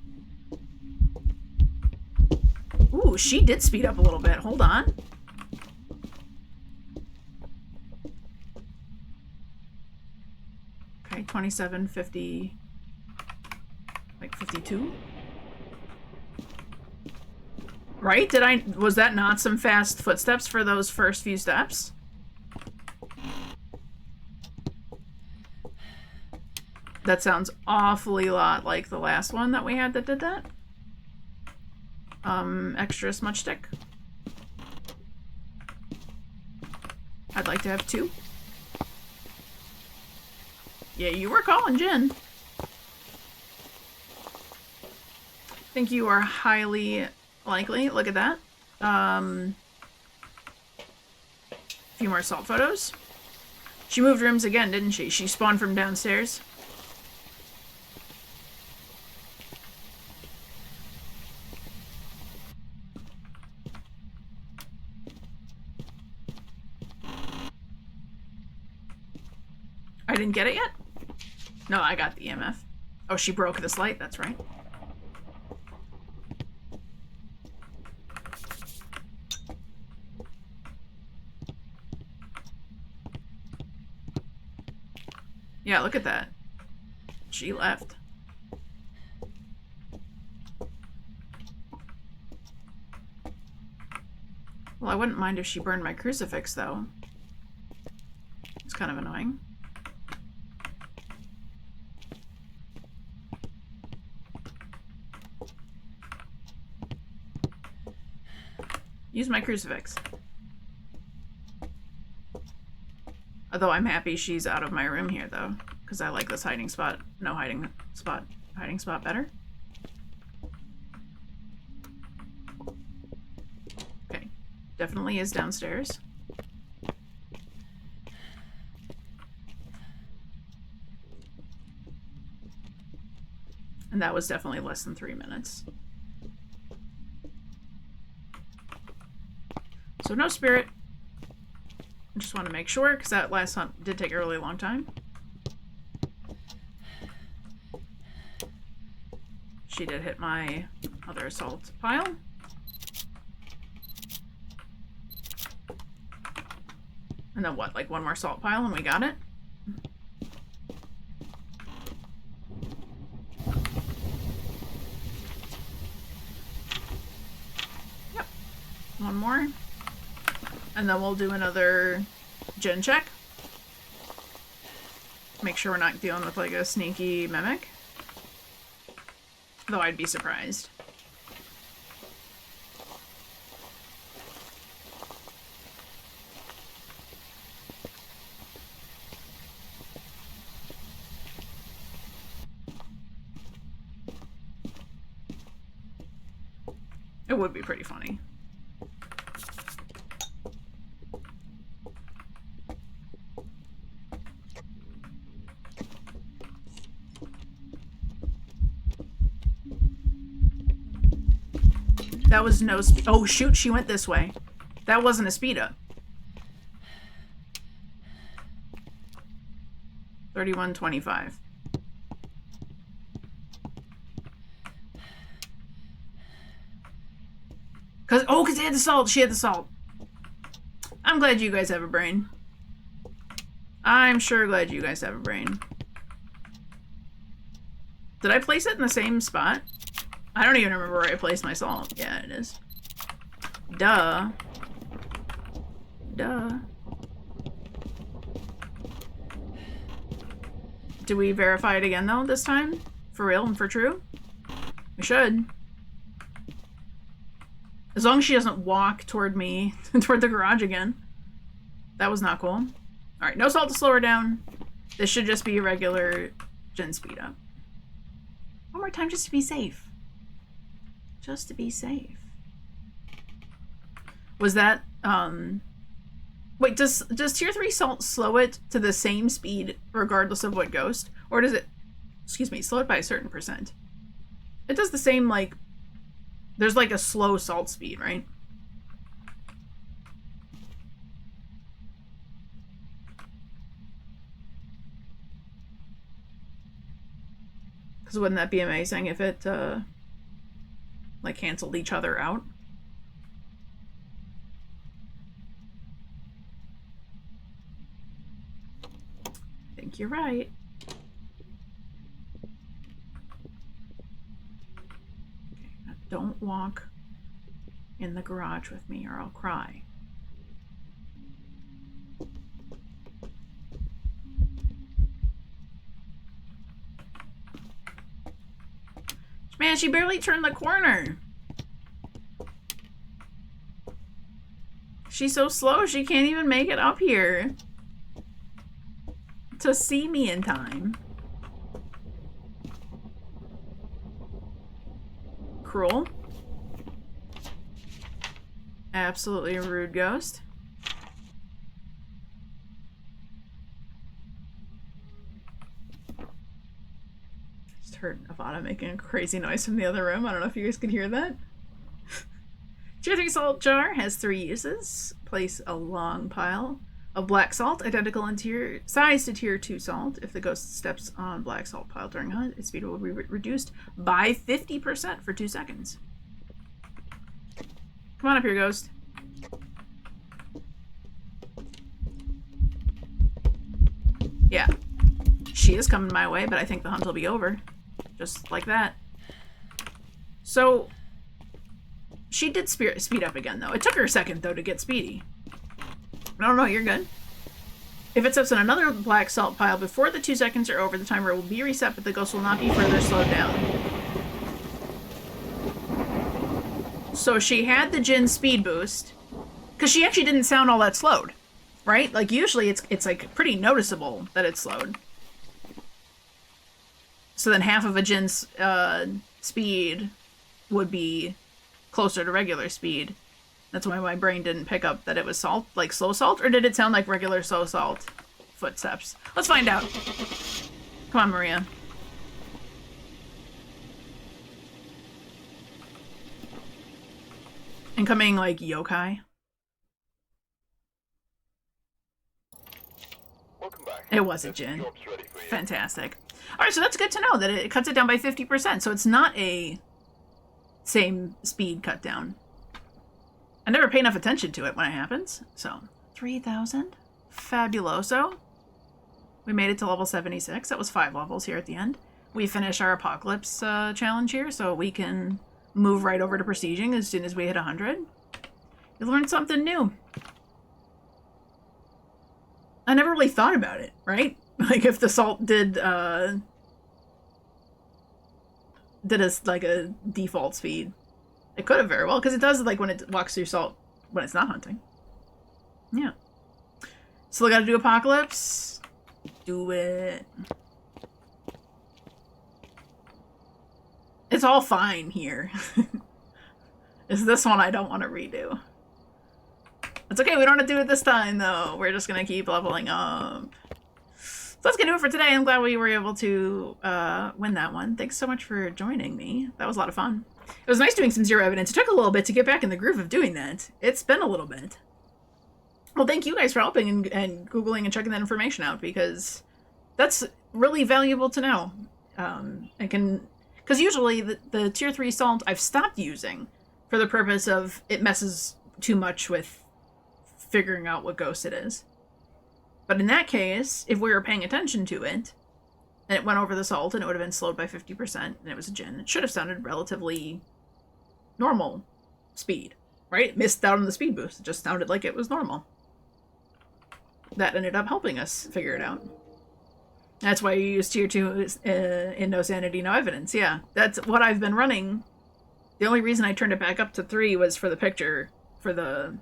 S1: Ooh, she did speed up a little bit. Hold on. Okay, 27, 50... like 52? Right? Was that not some fast footsteps for those first few steps? That sounds awfully lot like the last one that we had that did that. Extra smudge stick. I'd like to have 2. Yeah, you were calling Jin. I think you are highly likely. Look at that. A few more salt photos. She moved rooms again, didn't she? She spawned from downstairs. I didn't get it yet? No, I got the EMF. Oh, she broke this light, that's right. Yeah, look at that. She left. Well, I wouldn't mind if she burned my crucifix, though. It's kind of annoying. Use my crucifix. Although I'm happy she's out of my room here, though, because I like this hiding spot. No hiding spot better. Okay, definitely is downstairs. And that was definitely less than 3 minutes. So no spirit. I just want to make sure, because that last hunt did take a really long time. She did hit my other assault pile. And then what, like one more salt pile and we got it? Yep. One more. And then we'll do another gen check. Make sure we're not dealing with like a sneaky mimic. Though I'd be surprised. It would be pretty funny. That was no speed. Oh shoot, she went this way. That wasn't a speed up. 31:25. Cause they had the salt. She had the salt. I'm glad you guys have a brain. I'm sure glad you guys have a brain. Did I place it in the same spot? I don't even remember where I placed my salt. Yeah, it is. Duh. Duh. Do we verify it again, though, this time? For real and for true? We should. As long as she doesn't walk toward me, toward the garage again. That was not cool. Alright, no salt to slow her down. This should just be a regular gen speed up. One more time just to be safe. Just to be safe. Was that, wait, does tier 3 salt slow it to the same speed regardless of what ghost? Or does it, excuse me, slow it by a certain percent? It does the same, like, there's like a slow salt speed, right? Because wouldn't that be amazing if it, like, canceled each other out? I think you're right. Okay, now don't walk in the garage with me or I'll cry. Man, she barely turned the corner. She's so slow, she can't even make it up here to see me in time. Cruel. Absolutely a rude ghost. Heard Avada making a crazy noise from the other room. I don't know if you guys could hear that. Tier 3 salt jar has 3 uses. Place a long pile of black salt, identical in size to tier 2 salt. If the ghost steps on black salt pile during hunt, its speed will be reduced by 50% for 2 seconds. Come on up here, ghost. Yeah. She is coming my way, but I think the hunt will be over. Just like that. So, she did speed up again, though. It took her a second, though, to get speedy. No, you're good. If it steps on another black salt pile before the 2 seconds are over, the timer will be reset, but the ghost will not be further slowed down. So she had the Jinn speed boost, because she actually didn't sound all that slowed, right? Like, usually it's like, pretty noticeable that it's slowed. So then half of a Jinn's speed would be closer to regular speed. That's why my brain didn't pick up that it was salt, like slow salt, or did it sound like regular slow salt footsteps? Let's find out. Come on, Maria. Incoming, like, yokai.
S2: Welcome back.
S1: It was a Jinn. Fantastic. Alright, so that's good to know that it cuts it down by 50%, so it's not a same speed cut down. I never pay enough attention to it when it happens. So, 3,000. Fabuloso. We made it to level 76. That was 5 levels here at the end. We finished our Apocalypse challenge here, so we can move right over to Prestiging as soon as we hit 100. You learned something new. I never really thought about it, right? Like, if the salt did a like a default speed. It could have very well, because it does, like, when it walks through salt when it's not hunting. Yeah. Still gotta do Apocalypse. Do it. It's all fine here. It's this one I don't want to redo. It's okay, we don't have to do it this time, though. We're just gonna keep leveling up. So that's gonna do it for today. I'm glad we were able to win that one. Thanks so much for joining me. That was a lot of fun. It was nice doing some zero evidence. It took a little bit to get back in the groove of doing that. It's been a little bit. Well, thank you guys for helping and Googling and checking that information out, because that's really valuable to know. Because usually the tier 3 salt I've stopped using for the purpose of it messes too much with figuring out what ghost it is. But in that case, if we were paying attention to it, and it went over the salt and it would have been slowed by 50%, and it was a Jinn, it should have sounded relatively normal speed, right? It missed out on the speed boost. It just sounded like it was normal. That ended up helping us figure it out. That's why you use tier 2 in no sanity, no evidence. Yeah, that's what I've been running. The only reason I turned it back up to 3 was for the picture. For the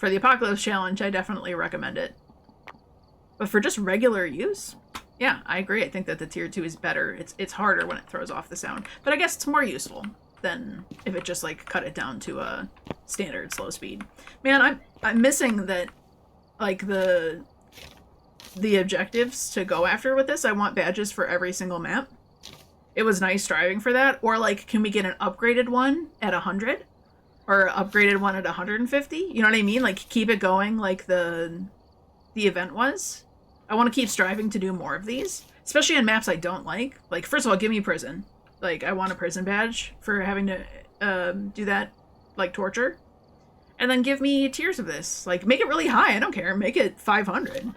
S1: Apocalypse challenge, I definitely recommend it. But for just regular use, yeah, I agree. I think that the tier 2 is better. It's harder when it throws off the sound. But I guess it's more useful than if it just, like, cut it down to a standard slow speed. Man, I'm missing that, like, the objectives to go after with this. I want badges for every single map. It was nice striving for that. Or, like, can we get an upgraded one at 100? Or upgraded one at 150? You know what I mean? Like, keep it going like the event was. I want to keep striving to do more of these. Especially on maps I don't like. Like, first of all, give me prison. Like, I want a prison badge for having to do that, like, torture. And then give me tiers of this. Like, make it really high. I don't care. Make it 500.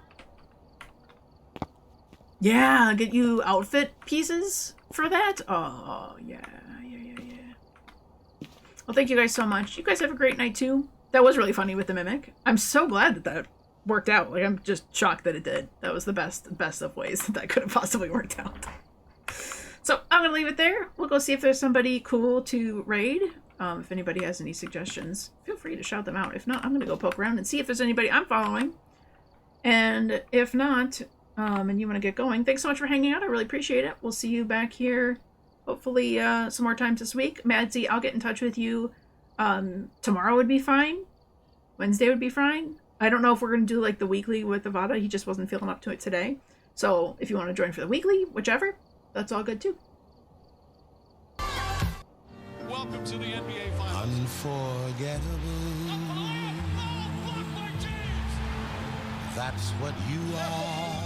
S1: Yeah, get you outfit pieces for that. Oh, yeah. Well, thank you guys so much. You guys have a great night, too. That was really funny with the Mimic. I'm so glad that that worked out. Like, I'm just shocked that it did. That was the best of ways that could have possibly worked out. So I'm gonna leave it there. We'll go see if there's somebody cool to raid. If anybody has any suggestions, feel free to shout them out. If not, I'm gonna go poke around and see if there's anybody I'm following. And if not, and you want to get going, thanks so much for hanging out. I really appreciate it. We'll see you back here, hopefully some more times this week. Madsy, I'll get in touch with you. Tomorrow would be fine. Wednesday would be fine. I don't know if we're going to do like the weekly with Avada. He just wasn't feeling up to it today. So if you want to join for the weekly, whichever, that's all good too.
S3: Welcome to the NBA Finals.
S4: Unforgettable. That's what you are.